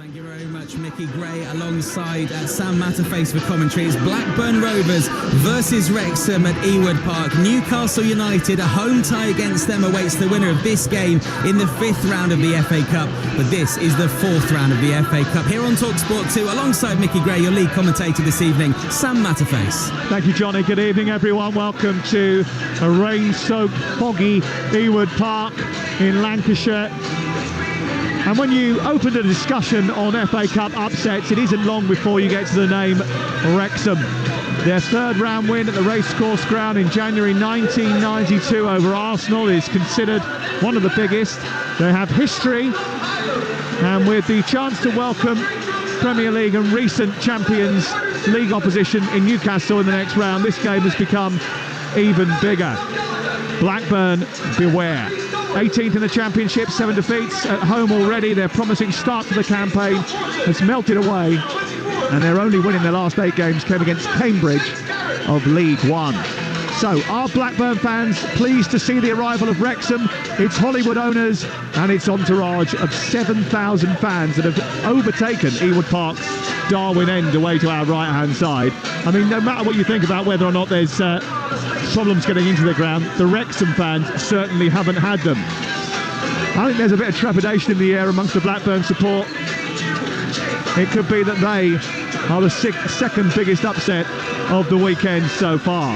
Thank you very much, Mickey Gray, alongside Sam Matterface for commentary. It's Blackburn Rovers versus Wrexham at Ewood Park. Newcastle United, a home tie against them, awaits the winner of this game in the 5th round of the FA Cup. But this is the 4th round of the FA Cup. Here on Talksport 2, alongside Mickey Gray, your lead commentator this evening, Sam Matterface. Thank you, Johnny. Good evening, everyone. Welcome to a rain-soaked, foggy Ewood Park in Lancashire. And when you open a discussion on FA Cup upsets, it isn't long before you get to the name Wrexham. Their 3rd round win at the Racecourse Ground in January 1992 over Arsenal is considered one of the biggest. They have history, and with the chance to welcome Premier League and recent Champions League opposition in Newcastle in the next round, this game has become even bigger. Blackburn, beware. 18th in the Championship, 7 defeats at home already. Their promising start to the campaign has melted away, and their only win in their last 8 games came against Cambridge of League One. So, are Blackburn fans pleased to see the arrival of Wrexham, its Hollywood owners and its entourage of 7,000 fans that have overtaken Ewood Park's Darwin End away to our right-hand side? I mean, no matter what you think about whether or not there's problems getting into the ground, the Wrexham fans certainly haven't had them. I think there's a bit of trepidation in the air amongst the Blackburn support. It could be that they are the 2nd biggest upset of the weekend so far.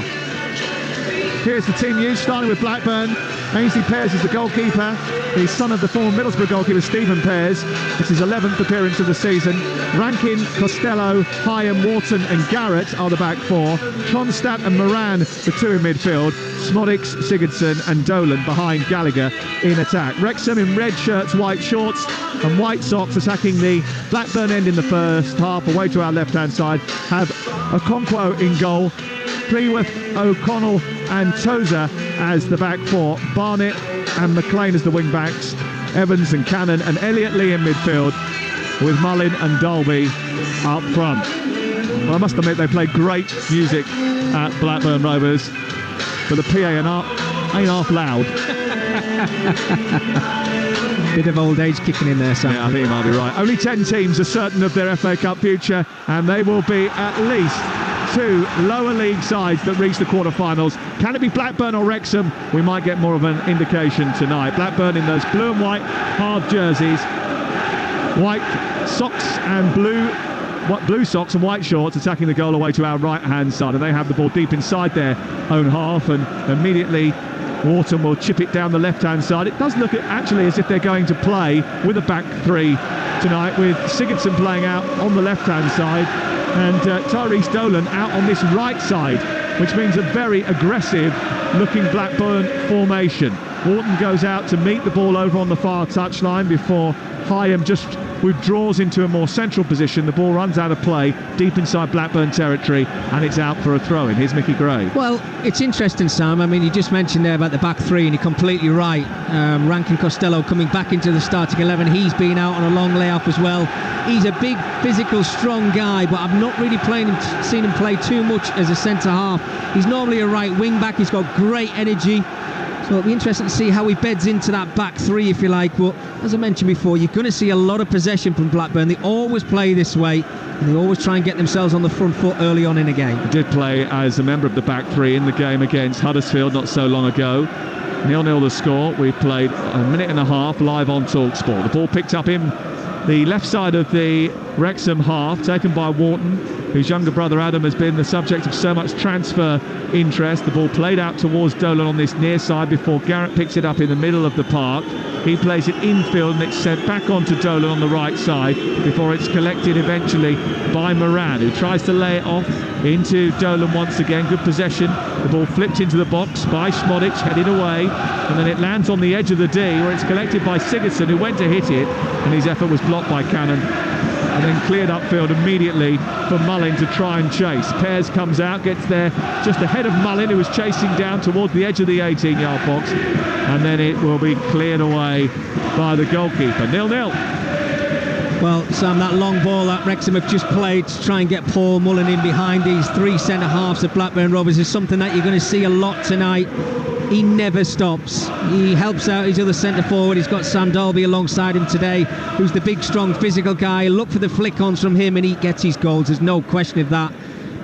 Here's the team news, starting with Blackburn. Ainsley Pears is the goalkeeper. He's son of the former Middlesbrough goalkeeper Stephen Pears. It's his 11th appearance of the season. Rankin, Costello, Hyam, Wharton and Garrett are the back 4. Tronstadt and Moran, the 2 in midfield. Smodics, Sigurdsson and Dolan behind Gallagher in attack. Wrexham in red shirts, white shorts and white socks, attacking the Blackburn end in the first half. Away to our left-hand side have Okonkwo in goal. Cleworth, O'Connell and Tozer as the back 4, Barnett and McLean as the wing backs, Evans and Cannon and Elliott Lee in midfield, with Mullin and Dalby up front. Well, I must admit they play great music at Blackburn Rovers, but the PA ain't half loud. Bit of old age kicking in there, Sam. Yeah, I think you might be right. Only 10 teams are certain of their FA Cup future, and they will be at least 2 lower league sides that reach the quarter-finals. Can it be Blackburn or Wrexham? We might get more of an indication tonight. Blackburn in those blue and white hard jerseys, white socks and blue socks and white shorts, attacking the goal away to our right-hand side, and they have the ball deep inside their own half, and immediately Wharton will chip it down the left-hand side. It does look actually as if they're going to play with a back 3 tonight, with Sigurdsson playing out on the left-hand side and Tyrese Dolan out on this right side, which means a very aggressive looking Blackburn formation. Wharton goes out to meet the ball over on the far touchline before Hyam just withdraws into a more central position. The ball runs out of play deep inside Blackburn territory, and it's out for a throw-in. Here's Mickey Gray. Well, it's interesting, Sam. I mean, you just mentioned there about the back 3, and you're completely right. Rankin Costello coming back into the starting 11. He's been out on a long layoff as well. He's a big, physical, strong guy, but I've not really seen him play too much as a centre-half. He's normally a right wing-back. He's got great energy. So it'll be interesting to see how he beds into that back 3, if you like. But as I mentioned before, you're going to see a lot of possession from Blackburn. They always play this way, and they always try and get themselves on the front foot early on in a game. He did play as a member of the back 3 in the game against Huddersfield not so long ago. 0-0 the score. We played a minute and a half live on Talksport. The ball picked up in the left side of the Wrexham half, taken by Wharton, whose younger brother Adam has been the subject of so much transfer interest. The ball played out towards Dolan on this near side before Garrett picks it up in the middle of the park. He plays it infield and it's sent back onto Dolan on the right side before it's collected eventually by Moran, who tries to lay it off into Dolan once again. Good possession. The ball flipped into the box by Smodic, headed away, and then it lands on the edge of the D, where it's collected by Sigurdsson, who went to hit it, and his effort was blocked by Cannon, and then cleared upfield immediately for Mullin to try and chase. Pears comes out, gets there just ahead of Mullin, who was chasing down towards the edge of the 18-yard box, and then it will be cleared away by the goalkeeper. 0-0. Well, Sam, that long ball that Wrexham have just played to try and get Paul Mullin in behind these 3 centre-halves of Blackburn Rovers is something that you're going to see a lot tonight. He never stops. He helps out his other centre forward. He's got Sam Dalby alongside him today, who's the big, strong, physical guy. Look for the flick-ons from him and he gets his goals. There's no question of that.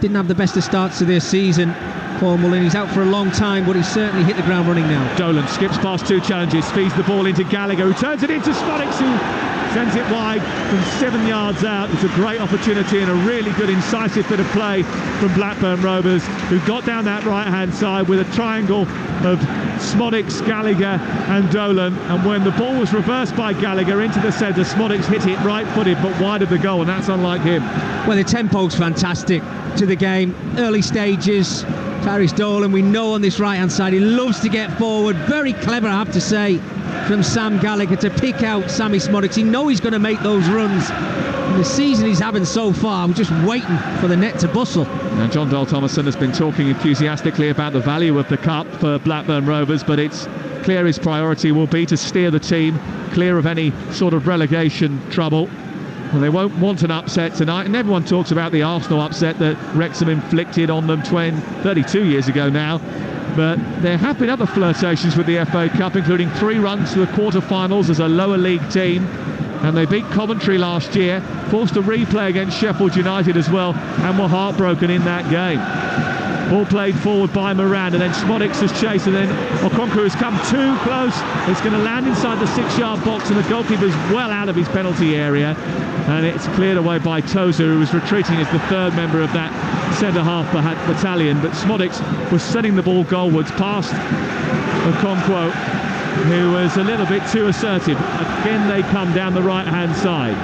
Didn't have the best of starts to this season, Paul Mullin. He's out for a long time, but he's certainly hit the ground running now. Dolan skips past 2 challenges, feeds the ball into Gallagher, who turns it into Smodics, who sends it wide from 7 yards out. It's a great opportunity and a really good incisive bit of play from Blackburn Rovers, who got down that right-hand side with a triangle of Smodics, Gallagher and Dolan. And when the ball was reversed by Gallagher into the centre, Smodics hit it right-footed but wide of the goal, and that's unlike him. Well, the tempo's fantastic to the game. Early stages, Tyrese Dolan, we know on this right-hand side, he loves to get forward. Very clever, I have to say, from Sam Gallagher to pick out Sammy Smodics. He knows he's going to make those runs. And the season he's having so far, we're just waiting for the net to bustle. Now, John Dole Thomason has been talking enthusiastically about the value of the cup for Blackburn Rovers, but it's clear his priority will be to steer the team clear of any sort of relegation trouble. Well, they won't want an upset tonight, and everyone talks about the Arsenal upset that Wrexham inflicted on them 32 years ago now. But there have been other flirtations with the FA Cup, including 3 runs to the quarter-finals as a lower league team. And they beat Coventry last year, forced a replay against Sheffield United as well, and were heartbroken in that game. Ball played forward by Moran, and then Smodics has chased, and then Okonkwo has come too close. It's going to land inside the 6-yard box, and the goalkeeper's well out of his penalty area. And it's cleared away by Tozer, who was retreating as the 3rd member of that centre-half battalion. But Smodics was sending the ball goalwards past Okonkwo, who was a little bit too assertive. Again, they come down the right-hand side.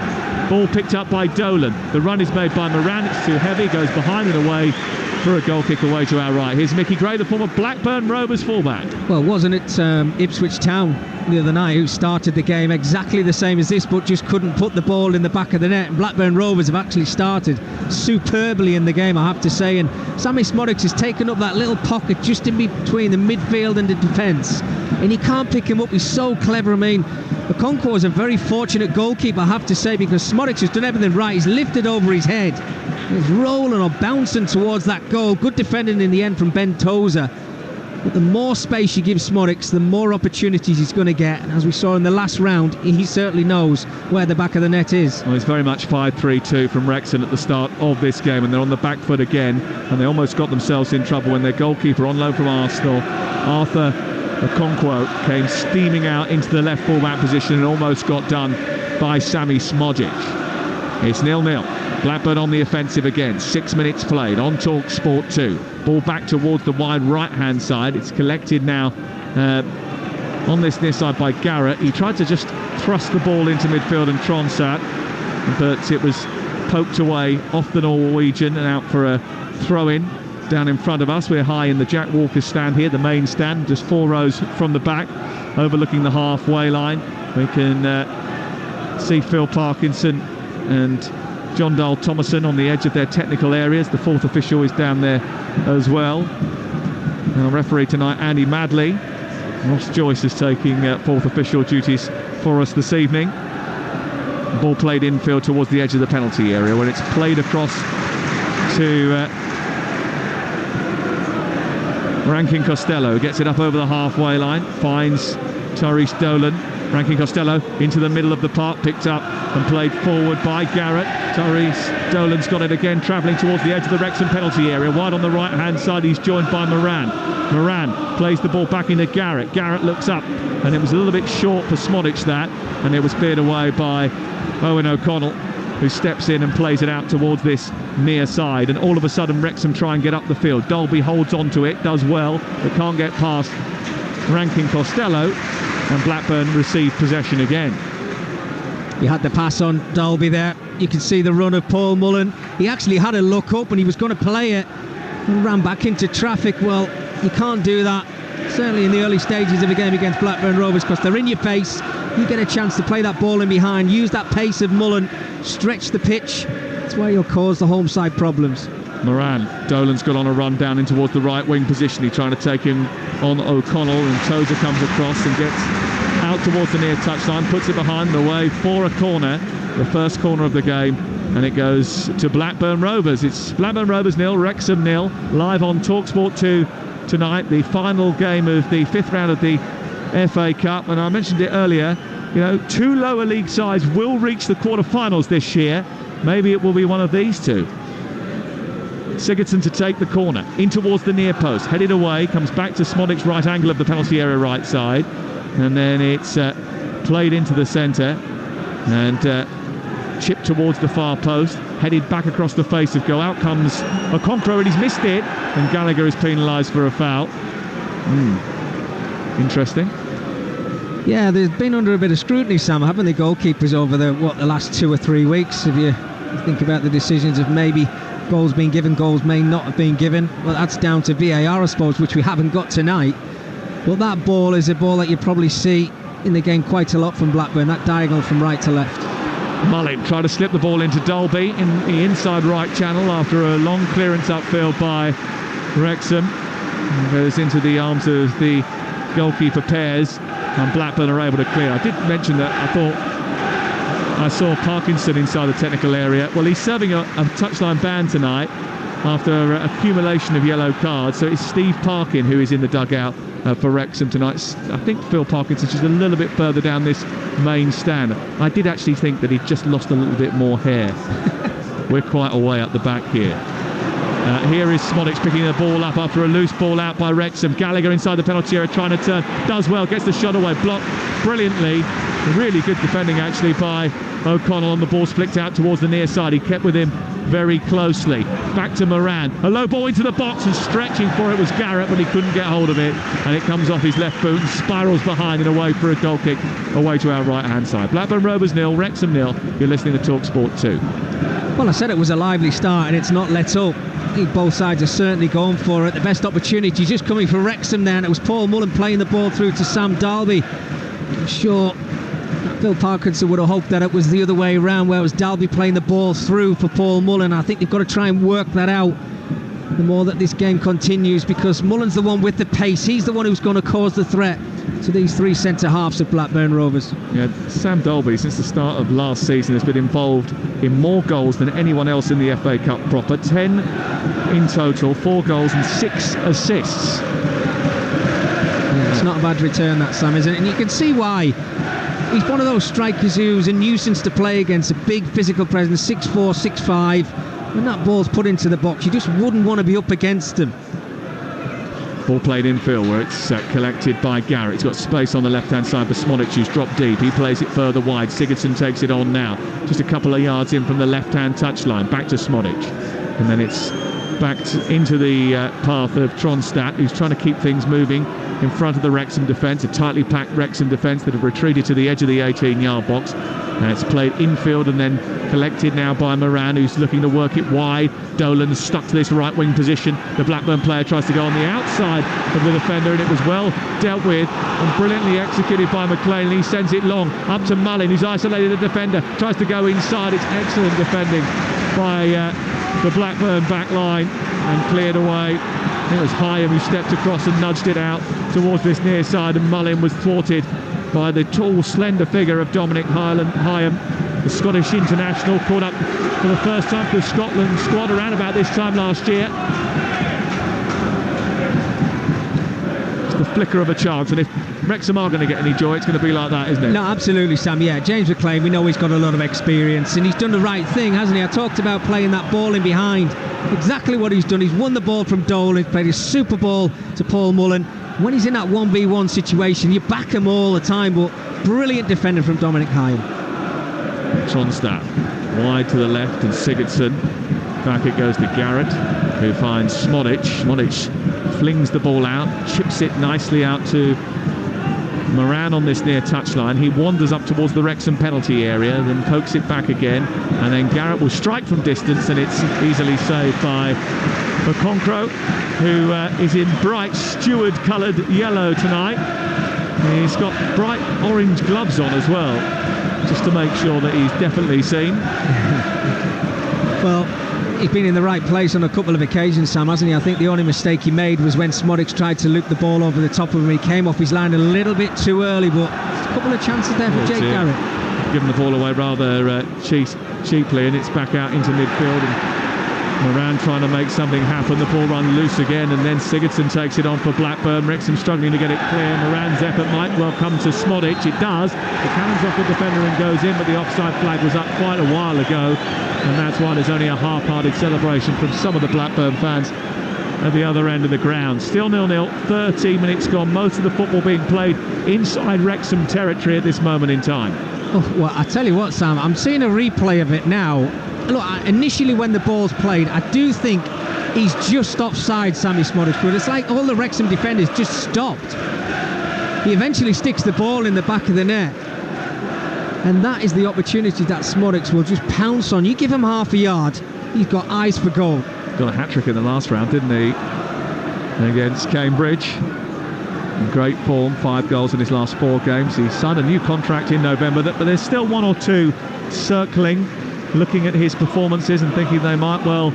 Ball picked up by Dolan. The run is made by Moran. It's too heavy, goes behind and away for a goal kick away to our right. Here's Mickey Gray, the former Blackburn Rovers fullback. Well, wasn't it Ipswich Town the other night who started the game exactly the same as this, but just couldn't put the ball in the back of the net? And Blackburn Rovers have actually started superbly in the game, I have to say. And Sammy Smodics has taken up that little pocket just in between the midfield and the defence, and he can't pick him up. He's so clever. I mean, Okonkwo is a very fortunate goalkeeper, I have to say, because Smodics has done everything right. He's lifted over his head, he's rolling or bouncing towards that goal. Good defending in the end from Ben Tozer. But the more space you give Smodics, the more opportunities he's going to get. And as we saw in the last round, he certainly knows where the back of the net is. Well, it's very much 5-3-2 from Wrexham at the start of this game, and they're on the back foot again. And they almost got themselves in trouble when their goalkeeper, on loan from Arsenal, Arthur Okonkwo, came steaming out into the left fullback position and almost got done by Sammy Smodic. It's 0-0. Blackburn on the offensive again. 6 minutes played on Talksport 2. Ball back towards the wide right-hand side. It's collected now on this near side by Garrett. He tried to just thrust the ball into midfield and Tronsat, but it was poked away off the Norwegian and out for a throw-in down in front of us. We're high in the Jack Walker stand here, the main stand, just 4 rows from the back, overlooking the halfway line. We can see Phil Parkinson and John Dole Thomason on the edge of their technical areas. The 4th official is down there as well. And our referee tonight, Andy Madley. Ross Joyce is taking 4th official duties for us this evening. The ball played infield towards the edge of the penalty area, when it's played across to Rankin Costello, who gets it up over the halfway line, finds Tyrese Dolan. Rankin Costello into the middle of the park, picked up and played forward by Garrett. Tyrese Dolan's got it again, travelling towards the edge of the Wrexham penalty area. Wide on the right-hand side, he's joined by Moran. Moran plays the ball back into Garrett. Garrett looks up, and it was a little bit short for Smodic, that, and it was cleared away by Owen O'Connell, who steps in and plays it out towards this near side. And all of a sudden, Wrexham try and get up the field. Dolby holds on to it, does well, but can't get past Rankin Costello. And Blackburn received possession again. He had the pass on Dalby there. You can see the run of Paul Mullin. He actually had a look up and he was going to play it and ran back into traffic. Well, you can't do that, certainly in the early stages of a game against Blackburn Rovers, because they're in your face. You get a chance to play that ball in behind, use that pace of Mullin, stretch the pitch. That's where you'll cause the home side problems. Moran, Dolan's got on a run down in towards the right wing position. He's trying to take him on O'Connell, and Tozer comes across and gets out towards the near touchline, puts it behind the way for a corner, the first corner of the game, and it goes to Blackburn Rovers. It's Blackburn Rovers 0, Wrexham 0, live on Talksport 2 tonight, the final game of the 5th round of the FA Cup, and I mentioned it earlier, you know, 2 lower league sides will reach the quarter-finals this year. Maybe it will be one of these two. Sigurdsson to take the corner, in towards the near post, headed away, comes back to Smodic's right angle of the penalty area right side, and then it's played into the centre, and chipped towards the far post, headed back across the face of goal. Out comes Okonkwo, and he's missed it, and Gallagher is penalised for a foul. Interesting. Yeah, they've been under a bit of scrutiny, Sam, haven't they, goalkeepers, over the last 2 or 3 weeks? If you think about the decisions of maybe goals being given, goals may not have been given, well, that's down to VAR, I suppose, which we haven't got tonight. But that ball is a ball that you probably see in the game quite a lot from Blackburn, that diagonal from right to left. Mullin tried to slip the ball into Dolby in the inside right channel after a long clearance upfield by Wrexham. And goes into the arms of the goalkeeper pairs, and Blackburn are able to clear. I did mention that I thought I saw Parkinson inside the technical area. Well, he's serving a touchline ban tonight after accumulation of yellow cards, so it's Steve Parkin who is in the dugout for Wrexham tonight. I think Phil Parkinson's just a little bit further down this main stand. I did actually think that he'd just lost a little bit more hair. We're quite a way up the back here. Here is Smodic picking the ball up after a loose ball out by Wrexham. Gallagher inside the penalty area trying to turn, does well, gets the shot away, blocked brilliantly. Really good defending actually by O'Connell, on the ball flicked out towards the near side. He kept with him very closely. Back to Moran, a low ball into the box, and stretching for it was Garrett, but he couldn't get hold of it, and it comes off his left boot and spirals behind and away for a goal kick away to our right hand side. Blackburn Rovers 0, Wrexham 0. You're listening to Talksport 2. Well, I said it was a lively start, and it's not let up. I think both sides are certainly going for it. The best opportunity just coming for Wrexham there, and it was Paul Mullen playing the ball through to Sam Dalby. I'm sure Phil Parkinson would have hoped that it was the other way around, where it was Dalby playing the ball through for Paul Mullen. I think they've got to try and work that out the more that this game continues, because Mullen's the one with the pace. He's the one who's going to cause the threat to these 3 centre-halves of Blackburn Rovers. Yeah, Sam Dalby, since the start of last season, has been involved in more goals than anyone else in the FA Cup proper. 10 in total, 4 goals and 6 assists. Yeah, it's not a bad return, that, Sam, isn't it? And you can see why. He's one of those strikers who's a nuisance to play against, a big physical presence, 6'4", 6'5". When that ball's put into the box, you just wouldn't want to be up against him. Ball played infield, where it's collected by Garrett. He's got space on the left-hand side for Smodic, who's dropped deep. He plays it further wide. Sigurdsson takes it on now. Just a couple of yards in from the left-hand touchline. Back to Smodic. And then it's back into the path of Tronstadt, who's trying to keep things moving in front of the Wrexham defence. A tightly packed Wrexham defence that have retreated to the edge of the 18-yard box. And it's played infield and then collected now by Moran, who's looking to work it wide. Dolan's stuck to this right wing position. The Blackburn player tries to go on the outside of the defender, and it was well dealt with and brilliantly executed by McLean. And he sends it long up to Mullin, who's isolated the defender, tries to go inside. It's excellent defending by the Blackburn back line, and cleared away. It was Hyam who stepped across and nudged it out towards this near side, and Mullin was thwarted by the tall, slender figure of Dominic Hyam, the Scottish international, caught up for the first time for the Scotland squad around about this time last year. It's the flicker of a chance, and if Wrexham are going to get any joy, it's going to be like that, isn't it? No, absolutely, Sam. Yeah, James McLean, we know he's got a lot of experience, and he's done the right thing, hasn't he? I talked about playing that ball in behind. Exactly what he's done. He's won the ball from Dolan, played a super ball to Paul Mullen. When he's in that 1v1 situation, you back him all the time, but brilliant defender from Dominic Hyam. Tronstadt wide to the left, and Sigurdsson. Back it goes to Garrett, who finds Smodic. Smodic flings the ball out, chips it nicely out to Moran on this near touchline. He wanders up towards the Wrexham penalty area, then pokes it back again, and then Garrett will strike from distance, and it's easily saved by Okonkwo, who is in bright steward coloured yellow tonight. He's got bright orange gloves on as well, just to make sure that he's definitely seen. Well, he's been in the right place on a couple of occasions, Sam, hasn't he? I think the only mistake he made was when Smodic tried to loop the ball over the top of him. He came off his line a little bit too early, but a couple of chances there for Jake Garrett. Given the ball away rather cheaply, and it's back out into midfield, and Moran trying to make something happen. The ball run loose again, and then Sigurdsson takes it on for Blackburn. Wrexham struggling to get it clear. Moran's effort might well come to Smodic. It does. The cannons off the defender and goes in, but the offside flag was up quite a while ago, and that's why there's only a half-hearted celebration from some of the Blackburn fans at the other end of the ground. Still 0-0, 13 minutes gone. Most of the football being played inside Wrexham territory at this moment in time. Oh, well, I tell you what, Sam, I'm seeing a replay of it now. Look, initially when the ball's played, I do think he's just offside, Sammy Smodic, but it's like all the Wrexham defenders just stopped. He eventually sticks the ball in the back of the net, and that is the opportunity that Smodic will just pounce on. You give him half a yard, he's got eyes for goal. Got a hat-trick in the last round, didn't he, against Cambridge. In great form, 5 goals in his last 4 games. He signed a new contract in November, but there's still 1 or 2 circling, looking at his performances and thinking they might well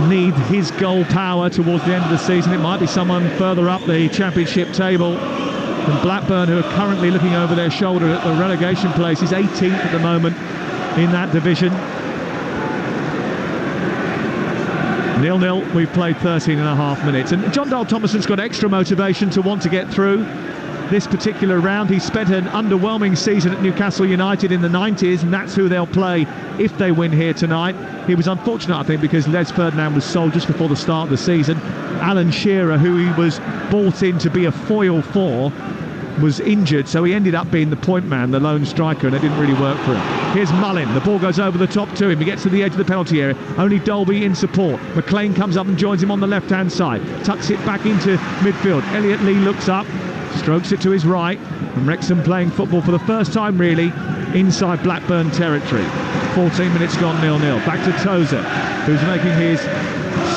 need his goal power towards the end of the season. It might be someone further up the championship table than Blackburn, who are currently looking over their shoulder at the relegation place. He's 18th at the moment in that division. 0-0, we've played 13 and a half minutes, and John Dahl Tomasson's got extra motivation to want to get through this particular round. He spent an underwhelming season at Newcastle United in the 90s, and that's who they'll play if they win here tonight. He was unfortunate, I think, because Les Ferdinand was sold just before the start of the season. Alan Shearer, who he was bought in to be a foil for, was injured, so he ended up being the point man, the lone striker, and it didn't really work for him. Here's Mullin, the ball goes over the top to him, he gets to the edge of the penalty area, only Dolby in support. McLean comes up and joins him on the left hand side, tucks it back into midfield. Elliot Lee looks up, strokes it to his right, and Wrexham playing football for the first time really inside Blackburn territory. 14 minutes gone, 0-0. Back to Tozer, who's making his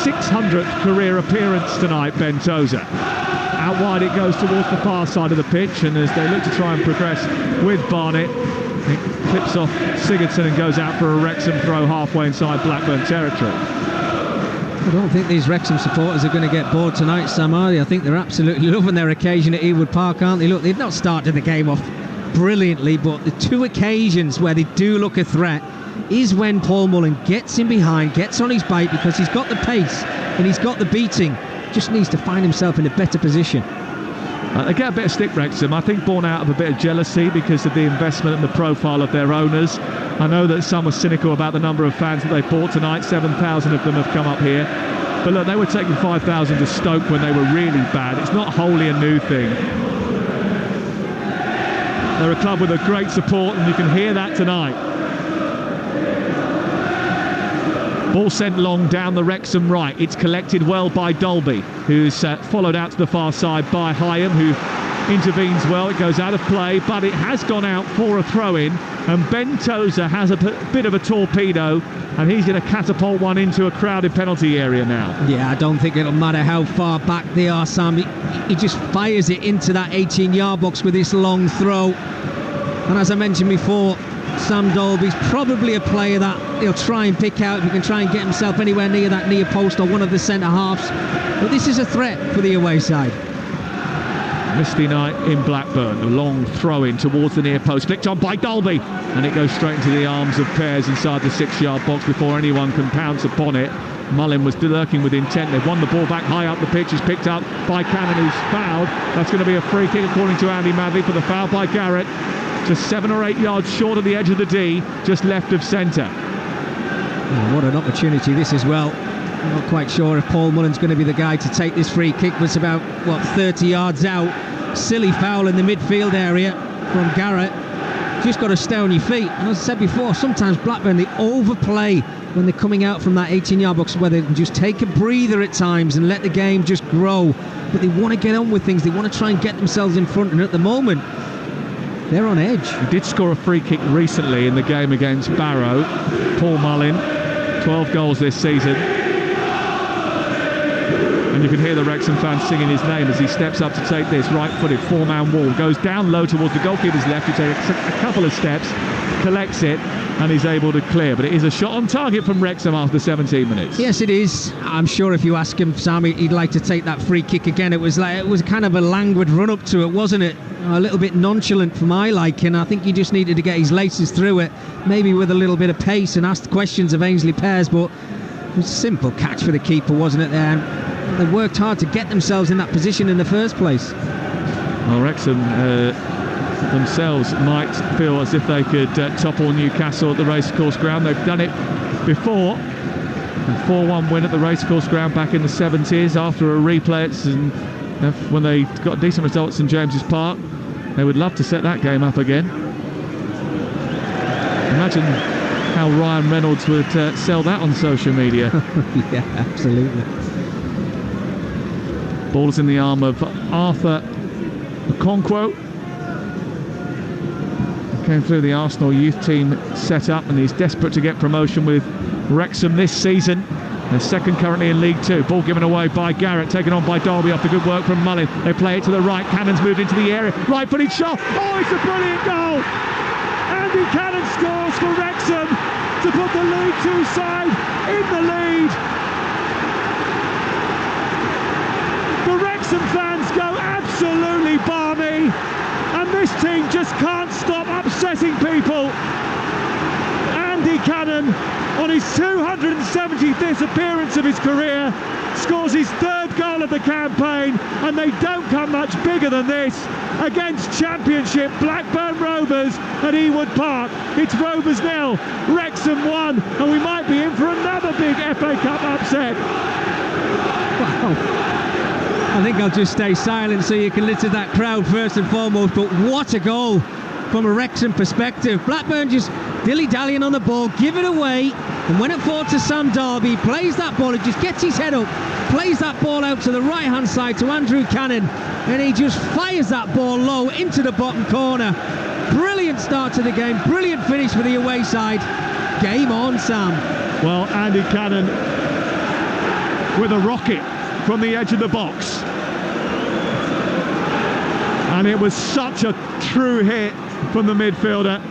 600th career appearance tonight, Ben Tozer. Out wide it goes towards the far side of the pitch, and as they look to try and progress with Barnett, it clips off Sigurdsson and goes out for a Wrexham throw halfway inside Blackburn territory. I don't think these Wrexham supporters are going to get bored tonight, Sam, are they? I think they're absolutely loving their occasion at Ewood Park, aren't they? Look, they've not started the game off brilliantly, but the 2 occasions where they do look a threat is when Paul Mullin gets in behind, gets on his bike, because he's got the pace and he's got the beating. Just needs to find himself in a better position. They get a bit of stick, Wrexham, I think born out of a bit of jealousy because of the investment and the profile of their owners. I know that some were cynical about the number of fans that they brought tonight. 7,000 of them have come up here. But look, they were taking 5,000 to Stoke when they were really bad. It's not wholly a new thing. They're a club with a great support, and you can hear that tonight. Ball sent long down the Wrexham right. It's collected well by Dolby, who's followed out to the far side by Hyam, who intervenes well. It goes out of play, but it has gone out for a throw-in, and Ben Tozer has a bit of a torpedo, and he's going to catapult one into a crowded penalty area now. Yeah, I don't think it'll matter how far back they are, Sam. He just fires it into that 18-yard box with this long throw. And as I mentioned before, Sam Dolby's probably a player that he'll try and pick out if he can try and get himself anywhere near that near post or one of the centre-halves. But this is a threat for the away side. Misty night in Blackburn. A long throw-in towards the near post, flicked on by Dolby, and it goes straight into the arms of Pears inside the 6-yard box before anyone can pounce upon it. Mullin was lurking with intent. They've won the ball back high up the pitch. Is picked up by Cannon, who's fouled. That's going to be a free kick according to Andy Madley for the foul by Garrett. Just 7 or 8 yards short of the edge of the D, just left of centre. Oh, what an opportunity this as well. I'm not quite sure if Paul Mullen's going to be the guy to take this free kick, but it's about, 30 yards out. Silly foul in the midfield area from Garrett. Just got to stay on your feet. And as I said before, sometimes Blackburn, they overplay when they're coming out from that 18-yard box, where they can just take a breather at times and let the game just grow. But they want to get on with things. They want to try and get themselves in front, and at the moment, they're on edge. He did score a free kick recently in the game against Barrow. Paul Mullin, 12 goals this season. And you can hear the Wrexham fans singing his name as he steps up to take this right-footed 4-man wall. Goes down low towards the goalkeeper's left. He takes a couple of steps, collects it, and is able to clear. But it is a shot on target from Wrexham after 17 minutes. Yes, it is. I'm sure if you ask him, Sam, he'd like to take that free kick again. It was kind of a languid run up to it, wasn't it? A little bit nonchalant for my liking. I think he just needed to get his laces through it, maybe with a little bit of pace, and ask questions of Ainsley Pears. But It was a simple catch for the keeper, wasn't it there? And they worked hard to get themselves in that position in the first place. Well, Wrexham themselves might feel as if they could topple Newcastle at the racecourse ground. They've done it before. A 4-1 win at the racecourse ground back in the 70s after a replay. When they got decent results at St James's Park. They would love to set that game up again. Imagine how Ryan Reynolds would sell that on social media. Yeah, absolutely. Ball's in the arm of Arthur Okonkwo. Came through the Arsenal youth team set up, and he's desperate to get promotion with Wrexham this season. They're second currently in League Two. Ball given away by Garrett, taken on by Derby after good work from Mullin. They play it to the right. Cannon's moved into the area. Right-footed shot. Oh, it's a brilliant goal! Andy Cannon scores for Wrexham to put the League Two side in the lead. The Wrexham fans go absolutely balmy, and this team just can't stop upsetting people. Andy Cannon, on his 275th appearance of his career, scores his third goal of the campaign, and they don't come much bigger than this against Championship Blackburn Rovers at Ewood Park. It's Rovers 0, Wrexham 1, and we might be in for another big FA Cup upset. Wow. I think I'll just stay silent so you can listen to that crowd first and foremost, but what a goal from a Wrexham perspective. Blackburn just dilly-dallying on the ball, give it away, and when it forward to Sam Derby, plays that ball, he just gets his head up, plays that ball out to the right-hand side to Andrew Cannon, and he just fires that ball low into the bottom corner. Brilliant start to the game, brilliant finish for the away side. Game on, Sam. Well, Andy Cannon with a rocket from the edge of the box. And it was such a true hit from the midfielder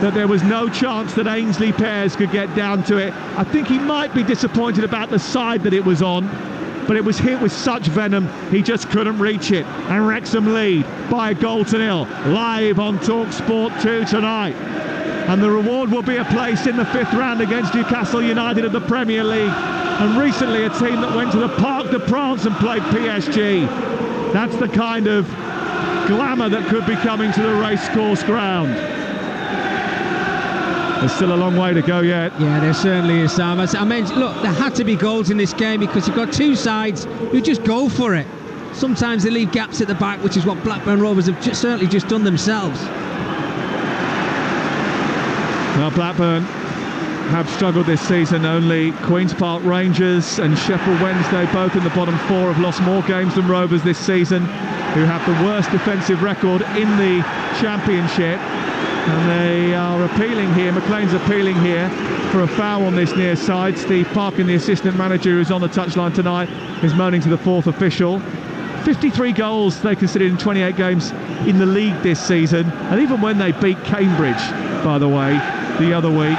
that there was no chance that Ainsley Pears could get down to it. I think he might be disappointed about the side that it was on, but it was hit with such venom he just couldn't reach it. And Wrexham lead by a goal to nil, live on Talksport 2 tonight. And the reward will be a place in the 5th round against Newcastle United of the Premier League. And recently a team that went to the Parc de France and played PSG. That's the kind of glamour that could be coming to the racecourse ground. There's still a long way to go yet. Yeah, there certainly is, Sam. I mean, look, there had to be goals in this game because you've got two sides who just go for it. Sometimes they leave gaps at the back, which is what Blackburn Rovers have certainly just done themselves. Well, Blackburn have struggled this season. Only Queen's Park Rangers and Sheffield Wednesday, both in the bottom 4, have lost more games than Rovers this season, who have the worst defensive record in the Championship. And they are appealing here, McLean's appealing here for a foul on this near side. Steve Parkin, the assistant manager who's on the touchline tonight, is moaning to the 4th official. 53 goals they conceded in 28 games in the league this season. And even when they beat Cambridge, by the way, the other week,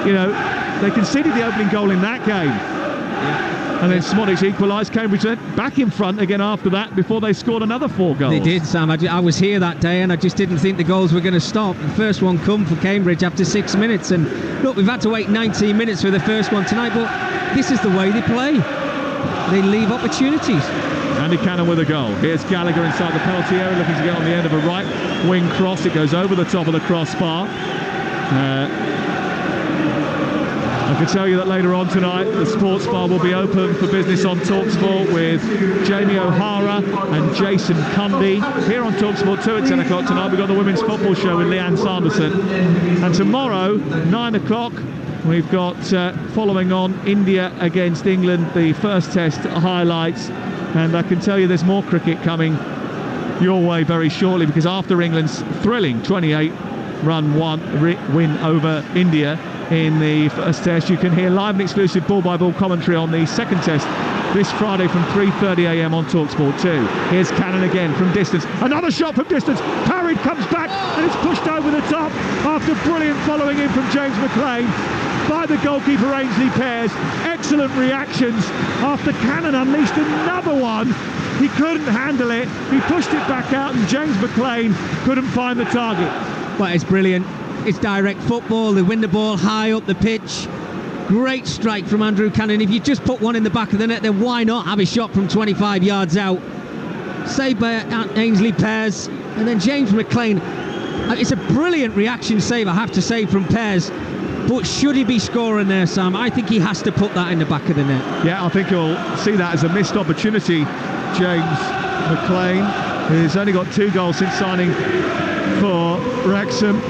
you know, they conceded the opening goal in that game. Yeah. And then Smodic equalised. Cambridge went back in front again after that before they scored another 4 goals. They did, Sam. I was here that day and I just didn't think the goals were going to stop. The first one come for Cambridge after 6 minutes. And look, we've had to wait 19 minutes for the first one tonight, but this is the way they play. They leave opportunities. Andy Cannon with a goal. Here's Gallagher inside the penalty area, looking to get on the end of a right wing cross. It goes over the top of the crossbar. I can tell you that later on tonight the sports bar will be open for business on TalkSport with Jamie O'Hara and Jason Cundy. Here on TalkSport 2 at 10 o'clock tonight we've got the Women's Football Show with Leanne Sanderson. And tomorrow, 9 o'clock, we've got, following on, India against England, the first test highlights. And I can tell you there's more cricket coming your way very shortly, because after England's thrilling 28-run win over India in the first test, you can hear live and exclusive ball-by-ball commentary on the second test this Friday from 3:30 a.m. on TalkSport 2. Here's Cannon again from distance. Another shot from distance. Parried, comes back, and it's pushed over the top after brilliant following in from James McLean by the goalkeeper Ainsley Pears. Excellent reactions after Cannon unleashed another one. He couldn't handle it. He pushed it back out, and James McLean couldn't find the target. Well, it's brilliant. It's direct football. They win the ball high up the pitch. Great strike from Andrew Cannon. If you just put one in the back of the net, then why not have a shot from 25 yards out? Saved by Ainsley Pears, and then James McLean. It's a brilliant reaction save, I have to say, from Pears. But should he be scoring there, Sam? I think he has to put that in the back of the net. Yeah, I think you'll see that as a missed opportunity. James McLean, who's only got 2 goals since signing for Wrexham.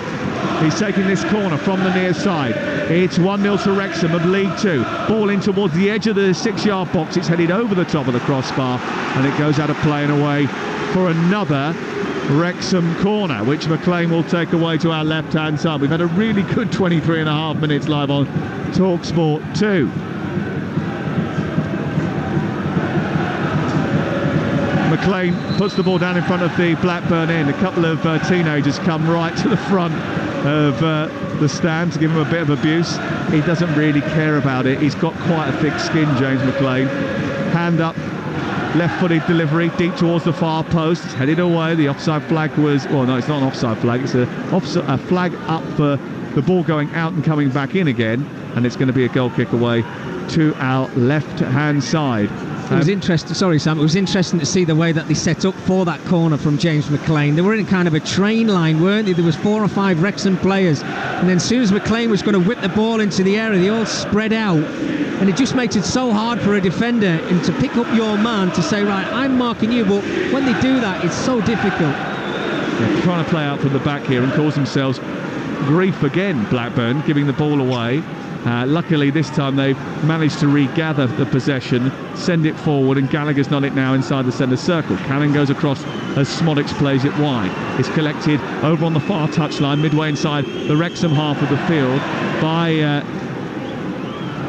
He's taking this corner from the near side. It's 1-0 to Wrexham of League Two. Ball in towards the edge of the 6-yard box. It's headed over the top of the crossbar, and it goes out of play and away for another Wrexham corner, which McLean will take away to our left-hand side. We've had a really good 23 and a half minutes live on Talksport 2. McLean puts the ball down in front of the Blackburn end. A couple of teenagers come right to the front of the stand to give him a bit of abuse. He doesn't really care about it. He's got quite a thick skin, James McLean. Hand up, left-footed delivery deep towards the far post. It's headed away. The offside flag was... Well, no, it's not an offside flag. It's a flag up for the ball going out and coming back in again. And it's going to be a goal kick away to our left-hand side. It was interesting. Sorry, Sam. It was interesting to see the way that they set up for that corner from James McLean. They were in kind of a train line, weren't they? There was 4 or 5 Wrexham players, and then as soon as McLean was going to whip the ball into the area, they all spread out, and it just makes it so hard for a defender and to pick up your man to say, right, I'm marking you. But when they do that, it's so difficult. Yeah, trying to play out from the back here and cause themselves grief again. Blackburn giving the ball away. Luckily this time they've managed to regather the possession, send it forward, and Gallagher's not it now inside the centre circle. Cannon goes across as Smodic plays it wide. It's collected over on the far touchline, midway inside the Wrexham half of the field by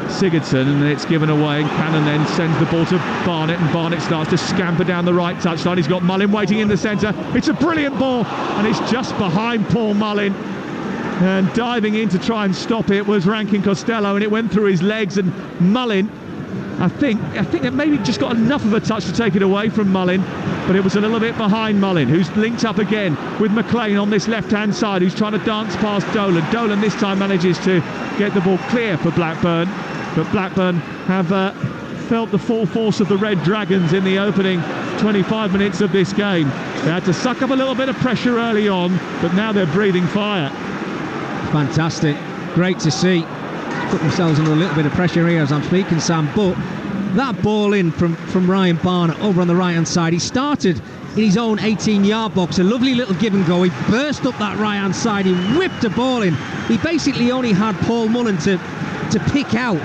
Sigurdsson, and it's given away, and Cannon then sends the ball to Barnett, and Barnett starts to scamper down the right touchline. He's got Mullin waiting in the centre. It's a brilliant ball, and it's just behind Paul Mullin. And diving in to try and stop it was Rankin Costello, and it went through his legs, and Mullin, I think that maybe just got enough of a touch to take it away from Mullin, but it was a little bit behind Mullin, who's linked up again with McLean on this left-hand side, who's trying to dance past Dolan. Dolan this time manages to get the ball clear for Blackburn, but Blackburn have felt the full force of the Red Dragons in the opening 25 minutes of this game. They had to suck up a little bit of pressure early on, but now they're breathing fire. Fantastic, great to see. Put themselves under a little bit of pressure here as I'm speaking, Sam, but that ball in from Ryan Barnett over on the right hand side, he started in his own 18-yard box, a lovely little give and go. He burst up that right hand side, he whipped the ball in. He basically only had Paul Mullin to pick out,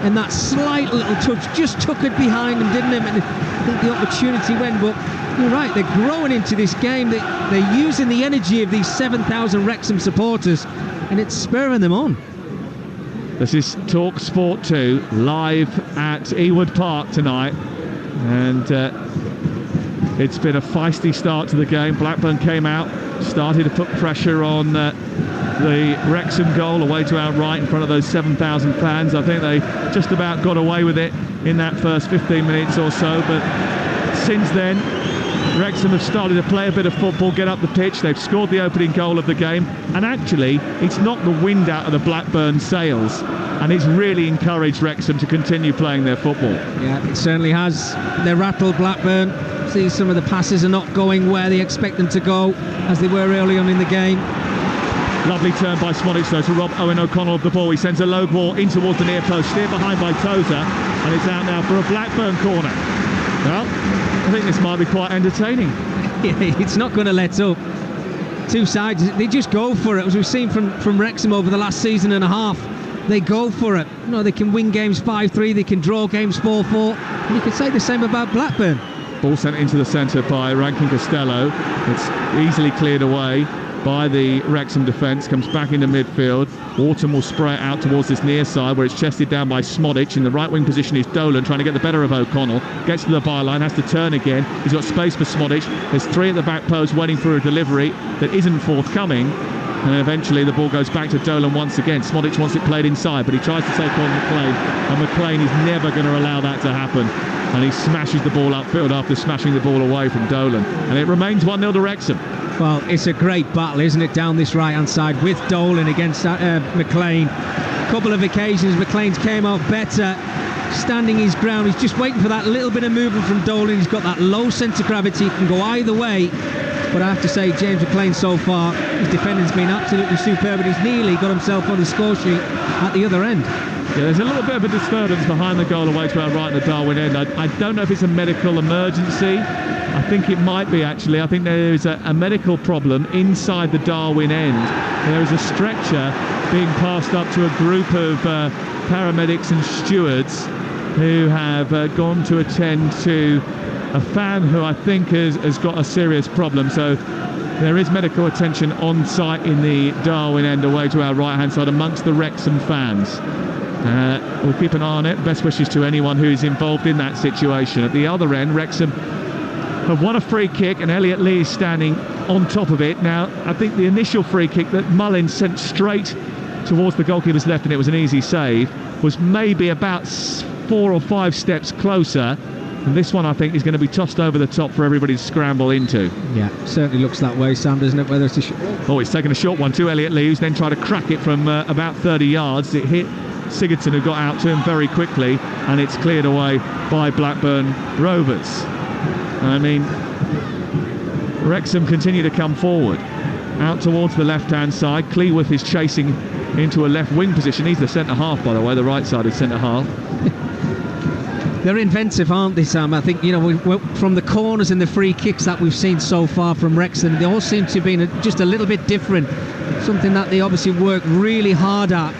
and that slight little touch just took it behind him, didn't it? And I think the opportunity went, but you're right, they're growing into this game. They're using the energy of these 7,000 Wrexham supporters, and it's spurring them on. This is Talksport 2 live at Ewood Park tonight, and it's been a feisty start to the game. Blackburn came out, started to put pressure on the Wrexham goal away to our right in front of those 7,000 fans. I think they just about got away with it in that first 15 minutes or so, but since then Wrexham have started to play a bit of football, get up the pitch. They've scored the opening goal of the game, and actually it's knocked the wind out of the Blackburn sails, and it's really encouraged Wrexham to continue playing their football. Yeah, it certainly has. They're rattled, Blackburn. See, some of the passes are not going where they expect them to go, as they were early on in the game. Lovely turn by Smodic though to rob Owen O'Connell of the ball. He sends a low ball in towards the near post, steered behind by Tozer, and it's out now for a Blackburn corner. Well, I think this might be quite entertaining. It's not going to let up. Two sides, they just go for it. As we've seen from Wrexham over the last season and a half, they go for it. You know, they can win games 5-3, they can draw games 4-4, and you could say the same about Blackburn. Ball sent into the centre by Rankin Costello. It's easily cleared away by the Wrexham defence, comes back into midfield. Wharton will spray it out towards this near side where it's chested down by Smodic. In the right wing position is Dolan trying to get the better of O'Connell. Gets to the byline, has to turn again. He's got space for Smodic. There's 3 at the back post waiting for a delivery that isn't forthcoming. And eventually the ball goes back to Dolan once again. Smodic wants it played inside, but he tries to take on McLean, and McLean is never going to allow that to happen. And he smashes the ball upfield after smashing the ball away from Dolan. And it remains 1-0 to Wrexham. Well, it's a great battle, isn't it, down this right-hand side with Dolan against McLean. couple of occasions McLean's came out better, standing his ground. He's just waiting for that little bit of movement from Dolan. He's got that low centre of gravity, he can go either way. But I have to say, James McLean so far, his defending's been absolutely superb, and he's nearly got himself on the score sheet at the other end. Yeah, there's a little bit of a disturbance behind the goal away to our right in the Darwin end. I don't know if it's a medical emergency. I think it might be, actually. I think there is a medical problem inside the Darwin end. There is a stretcher being passed up to a group of paramedics and stewards who have gone to attend to a fan who I think has got a serious problem. So there is medical attention on site in the Darwin end away to our right hand side amongst the Wrexham fans. We'll keep an eye on it. Best wishes to anyone who is involved in that situation. At the other end, Wrexham have won a free kick and Elliot Lee is standing on top of it. Now, I think the initial free kick that Mullins sent straight towards the goalkeeper's left, and it was an easy save, was maybe about 4 or 5 steps closer. And this one, I think, is going to be tossed over the top for everybody to scramble into. Yeah, certainly looks that way, Sam, doesn't it? Whether it's it's taken a short one to Elliot Lee, who's then tried to crack it from about 30 yards. It hit Sigurdsson, who got out to him very quickly, and it's cleared away by Blackburn Rovers. I mean, Wrexham continue to come forward out towards the left-hand side. Cleworth is chasing into a left wing position. He's the centre-half, by the way, the right-sided centre-half. They're inventive, aren't they, Sam? I think, you know, from the corners and the free kicks that we've seen so far from Wrexham, they all seem to have been just a little bit different. Something that they obviously work really hard at.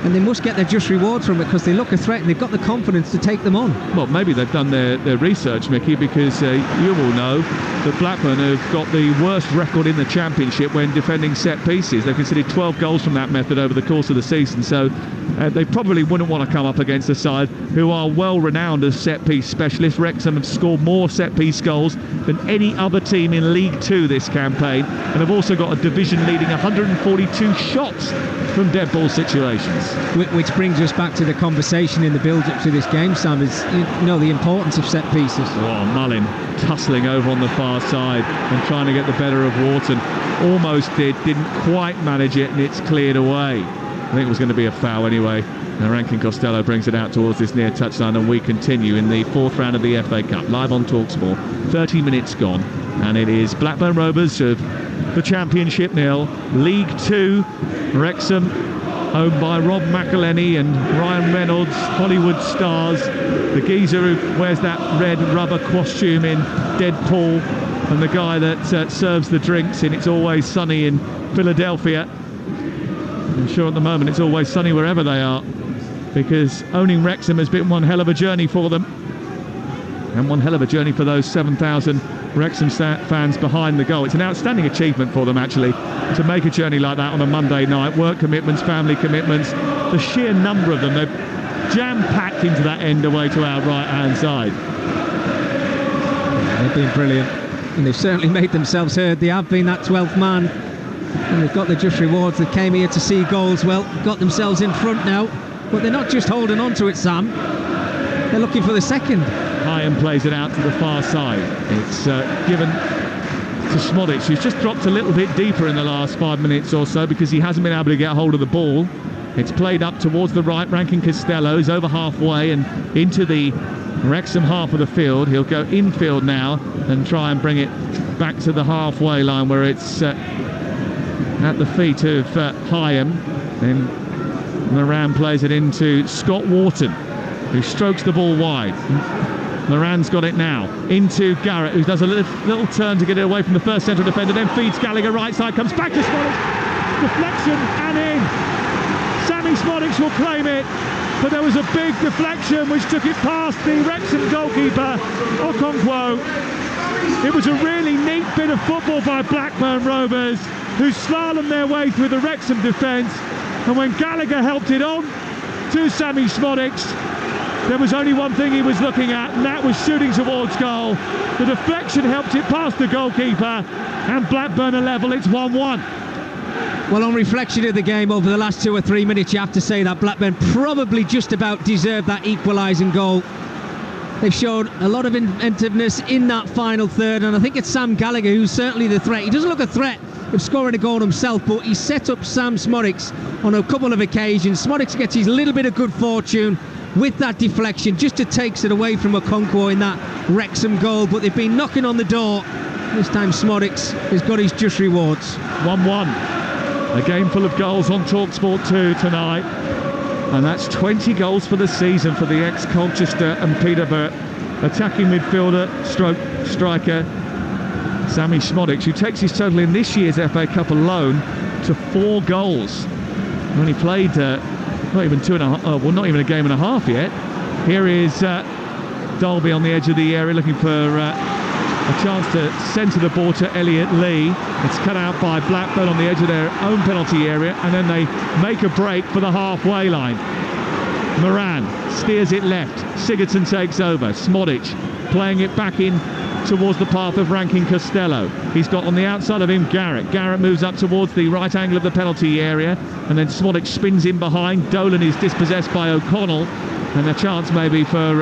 And they must get their just reward from it, because they look a threat and they've got the confidence to take them on. Well, maybe they've done their research, Mickey, because you will know that Blackburn have got the worst record in the Championship when defending set pieces. They've conceded 12 goals from that method over the course of the season, so they probably wouldn't want to come up against a side who are well renowned as set piece specialists. Wrexham have scored more set piece goals than any other team in League 2 this campaign, and have also got a division leading 142 shots from dead ball situations. Which brings us back to the conversation in the build-up to this game, Sam, is, you know, the importance of set pieces. Oh, Mullin tussling over on the far side and trying to get the better of Wharton. Almost didn't quite manage it, and it's cleared away. I think it was going to be a foul anyway. Now Rankin Costello brings it out towards this near touchline, and we continue in the 4th round of the FA Cup, live on Talksport. 30 minutes gone, and it is Blackburn Rovers of the Championship 0, League 2, Wrexham, owned by Rob McElhenney and Ryan Reynolds, Hollywood stars. The geezer who wears that red rubber costume in Deadpool, and the guy that serves the drinks in It's Always Sunny in Philadelphia. I'm sure at the moment it's always sunny wherever they are, because owning Wrexham has been one hell of a journey for them, and one hell of a journey for those 7,000 Wrexham fans behind the goal. It's an outstanding achievement for them, actually, to make a journey like that on a Monday night. Work commitments, family commitments, the sheer number of them. They've jam-packed into that end away to our right-hand side. They've been brilliant, and they've certainly made themselves heard. They have been that 12th man, and they've got the just rewards. They came here to see goals. Well, got themselves in front now, but they're not just holding on to it, Sam. They're looking for the second. Hyam plays it out to the far side. It's given to Smodic, who's just dropped a little bit deeper in the last 5 minutes or so because he hasn't been able to get hold of the ball. It's played up towards the right. Rankin Costello is over halfway and into the Wrexham half of the field. He'll go infield now and try and bring it back to the halfway line, where it's at the feet of Hyam. Then Moran plays it into Scott Wharton, who strokes the ball wide. Moran's got it now into Garrett, who does a little turn to get it away from the first central defender, then feeds Gallagher right side, comes back to Smodic, deflection and in. Sammy Smodic will claim it, but there was a big deflection which took it past the Wrexham goalkeeper, Okonkwo. It was a really neat bit of football by Blackburn Rovers, who slalomed their way through the Wrexham defence, and when Gallagher helped it on to Sammy Smodic, there was only one thing he was looking at, and that was shooting towards goal. The deflection helped it past the goalkeeper, and Blackburn are level. It's 1-1. Well, on reflection of the game over the last 2 or 3 minutes, you have to say that Blackburn probably just about deserved that equalising goal. They've shown a lot of inventiveness in that final third, and I think it's Sam Gallagher who's certainly the threat. He doesn't look a threat of scoring a goal himself, but he set up Sam Smodics on a couple of occasions. Smodics gets his little bit of good fortune with that deflection, just to takes it away from Okonkwo in that Wrexham goal, but they've been knocking on the door. This time Smodics has got his just rewards. 1-1. A game full of goals on Talksport 2 tonight. And that's 20 goals for the season for the ex-Colchester and Peterborough attacking midfielder stroke striker Sammy Smodics, who takes his total in this year's FA Cup alone to 4 goals. Only played not even not even a game and a half yet. Here is Dalby on the edge of the area looking for a chance to centre the ball to Elliot Lee. It's cut out by Blackburn on the edge of their own penalty area, and then they make a break for the halfway line. Moran steers it left. Sigurdsson takes over. Smodic playing it back in towards the path of Rankin Costello. He's got on the outside of him Garrett. Garrett moves up towards the right angle of the penalty area, and then Smodic spins in behind. Dolan is dispossessed by O'Connell, and a chance maybe for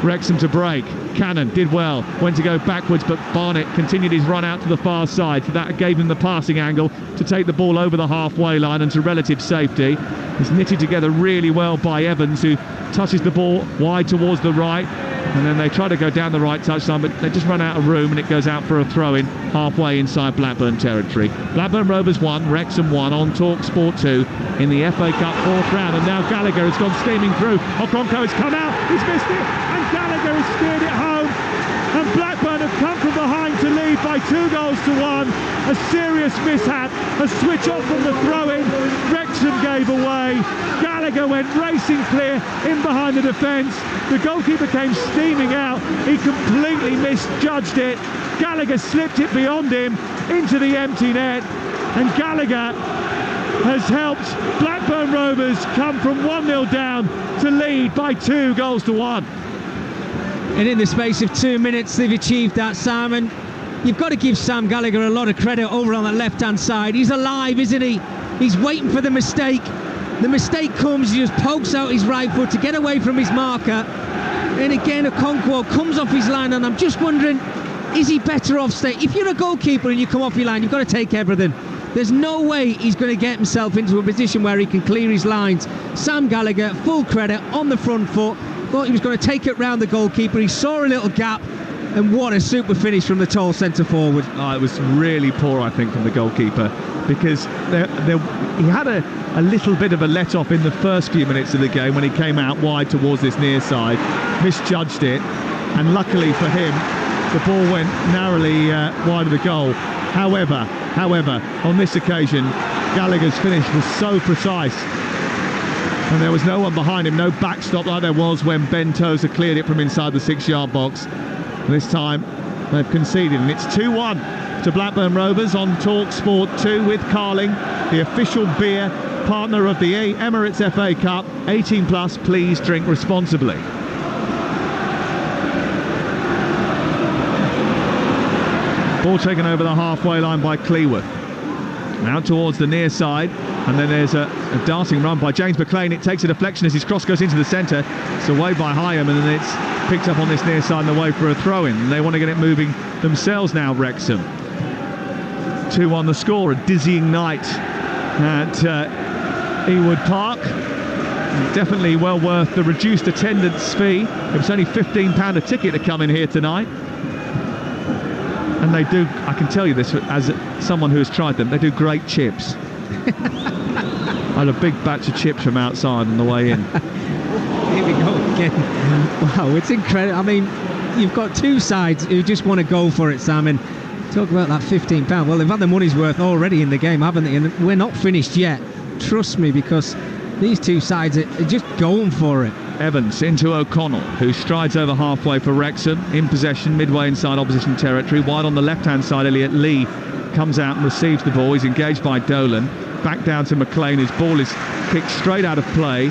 Wrexham to break. Cannon did well, went to go backwards, but Barnett continued his run out to the far side, so that gave him the passing angle to take the ball over the halfway line and to relative safety. It's knitted together really well by Evans, who touches the ball wide towards the right, and then they try to go down the right touchline, but they just run out of room, and it goes out for a throw-in halfway inside Blackburn territory. Blackburn Rovers 1, Wrexham 1 on Talksport 2 in the FA Cup 4th round, and now Gallagher has gone steaming through. Okonkwo has come out, he's missed it, and Gallagher has steered it home, and Blackburn have come from behind to lead by 2 goals to 1. A serious mishap, a switch off from the throw-in, Wrexham gave away. Gallagher went racing clear in behind the defence. The goalkeeper came steaming out, he completely misjudged it. Gallagher slipped it beyond him into the empty net, and Gallagher has helped Blackburn Rovers come from 1-0 down to lead by 2 goals to 1. And in the space of 2 minutes they've achieved that, Simon. You've got to give Sam Gallagher a lot of credit over on the left-hand side. He's alive, isn't he? He's waiting for the mistake. The mistake comes, he just pokes out his right foot to get away from his marker. And again, Okonkwo comes off his line, and I'm just wondering, is he better off staying? If you're a goalkeeper and you come off your line, you've got to take everything. There's no way he's going to get himself into a position where he can clear his lines. Sam Gallagher, full credit, on the front foot. Thought he was going to take it round the goalkeeper. He saw a little gap, and what a super finish from the tall centre forward. Oh, it was really poor, I think, from the goalkeeper, because he had a little bit of a let-off in the first few minutes of the game when he came out wide towards this near side, misjudged it, and luckily for him, the ball went narrowly wide of the goal. However, on this occasion, Gallagher's finish was so precise, and there was no one behind him, no backstop like there was when Ben Tozer cleared it from inside the 6-yard box. This time they've conceded, and it's 2-1 to Blackburn Rovers on Talksport 2 with Carling, the official beer partner of the Emirates FA Cup. 18 plus, please drink responsibly. Ball taken over the halfway line by Cleworth. Out towards the near side, and then there's a darting run by James McLean. It takes a deflection as his cross goes into the centre. It's away by Hyam, and then it's picked up on this near side and away for a throw-in. They want to get it moving themselves now, Wrexham. 2-1 the score, a dizzying night at Ewood Park. Definitely well worth the reduced attendance fee. It was only £15 a ticket to come in here tonight. And they do, I can tell you this as someone who has tried them, they do great chips. I had a big batch of chips from outside on the way in. Here we go again. Wow, it's incredible. I mean, you've got two sides who just want to go for it, Sam, and talk about that £15. Well, they've had their money's worth already in the game, haven't they? And we're not finished yet. Trust me, because these two sides are just going for it. Evans into O'Connell, who strides over halfway for Wrexham, in possession, midway inside opposition territory. Wide on the left-hand side, Elliot Lee comes out and receives the ball. He's engaged by Dolan. Back down to McLean. His ball is kicked straight out of play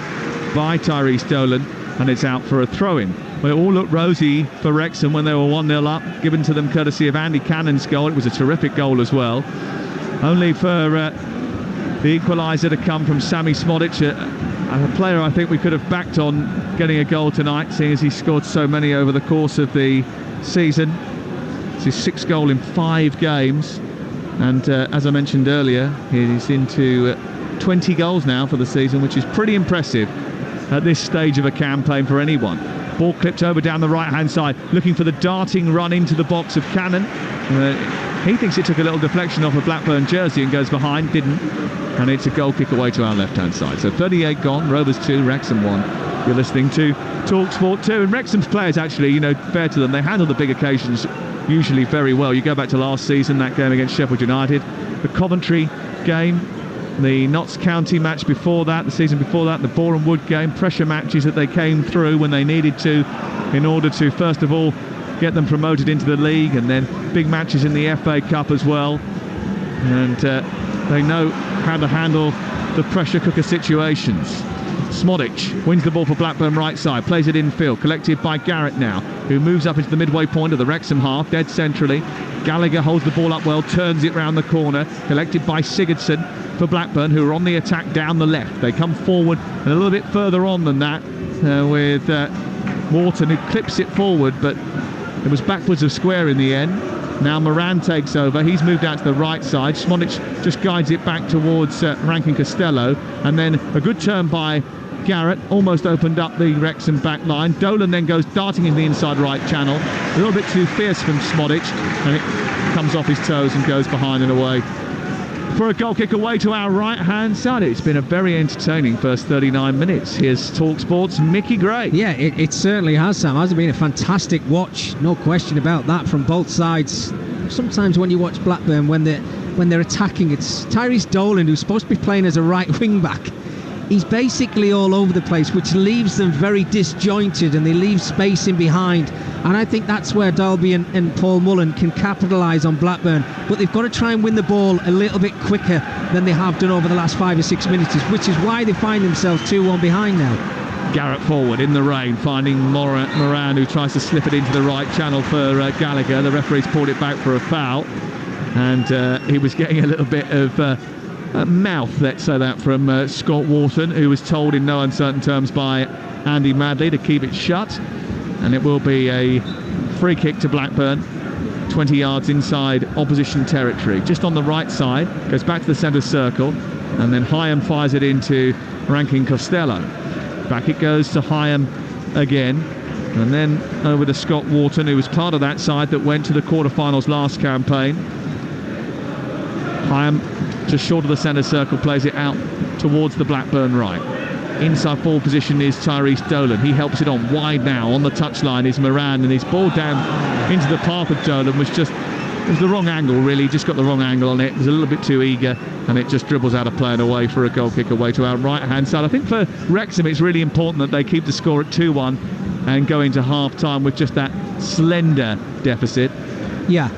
by Tyrese Dolan, and it's out for a throw-in. Well, it all looked rosy for Wrexham when they were 1-0 up, given to them courtesy of Andy Cannon's goal. It was a terrific goal as well. Only for the equaliser to come from Sammy Smodic, a player I think we could have backed on getting a goal tonight, seeing as he scored so many over the course of the season. It's his 6th goal in 5 games. And as I mentioned earlier, he's into 20 goals now for the season, which is pretty impressive at this stage of a campaign for anyone. Ball clipped over down the right-hand side, looking for the darting run into the box of Cannon. He thinks it took a little deflection off a Blackburn jersey and goes behind, didn't. And it's a goal kick away to our left-hand side. So 38 gone, Rovers 2, Wrexham 1. You're listening to Talksport 2. And Wrexham's players, actually, fair to them, they handle the big occasions usually very well. You go back to last season, that game against Sheffield United, the Coventry game, the Notts County match before that, the season before that, the Boreham Wood game, pressure matches that they came through when they needed to in order to, first of all, get them promoted into the league, and then big matches in the FA Cup as well. And they know how to handle the pressure cooker situations. Smodic wins the ball for Blackburn right side, plays it infield, collected by Garrett now, who moves up into the midway point of the Wrexham half, dead centrally. Gallagher holds the ball up well, turns it round the corner, collected by Sigurdsson for Blackburn, who are on the attack down the left. They come forward and a little bit further on than that with Wharton, who clips it forward, but it was backwards of square in the end. Now Moran takes over. He's moved out to the right side. Smodic just guides it back towards Rankin Costello, and then a good turn by Garrett almost opened up the Wrexham back line. Dolan then goes darting in the inside right channel, a little bit too fierce from Smodic, and it comes off his toes and goes behind and away for a goal kick away to our right hand side. It's been a very entertaining first 39 minutes. Here's Talksport's Mickey Gray. Yeah, it certainly has, Sam. It has been a fantastic watch, no question about that, from both sides. Sometimes when you watch Blackburn, when they're attacking, it's Tyrese Dolan, who's supposed to be playing as a right wing back. He's basically all over the place, which leaves them very disjointed, and they leave space in behind. And I think that's where Dalby and Paul Mullen can capitalise on Blackburn. But they've got to try and win the ball a little bit quicker than they have done over the last 5 or 6 minutes, which is why they find themselves 2-1 behind now. Garrett forward in the rain, finding Moran, who tries to slip it into the right channel for Gallagher. The referee's pulled it back for a foul, and he was getting a little bit of mouth, let's say that, from Scott Wharton, who was told in no uncertain terms by Andy Madley to keep it shut. And it will be a free kick to Blackburn, 20 yards inside opposition territory, just on the right side. Goes back to the centre circle, and then Hyam fires it into Rankin Costello. Back it goes to Hyam again, and then over to Scott Wharton, who was part of that side that went to the quarterfinals last campaign. Hyam just short of the centre circle, plays it out towards the Blackburn right. Inside forward position is Tyrese Dolan. He helps it on wide now. On the touchline is Moran, and his ball down into the path of Dolan was the wrong angle, really. Just got the wrong angle on it. It was a little bit too eager, and it just dribbles out of play and away for a goal kick away to our right hand side. I think for Wrexham it's really important that they keep the score at 2-1 and go into half time with just that slender deficit. Yeah,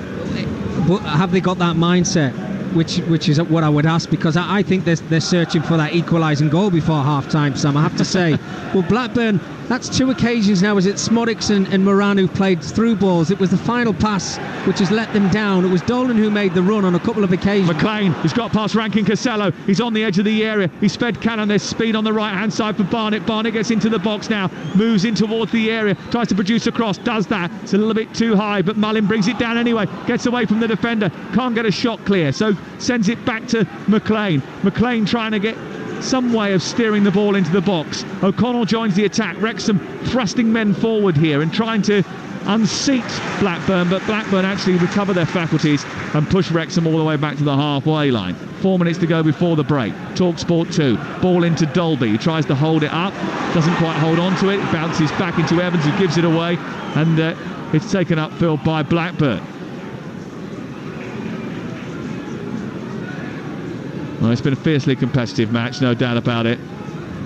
but have they got that mindset? Which is what I would ask, because I think they're searching for that equalising goal before half-time, Sam, I have to say. Well, Blackburn, that's 2 occasions now, is it Smodic and Moran who played through balls. It was the final pass which has let them down. It was Dolan who made the run on a couple of occasions. McLean has got past Rankin Costello. He's on the edge of the area. He's fed Cannon. There's speed on the right-hand side for Barnett. Barnett gets into the box now, moves in towards the area, tries to produce a cross, does that. It's a little bit too high, but Mullin brings it down anyway, gets away from the defender, can't get a shot clear, so sends it back to McLean. McLean trying to get some way of steering the ball into the box. O'Connell joins the attack. Wrexham thrusting men forward here and trying to unseat Blackburn, but Blackburn actually recover their faculties and push Wrexham all the way back to the halfway line. 4 minutes to go before the break. Talksport 2. Ball into Dolby. He tries to hold it up, doesn't quite hold on to it. It bounces back into Evans, who gives it away, and it's taken upfield by Blackburn. Well, it's been a fiercely competitive match, no doubt about it.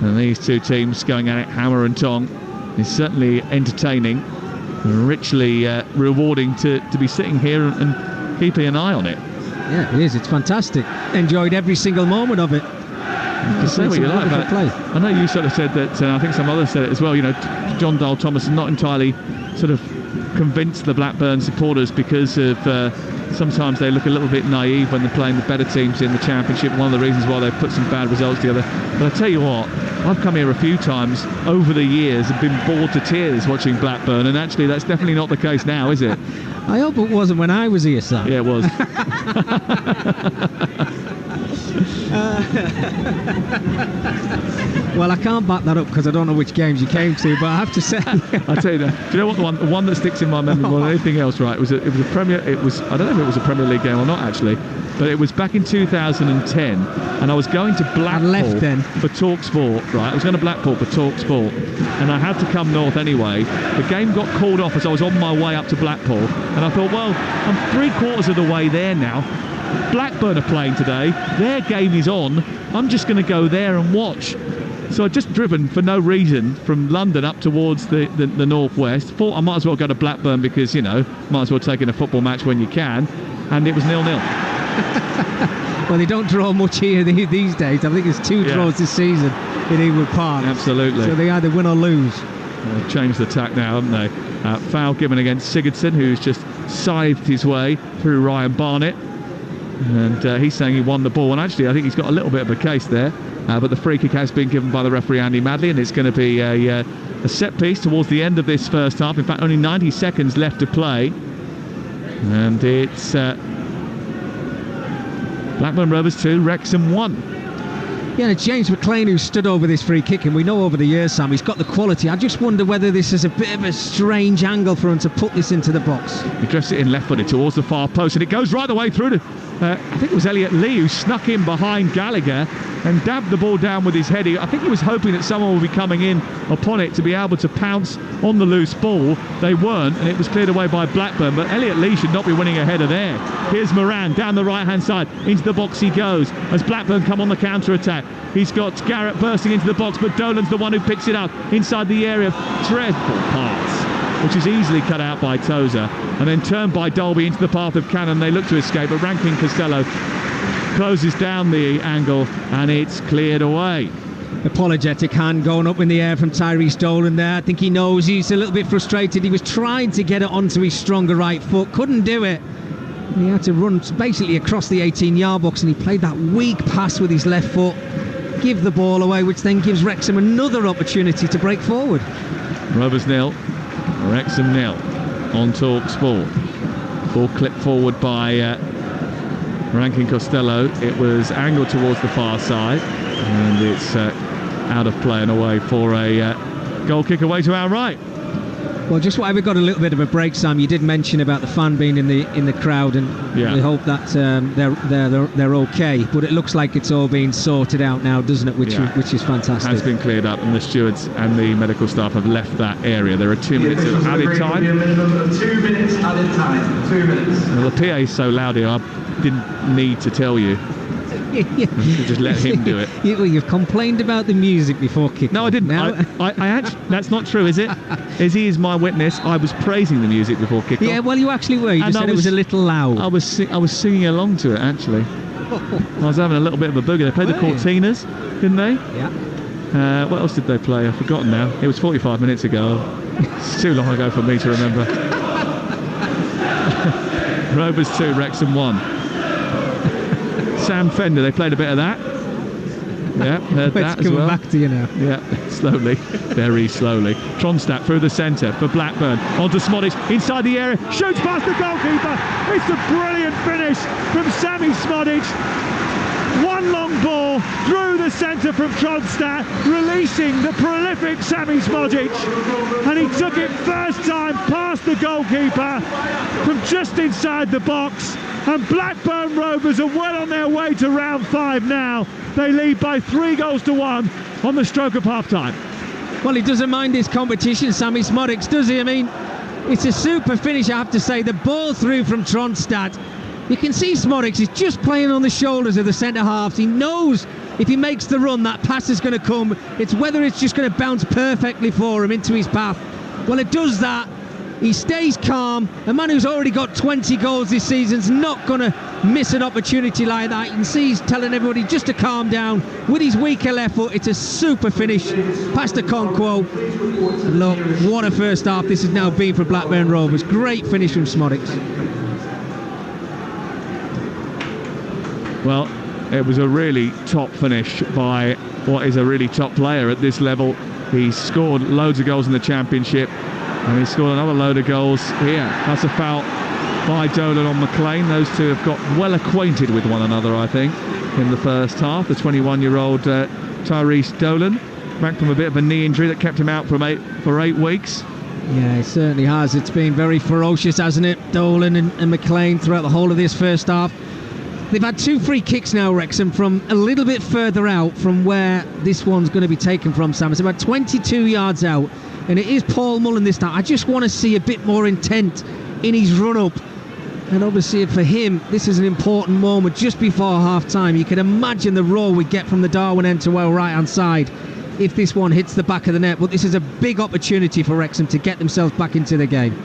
And these two teams going at it hammer and tong. It's certainly entertaining and richly rewarding to be sitting here and keeping an eye on it. Yeah, it is. It's fantastic. Enjoyed every single moment of it. You can say what you like about it. I know you sort of said that, I think some others said it as well, John Dale Thomas is not entirely sort of convince the Blackburn supporters because of sometimes they look a little bit naive when they're playing the better teams in the Championship. One of the reasons why they've put some bad results together. But I tell you what, I've come here a few times over the years and been bored to tears watching Blackburn, and actually that's definitely not the case now, is it? I hope it wasn't when I was here, Sam. Yeah, it was. Well, I can't back that up because I don't know which games you came to, but I have to say, I tell you that. Do you know what? The one that sticks in my memory more than anything else, right? It was a Premier. It was, I don't know if it was a Premier League game or not actually, but it was back in 2010, and I was going to Blackpool left then for Talksport. Right, I was going to Blackpool for Talksport, and I had to come north anyway. The game got called off as I was on my way up to Blackpool, and I thought, well, I'm 3/4 of the way there now. Blackburn are playing today. Their game is on. I'm just going to go there and watch. So I'd just driven for no reason from London up towards the northwest. Thought I might as well go to Blackburn because, you know, might as well take in a football match when you can. And it was 0-0. Well, they don't draw much here these days. I think there's 2 draws this season in Ewood Park. Absolutely. So they either win or lose. They've changed the tack now, haven't they? Foul given against Sigurdsson, who's just scythed his way through Ryan Barnett. And he's saying he won the ball, and actually I think he's got a little bit of a case there, but the free kick has been given by the referee Andy Madley, and it's going to be a set piece towards the end of this first half. In fact, only 90 seconds left to play, and it's Blackburn Rovers 2, Wrexham 1. Yeah, and it's James McLean who stood over this free kick, and we know over the years, Sam, he's got the quality. I just wonder whether this is a bit of a strange angle for him to put this into the box. He dressed it in left-footed towards the far post, and it goes right the way through to I think it was Elliot Lee who snuck in behind Gallagher and dabbed the ball down with his head. I think he was hoping that someone would be coming in upon it to be able to pounce on the loose ball. They weren't, and it was cleared away by Blackburn, but Elliot Lee should not be winning a header there. Here's Moran down the right-hand side. Into the box he goes as Blackburn come on the counter-attack. He's got Garrett bursting into the box, but Dolan's the one who picks it up inside the area. Dreadful pass, which is easily cut out by Tozer, and then turned by Dolby into the path of Cannon. They look to escape, but Rankin Costello closes down the angle, and it's cleared away. Apologetic hand going up in the air from Tyrese Dolan there. I think he knows he's a little bit frustrated. He was trying to get it onto his stronger right foot, couldn't do it. He had to run basically across the 18-yard box, and he played that weak pass with his left foot, give the ball away, which then gives Wrexham another opportunity to break forward. Rovers 0, Wrexham 0 on Talksport. Ball clipped forward by Rankin Costello. It was angled towards the far side, and it's out of play and away for a goal kick away to our right. Well, just why we got a little bit of a break, Sam. You did mention about the fan being in the crowd, and we hope that they're okay. But it looks like it's all been sorted out now, doesn't it? Which is fantastic. Has been cleared up, and the stewards and the medical staff have left that area. There are 2 minutes of added time. A minimum of 2 minutes added time. 2 minutes. Well, the PA is so loud here, I didn't need to tell you. Just let him do it. You've complained about the music before kicking. No, I didn't. I actually, that's not true, is it? He is my witness. I was praising the music before kickoff. Yeah, well, you actually were. You just said it was a little loud. I was singing along to it, actually. I was having a little bit of a boogie. They played the Cortinas, didn't they? Yeah. What else did they play? I've forgotten now. It was 45 minutes ago. It's too long ago for me to remember. Rovers 2, Wrexham 1. Sam Fender, they played a bit of that. Yeah, heard that as well. It's coming back to you now. Yeah, slowly, very slowly. Tronstadt through the centre for Blackburn. Onto Smodic, inside the area, shoots past the goalkeeper. It's a brilliant finish from Sammy Smodic. One long ball through the centre from Tronstadt, releasing the prolific Sammy Smodic. And he took it first time past the goalkeeper from just inside the box. And Blackburn Rovers are well on their way to round 5 now. They lead by 3-1 on the stroke of half-time. Well, he doesn't mind this competition, Sammy Smodic, does he? I mean, it's a super finish, I have to say. The ball through from Tronstadt. You can see Smodic is just playing on the shoulders of the centre-halves. He knows if he makes the run, that pass is going to come. It's whether it's just going to bounce perfectly for him into his path. Well, it does that. He stays calm. A man who's already got 20 goals this season's not going to miss an opportunity like that. You can see he's telling everybody just to calm down. With his weaker left foot, it's a super finish past the Okonkwo. And look, what a first half this has now been for Blackburn Rovers. Great finish from Smodics. Well, it was a really top finish by what is a really top player at this level. He's scored loads of goals in the Championship, and he's scored another load of goals here. That's a foul by Dolan on McLean. Those two have got well acquainted with one another, I think, in the first half. The 21-year-old Tyrese Dolan, back from a bit of a knee injury that kept him out for 8 weeks. Yeah, it certainly has. It's been very ferocious, hasn't it? Dolan and McLean throughout the whole of this first half. They've had 2 free kicks now, Wrexham, from a little bit further out from where this one's going to be taken from, Sam. It's about 22 yards out, and it is Paul Mullen this time. I just want to see a bit more intent in his run-up. And obviously for him, this is an important moment just before half-time. You can imagine the roar we get from the Darwin end to our right-hand side if this one hits the back of the net. But this is a big opportunity for Wrexham to get themselves back into the game.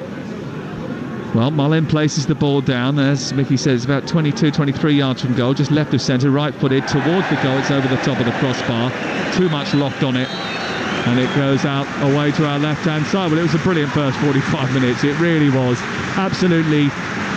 Well, Mullen places the ball down, as Mickey says, about 22, 23 yards from goal, just left of centre, right-footed towards the goal. It's over the top of the crossbar. Too much loft on it, and it goes out away to our left-hand side. Well, it was a brilliant first 45 minutes. It really was. Absolutely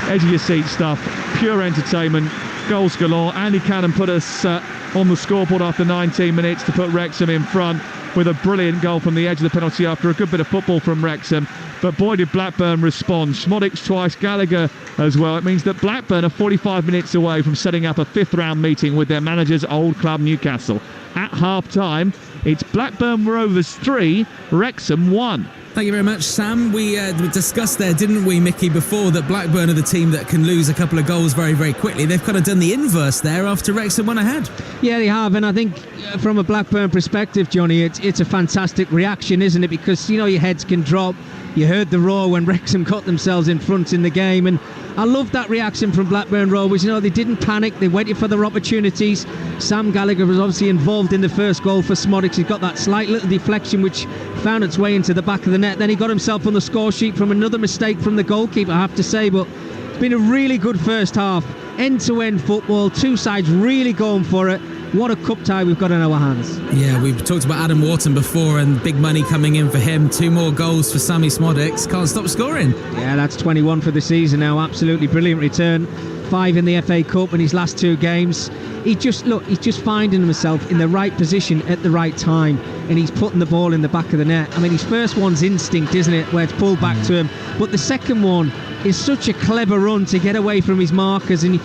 edge-of-your-seat stuff, pure entertainment, goals galore. Andy Cannon put us on the scoreboard after 19 minutes to put Wrexham in front with a brilliant goal from the edge of the penalty after a good bit of football from Wrexham. But boy, did Blackburn respond. Smodics twice, Gallagher as well. It means that Blackburn are 45 minutes away from setting up a 5th round meeting with their manager's old club Newcastle. At half-time, it's Blackburn Rovers 3, Wrexham 1. Thank you very much, Sam. We discussed there, didn't we, Mickey, before, that Blackburn are the team that can lose a couple of goals very, very quickly. They've kind of done the inverse there after Wrexham went ahead. Yeah, they have, and I think from a Blackburn perspective, Johnny, it's a fantastic reaction, isn't it? Because, you know, your heads can drop. You heard the roar when Wrexham got themselves in front in the game, and I love that reaction from Blackburn Rovers. You know, they didn't panic, they waited for their opportunities. Sam Gallagher was obviously involved in the first goal for Smodics. He got that slight little deflection which found its way into the back of the net. Then he got himself on the score sheet from another mistake from the goalkeeper, I have to say. But it's been a really good first half, end-to-end football, 2 sides really going for it. What a cup tie we've got in our hands. Yeah, we've talked about Adam Wharton before and big money coming in for him. 2 more goals for Sammy Smodics. Can't stop scoring. Yeah, that's 21 for the season now. Absolutely brilliant return. 5 in the FA Cup in his last 2 games. He's just finding himself in the right position at the right time, and he's putting the ball in the back of the net. I mean, his first one's instinct, isn't it, where it's pulled back to him, but the second one is such a clever run to get away from his markers, and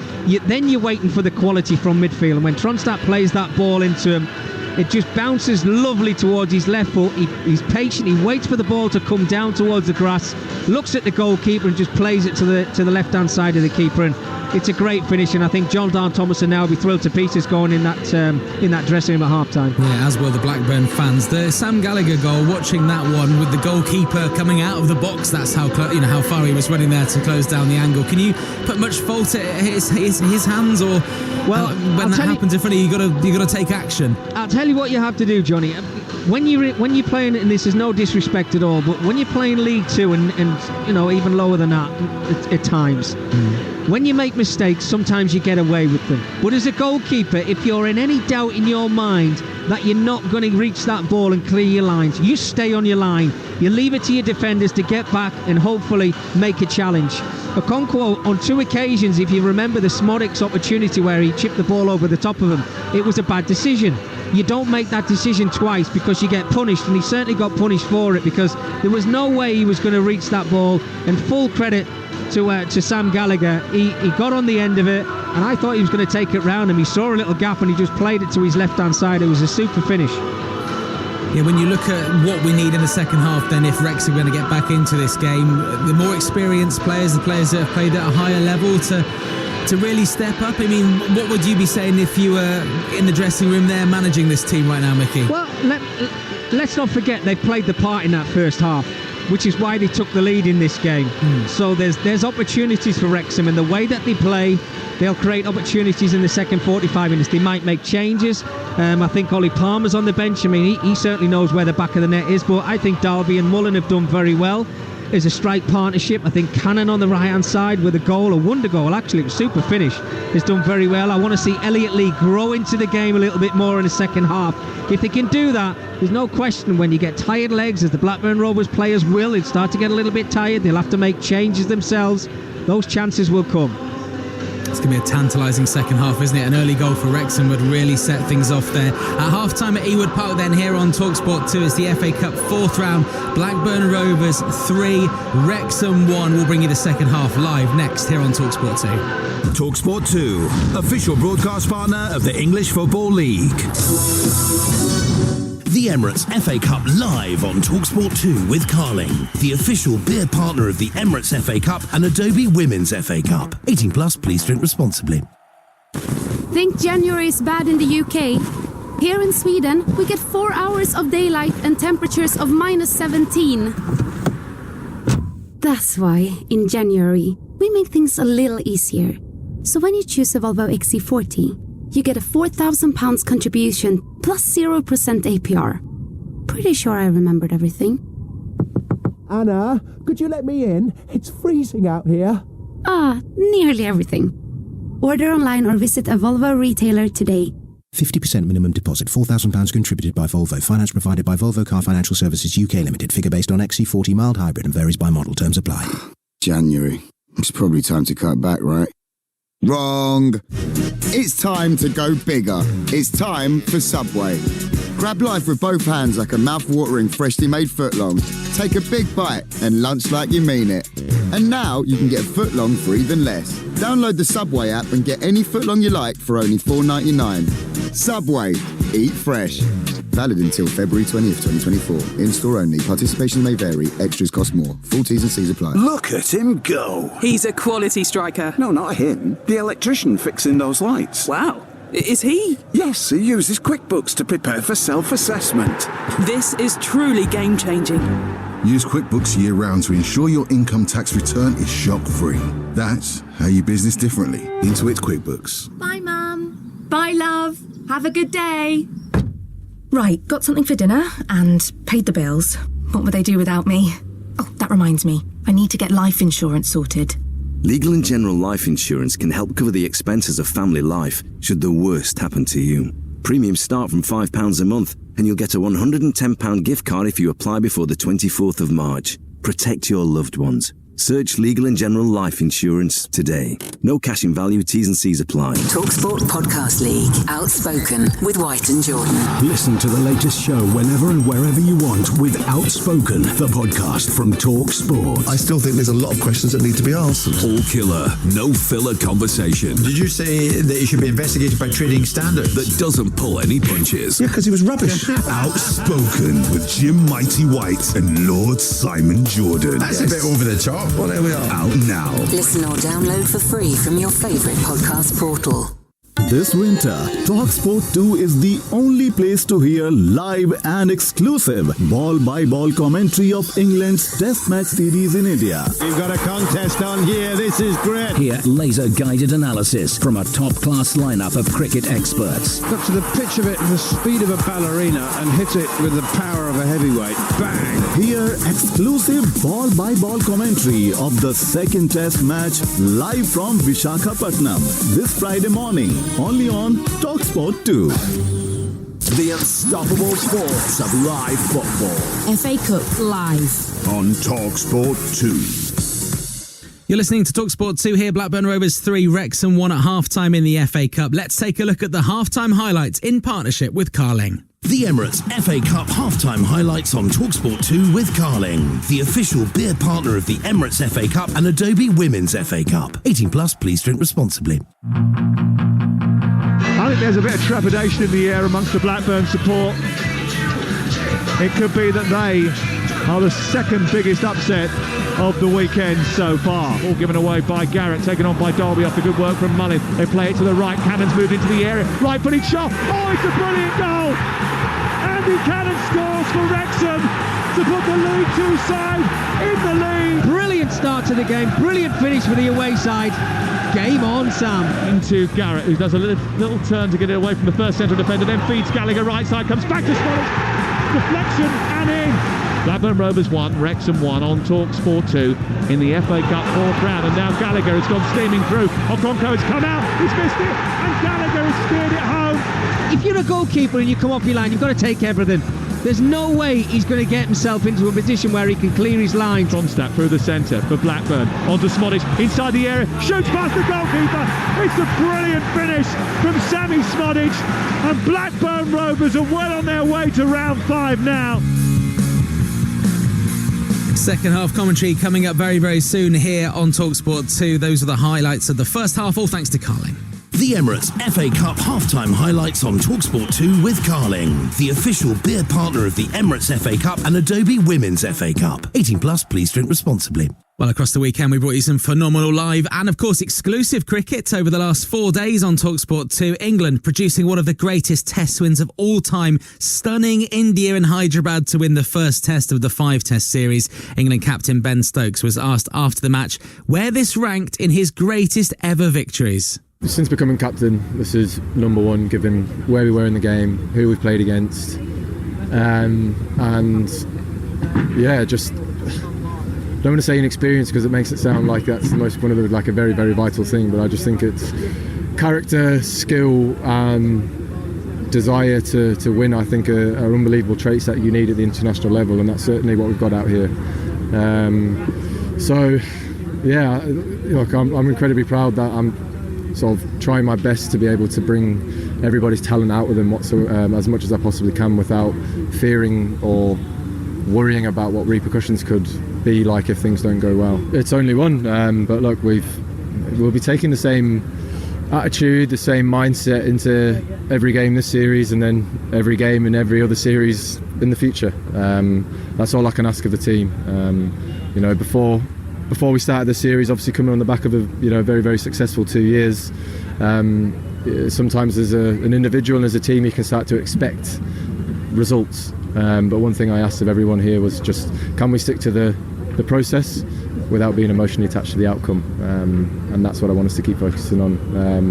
then you're waiting for the quality from midfield. And when Tronstadt plays that ball into him, it just bounces lovely towards his left foot. He's patient, he waits for the ball to come down towards the grass, looks at the goalkeeper and just plays it to the left hand side of the keeper. And it's a great finish, and I think John Darn Thomason now will be thrilled to pieces going in that dressing room at half time. Yeah, as will the Blackburn fans. The Sam Gallagher goal, watching that one with the goalkeeper coming out of the box, that's how far he was running there to close down the angle. Can you put much fault at his hands, or when that happens in front of you, you got to take action? I'll tell you what you have to do, Johnny. When you're playing, and this is no disrespect at all, but when you're playing League Two and you know, even lower than that at times, when you make mistakes, sometimes you get away with them. But as a goalkeeper, if you're in any doubt in your mind that you're not going to reach that ball and clear your lines, you stay on your line. You leave it to your defenders to get back and hopefully make a challenge. Okonkwo, on 2 occasions, if you remember the Smodics opportunity where he chipped the ball over the top of him, it was a bad decision. You don't make that decision twice because you get punished, and he certainly got punished for it because there was no way he was going to reach that ball. And full credit to Sam Gallagher, he got on the end of it, and I thought he was going to take it round him. He saw a little gap and he just played it to his left hand side. It was a super finish. Yeah, when you look at what we need in the second half, then if Wrexham are going to get back into this game, the more experienced players, the players that have played at a higher level to really step up. I mean, what would you be saying if you were in the dressing room there managing this team right now, Mickey? Well, let's not forget they played the part in that first half, which is why they took the lead in this game. So there's opportunities for Wrexham, and the way that they play, they'll create opportunities in the second 45 minutes. They might make changes. I think Ollie Palmer's on the bench. I mean, he certainly knows where the back of the net is, but I think Dalby and Mullen have done very well. as a strike partnership. I think Cannon on the right-hand side with a wonder goal, actually, it was super finish, has done very well. I want to see Elliot Lee grow into the game a little bit more in the second half. If they can do that, there's no question when you get tired legs, as the Blackburn Rovers players will, they'll start to get a little bit tired, they'll have to make changes themselves, those chances will come. It's going to be a tantalising second half, isn't it? An early goal for Wrexham would really set things off there. At half-time at Ewood Park then, here on Talksport 2, it's the FA Cup 4th round. Blackburn Rovers 3, Wrexham 1. We'll bring you the second half live next here on Talksport 2. Talksport 2, official broadcast partner of the English Football League. The Emirates FA Cup live on Talksport 2 with Carling, the official beer partner of the Emirates FA Cup and Adobe Women's FA Cup. 18 plus, please drink responsibly. Think January is bad in the UK? Here in Sweden, we get 4 hours of daylight and temperatures of -17. That's why, in January, we make things a little easier. So when you choose a Volvo XC40, you get a £4,000 contribution plus 0% APR. Pretty sure I remembered everything. Anna, could you let me in? It's freezing out here. Nearly everything. Order online or visit a Volvo retailer today. 50% minimum deposit, £4,000 contributed by Volvo. Finance provided by Volvo Car Financial Services UK Limited. Figure based on XC40 mild hybrid and varies by model. Terms apply. January. It's probably time to cut back, right? Wrong! It's time to go bigger. It's time for Subway. Grab life with both hands like a mouth-watering, freshly made footlong. Take a big bite and lunch like you mean it. And now you can get a footlong for even less. Download the Subway app and get any footlong you like for only $4.99. Subway. Eat fresh. Valid until February 20th, 2024. In-store only. Participation may vary. Extras cost more. Full T's and C's apply. Look at him go. He's a quality striker. No, not him. The electrician fixing those lights. Wow. Is he? Yes, he uses QuickBooks to prepare for self-assessment. This is truly game-changing. Use QuickBooks year-round to ensure your income tax return is shock-free. That's how you business differently. Intuit QuickBooks. Bye, Mum. Bye, love. Have a good day. Right, got something for dinner and paid the bills. What would they do without me? Oh, that reminds me. I need to get life insurance sorted. Legal and General Life Insurance can help cover the expenses of family life should the worst happen to you. Premiums start from £5 a month and you'll get a £110 gift card if you apply before the 24th of March. Protect your loved ones. Search Legal and General Life Insurance today. No cash in value, T's and C's apply. Talksport Podcast League. Outspoken with White and Jordan. Listen to the latest show whenever and wherever you want with Outspoken, the podcast from Talksport. I still think there's a lot of questions that need to be answered. All killer, no filler conversation. Did you say that he should be investigated by trading standards? That doesn't pull any punches. Yeah, because he was rubbish. Outspoken with Jim Mighty White and Lord Simon Jordan. That's a bit over the top. Well, there we are. Out now. Listen or download for free from your favourite podcast portal. This winter, Talksport 2 is the only place to hear live and exclusive ball-by-ball commentary of England's Test match series in India. We've got a contest on here. This is great. Hear laser-guided analysis from a top-class lineup of cricket experts. Got to the pitch of it with the speed of a ballerina and hit it with the power of a heavyweight. Bang! Hear exclusive ball-by-ball commentary of the second Test match live from Visakhapatnam this Friday morning. Only on Talksport 2. The unstoppable force of live football. FA Cup live. On Talksport 2. You're listening to Talksport 2 here. Blackburn Rovers 3, Wrexham 1 at half-time in the FA Cup. Let's take a look at the half-time highlights in partnership with Carling. The Emirates FA Cup halftime highlights on Talksport 2 with Carling, the official beer partner of the Emirates FA Cup and Adobe Women's FA Cup. 18 plus, please drink responsibly. I think there's a bit of trepidation in the air amongst the Blackburn support. It could be that they are the second biggest upset of the weekend so far. All given away by Garrett, taken on by Derby after good work from Mullin. They play it to the right. Cannon's moved into the area. Right-footed shot. Oh, it's a brilliant goal! Andy Cannon scores for Wrexham to put the League Two side in the lead. Brilliant start to the game. Brilliant finish for the away side. Game on, Sam. Into Garrett, who does a little turn to get it away from the first central defender, then feeds Gallagher right side, comes back to Smollett. Deflection and in. Blackburn Rovers 1, Wrexham 1 on Talksport 2 in the FA Cup 4th round. And now Gallagher has gone steaming through. Okonkwo has come out, he's missed it, and Gallagher has steered it home. If you're a goalkeeper and you come off your line, you've got to take everything. There's no way he's going to get himself into a position where he can clear his line. Tronstadt through the centre for Blackburn, onto Smodic, inside the area, shoots past the goalkeeper. It's a brilliant finish from Sammy Smodic, and Blackburn Rovers are well on their way to round 5 now. Second half commentary coming up very, very soon here on Talksport 2. Those are the highlights of the first half, all thanks to Carling. The Emirates FA Cup halftime highlights on Talksport 2 with Carling, the official beer partner of the Emirates FA Cup and Adobe Women's FA Cup. 18 plus, please drink responsibly. Well, across the weekend, we brought you some phenomenal live and, of course, exclusive cricket over the last 4 days on Talksport 2. England producing one of the greatest test wins of all time, stunning India and Hyderabad to win the first test of the 5-test series. England captain Ben Stokes was asked after the match where this ranked in his greatest ever victories. Since becoming captain, this is number one, given where we were in the game, who we played against, and yeah, just don't want to say inexperience because it makes it sound like that's one of the like a very, very vital thing, but I just think it's character, skill, and desire to win. I think are unbelievable traits that you need at the international level, and that's certainly what we've got out here. So yeah, look, I'm incredibly proud that I'm sort of trying my best to be able to bring everybody's talent out with them as much as I possibly can without fearing or worrying about what repercussions could be like if things don't go well. It's only one, but look, we'll be taking the same attitude, the same mindset into every game this series and then every game in every other series in the future. That's all I can ask of the team. Before we started the series, obviously coming on the back of a very, very successful 2 years, sometimes as an individual and as a team you can start to expect results. But one thing I asked of everyone here was just, can we stick to the process without being emotionally attached to the outcome? And that's what I want us to keep focusing on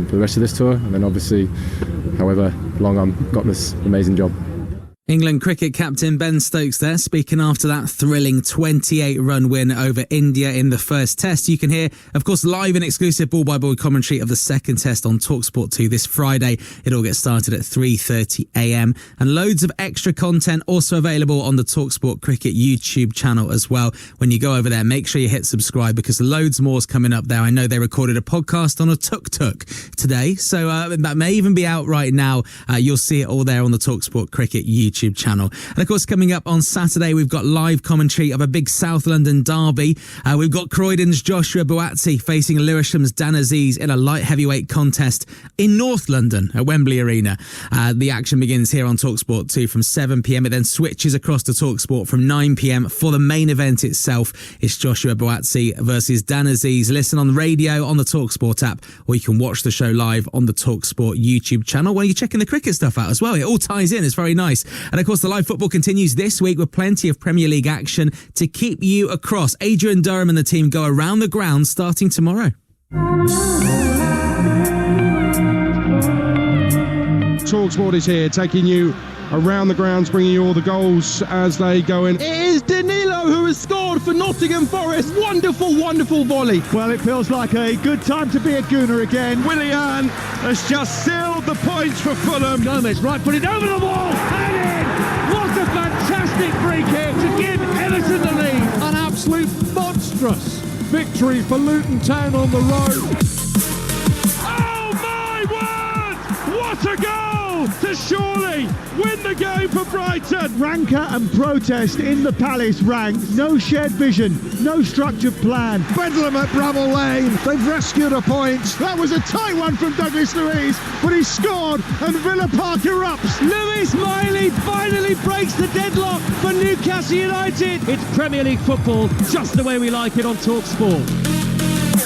for the rest of this tour, and then obviously however long I've got this amazing job. England cricket captain Ben Stokes there, speaking after that thrilling 28-run win over India in the first test. You can hear, of course, live and exclusive ball-by-ball commentary of the second test on Talksport 2 this Friday. It all gets started at 3:30am. And loads of extra content also available on the Talksport Cricket YouTube channel as well. When you go over there, make sure you hit subscribe because loads more's coming up there. I know they recorded a podcast on a tuk-tuk today, so that may even be out right now. You'll see it all there on the Talksport Cricket YouTube channel. And of course, coming up on Saturday, we've got live commentary of a big South London derby. We've got Croydon's Joshua Buatsi facing Lewisham's Dan Aziz in a light heavyweight contest in North London at Wembley Arena. The action begins here on Talksport 2 from 7pm. It then switches across to Talksport from 9pm for the main event itself. It's Joshua Buatsi versus Dan Aziz. Listen on the radio, on the Talksport app, or you can watch the show live on the Talksport YouTube channel while you're checking the cricket stuff out as well. It all ties in. It's very nice. And of course, the live football continues this week with plenty of Premier League action to keep you across. Adrian Durham and the team go around the ground starting tomorrow. Talksport is here, taking you around the grounds, bringing you all the goals as they go in. It is Danilo who has scored for Nottingham Forest. Wonderful, wonderful volley. Well, it feels like a good time to be a Gooner again. Willian has just sealed the points for Fulham. Gomez, right footed over the wall and in. What a fantastic free kick to give Everton the lead. An absolute monstrous victory for Luton Town on the road. Oh my word! What a goal! To surely win the game for Brighton. Rancour and protest in the Palace ranks. No shared vision, no structured plan. Bedlam at Bramall Lane. They've rescued a point. That was a tight one from Douglas Luiz, but he scored and Villa Park erupts. Lewis Miley finally breaks the deadlock for Newcastle United. It's Premier League football just the way we like it on Talksport.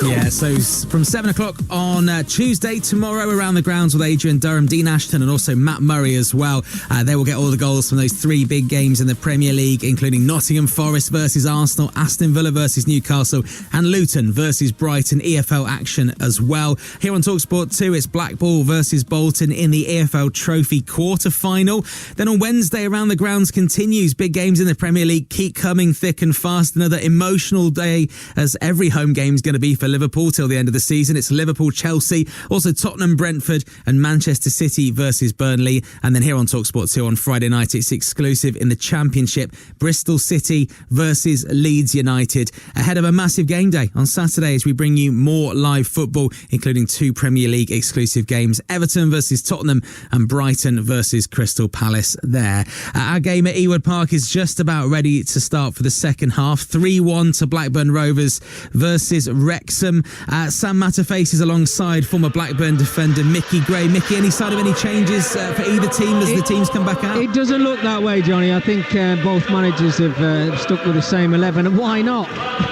Yeah, so from 7 o'clock on Tuesday, tomorrow, around the grounds with Adrian Durham, Dean Ashton and also Matt Murray as well. They will get all the goals from those three big games in the Premier League, including Nottingham Forest versus Arsenal, Aston Villa versus Newcastle and Luton versus Brighton. EFL action as well. Here on Talksport 2, it's Blackpool versus Bolton in the EFL Trophy quarter-final. Then on Wednesday, around the grounds continues. Big games in the Premier League keep coming thick and fast. Another emotional day, as every home game is going to be for Liverpool till the end of the season. It's Liverpool-Chelsea, also Tottenham-Brentford and Manchester City versus Burnley. And then here on Talksport 2 on Friday night, it's exclusive in the Championship, Bristol City versus Leeds United, ahead of a massive game day on Saturday as we bring you more live football, including two Premier League exclusive games, Everton versus Tottenham and Brighton versus Crystal Palace there. Our game at Ewood Park is just about ready to start for the second half. 3-1 to Blackburn Rovers versus Wrexham. Sam Matterface is alongside former Blackburn defender Mickey Gray. Mickey, any sign of any changes for either team as the teams come back out? It doesn't look that way, Johnny. I think both managers have stuck with the same 11, and why not?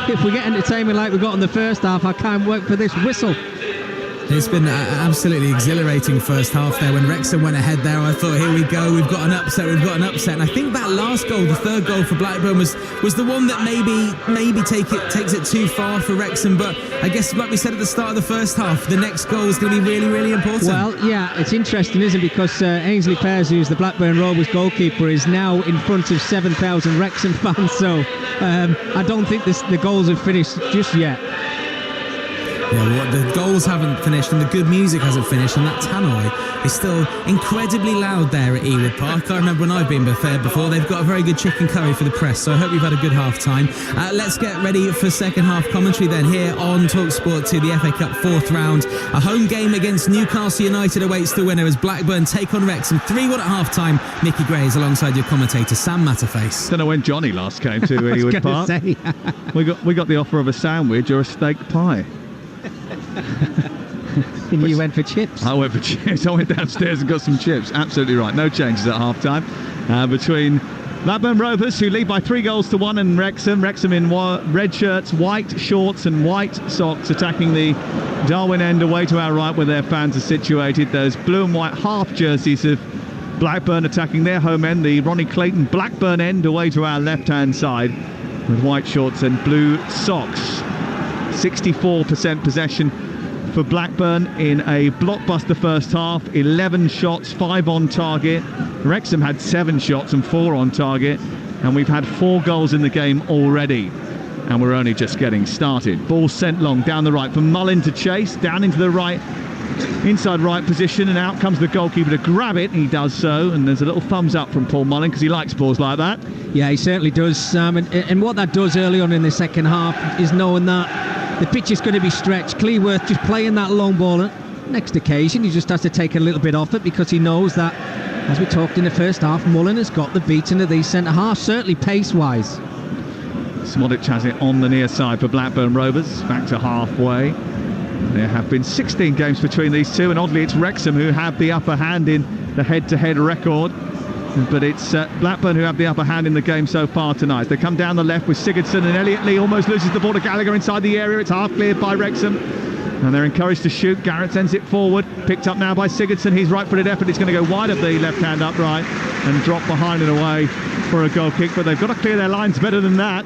If we get entertainment like we got in the first half, I can't wait for this whistle. It's been absolutely exhilarating first half there. When Wrexham went ahead there, I thought, here we go, we've got an upset. And I think that last goal, the third goal for Blackburn, was the one that maybe takes it too far for Wrexham. But I guess, like we said at the start of the first half, the next goal is going to be really, really important. Well, yeah, it's interesting, isn't it? Because Ainsley Pears, who's the Blackburn Rovers goalkeeper, is now in front of 7,000 Wrexham fans. So I don't think the goals have finished just yet. Yeah, the goals haven't finished and the good music hasn't finished, and that tannoy is still incredibly loud there at Ewood Park. I remember when I've been there before, they've got a very good chicken curry for the press, so I hope you've had a good half-time. Let's get ready for second half commentary then here on Talksport 2, the FA Cup fourth round. A home game against Newcastle United awaits the winner as Blackburn take on Wrexham. 3-1 at half-time. Mickey Gray is alongside your commentator Sam Matterface. Don't know when Johnny last came to Ewood Park. We got the offer of a sandwich or a steak pie. And you went for chips? I went for chips. I went downstairs and got some chips. Absolutely right. No changes at half-time between Blackburn Rovers, who lead by 3-1, and Wrexham in red shirts, white shorts and white socks, attacking the Darwin end away to our right where their fans are situated. Those blue and white half jerseys of Blackburn attacking their home end, the Ronnie Clayton Blackburn end away to our left-hand side with white shorts and blue socks. 64% possession for Blackburn in a blockbuster first half. 11 shots, 5 on target. Wrexham had 7 shots and 4 on target, and we've had 4 goals in the game already, and we're only just getting started. Ball sent long down the right from Mullin to chase, down into the right, inside right position, and out comes the goalkeeper to grab it. He does so, and there's a little thumbs up from Paul Mullin because he likes balls like that. Yeah, he certainly does, Sam, and what that does early on in the second half is knowing that the pitch is going to be stretched. Cleworth just playing that long ball. And next occasion, he just has to take a little bit off it because he knows that, as we talked in the first half, Mullin has got the beating of these centre-halves, certainly pace-wise. Smodic has it on the near side for Blackburn Rovers, back to halfway. There have been 16 games between these two, and oddly it's Wrexham who have the upper hand in the head-to-head record. But it's Blackburn who have the upper hand in the game so far tonight. They come down the left with Sigurdsson, and Elliot Lee almost loses the ball to Gallagher inside the area. It's half cleared by Wrexham, and they're encouraged to shoot. Garrett sends it forward, picked up now by Sigurdsson. He's right-footed effort. He's going to go wide of the left hand upright and drop behind and away for a goal kick. But they've got to clear their lines better than that.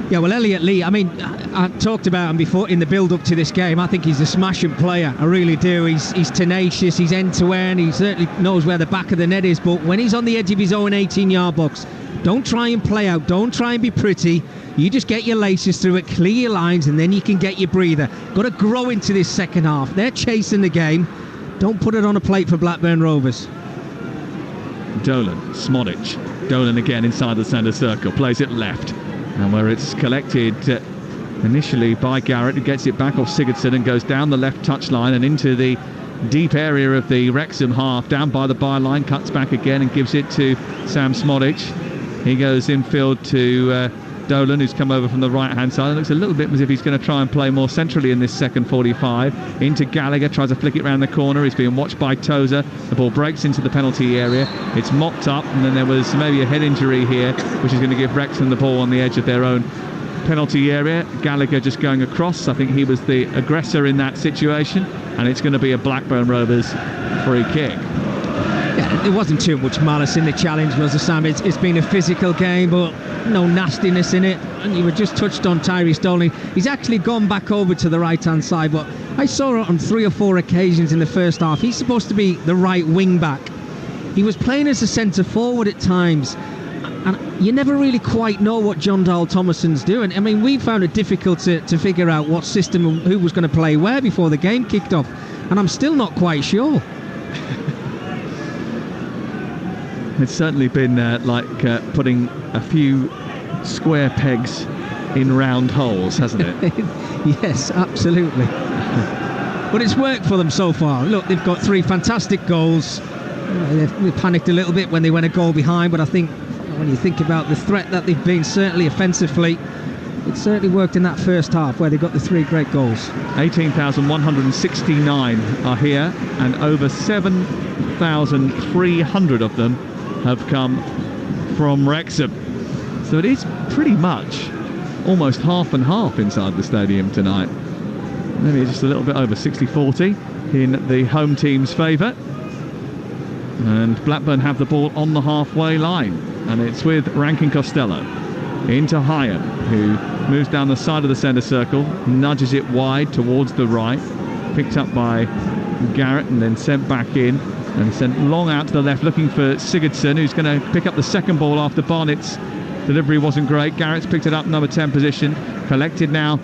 Yeah, well, Elliot Lee, I mean, I talked about him before in the build-up to this game. I think he's a smashing player. I really do. He's tenacious. He's end-to-end. He certainly knows where the back of the net is. But when he's on the edge of his own 18-yard box, don't try and play out. Don't try and be pretty. You just get your laces through it, clear your lines, and then you can get your breather. Got to grow into this second half. They're chasing the game. Don't put it on a plate for Blackburn Rovers. Dolan, Smodic. Dolan again inside the centre circle. Plays it left. And where it's collected initially by Garrett, who gets it back off Sigurdsson and goes down the left touchline and into the deep area of the Wrexham half, down by the byline, cuts back again and gives it to Sam Smodic. He goes infield to Dolan, who's come over from the right-hand side. It looks a little bit as if he's going to try and play more centrally in this second 45. Into Gallagher, tries to flick it round the corner. He's being watched by Tozer. The ball breaks into the penalty area. It's mopped up, and then there was maybe a head injury here, which is going to give Wrexham the ball on the edge of their own penalty area. Gallagher just going across. I think he was the aggressor in that situation, and it's going to be a Blackburn Rovers free kick. Yeah, there wasn't too much malice in the challenge, was there, Sam? It's been a physical game, but no nastiness in it. And you were just touched on Tyree Stalling. He's actually gone back over to the right-hand side, but I saw it on 3 or 4 occasions in the first half. He's supposed to be the right wing-back. He was playing as a centre-forward at times, and you never really quite know what John Dahl Thomason's doing. I mean, we found it difficult to figure out what system and who was going to play where before the game kicked off, and I'm still not quite sure. It's certainly been like putting a few square pegs in round holes, hasn't it? Yes, absolutely. But it's worked for them so far. Look, they've got 3 fantastic goals. They panicked a little bit when they went a goal behind, but I think when you think about the threat that they've been, certainly offensively, it certainly worked in that first half where they got the 3 great goals. 18,169 are here, and over 7,300 of them have come from Wrexham. So it is pretty much almost half and half inside the stadium tonight. Maybe just a little bit over 60-40 in the home team's favour. And Blackburn have the ball on the halfway line, and it's with Rankin Costello into Hyam, who moves down the side of the centre circle, nudges it wide towards the right, picked up by Garrett and then sent back in, and sent long out to the left looking for Sigurdsson, who's going to pick up the second ball after Barnett's delivery wasn't great. Garrett's picked it up, number 10 position, collected now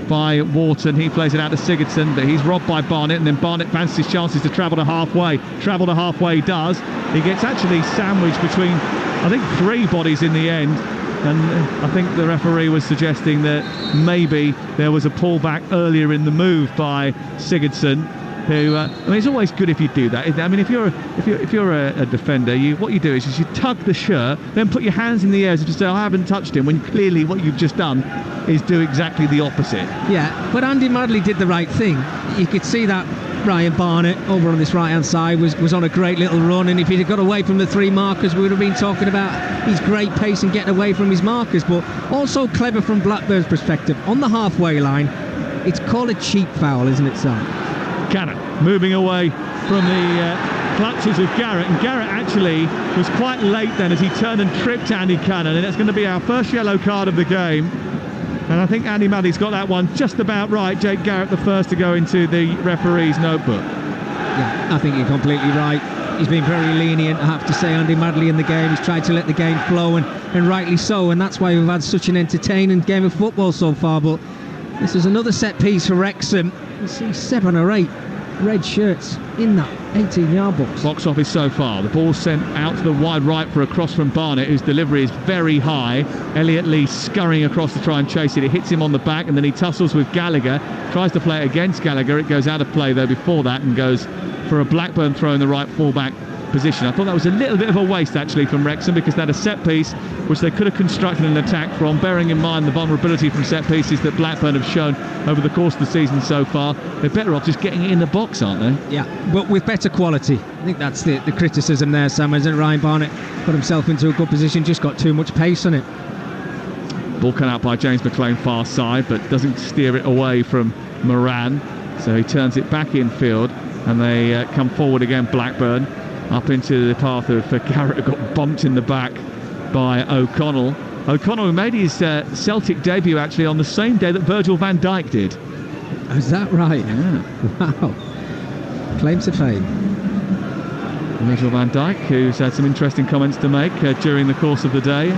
by Wharton. He plays it out to Sigurdsson, but he's robbed by Barnett, and then Barnett fancies his chances to travel to halfway. Travel to halfway he does. He gets actually sandwiched between, I think, 3 bodies in the end, and I think the referee was suggesting that maybe there was a pullback earlier in the move by Sigurdsson. Who, I mean, it's always good if you do that. I mean, if you're a defender, what you do is you tug the shirt, then put your hands in the air as if to say, I haven't touched him, when clearly what you've just done is do exactly the opposite. Yeah, but Andy Madley did the right thing. You could see that Ryan Barnett over on this right-hand side was on a great little run, and if he'd have got away from the 3 markers, we would have been talking about his great pace and getting away from his markers. But also clever from Blackburn's perspective. On the halfway line, it's called a cheap foul, isn't it, Sam? Cannon moving away from the clutches of Garrett, and Garrett actually was quite late then as he turned and tripped Andy Cannon, and it's going to be our first yellow card of the game. And I think Andy Madley's got that one just about right. Jake Garrett the first to go into the referee's notebook. Yeah, I think you're completely right. He's been very lenient, I have to say, Andy Madley in the game. He's tried to let the game flow, and rightly so, and that's why we've had such an entertaining game of football so far. But this is another set piece for Wrexham. You see 7 or 8 red shirts in that 18-yard box. Box office so far. The ball sent out to the wide right for a cross from Barnett, whose delivery is very high. Elliot Lee scurrying across to try and chase it. It hits him on the back, and then he tussles with Gallagher. Tries to play it against Gallagher. It goes out of play though before that, and goes for a Blackburn throw in the right fullback position. I thought that was a little bit of a waste actually from Wrexham, because they had a set piece which they could have constructed an attack from, bearing in mind the vulnerability from set pieces that Blackburn have shown over the course of the season so far. They're better off just getting it in the box, aren't they? Yeah, but with better quality. I think that's the criticism there, Sam, isn't it? Ryan Barnett got himself into a good position, just got too much pace on it. Ball cut out by James McLean far side, but doesn't steer it away from Moran, so he turns it back infield, and they come forward again, Blackburn, up into the path of Garrett, who got bumped in the back by O'Connell. O'Connell, who made his Celtic debut actually on the same day that Virgil van Dijk did. Oh, is that right? Yeah. Wow. Claim to fame. Virgil van Dijk, who's had some interesting comments to make during the course of the day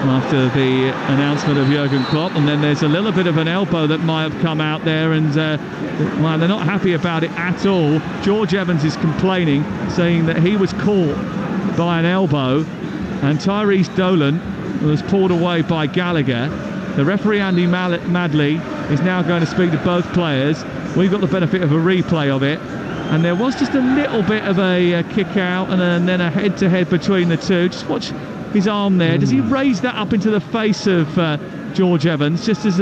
after the announcement of Jurgen Klopp, and then there's a little bit of an elbow that might have come out there, and they're not happy about it at all. George Evans is complaining, saying that he was caught by an elbow, and Tyrese Dolan was pulled away by Gallagher. The referee Andy Madley is now going to speak to both players. We've got the benefit of a replay of it, and there was just a little bit of a kick out and then a head-to-head between the two. Just watch his arm there. Does he raise that up into the face of George Evans just as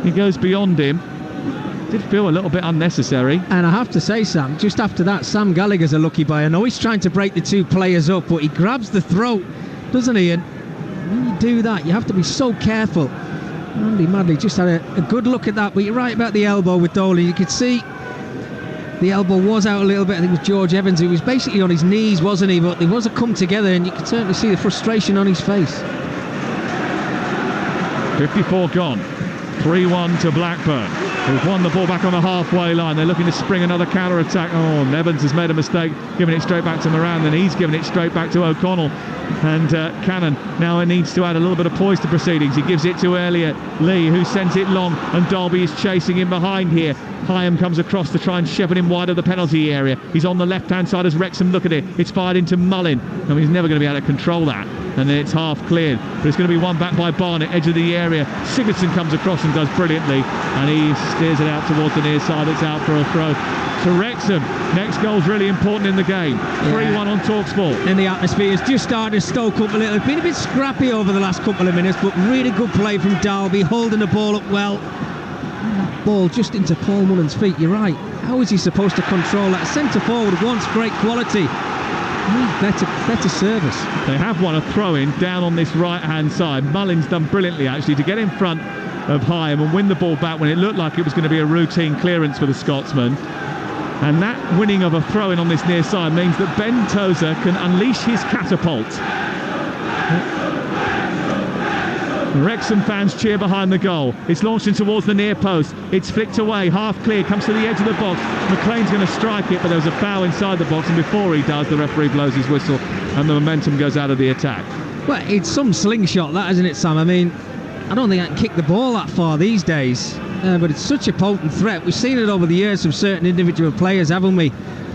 he goes beyond him? Did feel a little bit unnecessary. And I have to say, Sam, just after that, Sam Gallagher's a lucky boy. I know he's trying to break the two players up, but he grabs the throat, doesn't he? And do that. You have to be so careful. Andy Madley just had a good look at that, but you're right about the elbow with Dolan. You could see the elbow was out a little bit. I think it was George Evans who was basically on his knees, wasn't he? But there was a come together, and you could certainly see the frustration on his face. 54 gone. 3-1 to Blackburn, who've won the ball back on the halfway line. They're looking to spring another counter-attack. Oh, and Evans has made a mistake, giving it straight back to Moran, then he's giving it straight back to O'Connell. And Cannon now needs to add a little bit of poise to proceedings. He gives it to Elliot Lee, who sends it long, and Dalby is chasing him behind here. Hyam comes across to try and shepherd him wide of the penalty area. He's on the left-hand side as Wrexham look at it. It's fired into Mullin. I mean, he's never going to be able to control that. And then it's half cleared. But it's going to be won back by Barnett, edge of the area. Sigurdsson comes across and does brilliantly. And he steers it out towards the near side. It's out for a throw to Wrexham. Next goal's really important in the game. 3-1 on Talksport. And the atmosphere is just starting to stoke up a little. It's been a bit scrappy over the last couple of minutes, but really good play from Dalby, holding the ball up well. Ball just into Paul Mullen's feet. You're right. How is he supposed to control that? Centre forward wants great quality. Better service. They have won a throw-in down on this right-hand side. Mullin's done brilliantly, actually, to get in front of Hyam and win the ball back when it looked like it was going to be a routine clearance for the Scotsman. And that winning of a throw-in on this near side means that Ben Tozer can unleash his catapult. Wrexham fans cheer behind the goal. It's launched in towards the near post. It's flicked away, half clear, comes to the edge of the box. McLean's going to strike it, but there's a foul inside the box, and before he does, the referee blows his whistle and the momentum goes out of the attack. Well, it's some slingshot, that, isn't it, Sam? I mean, I don't think I can kick the ball that far these days, but it's such a potent threat. We've seen it over the years from certain individual players, haven't we?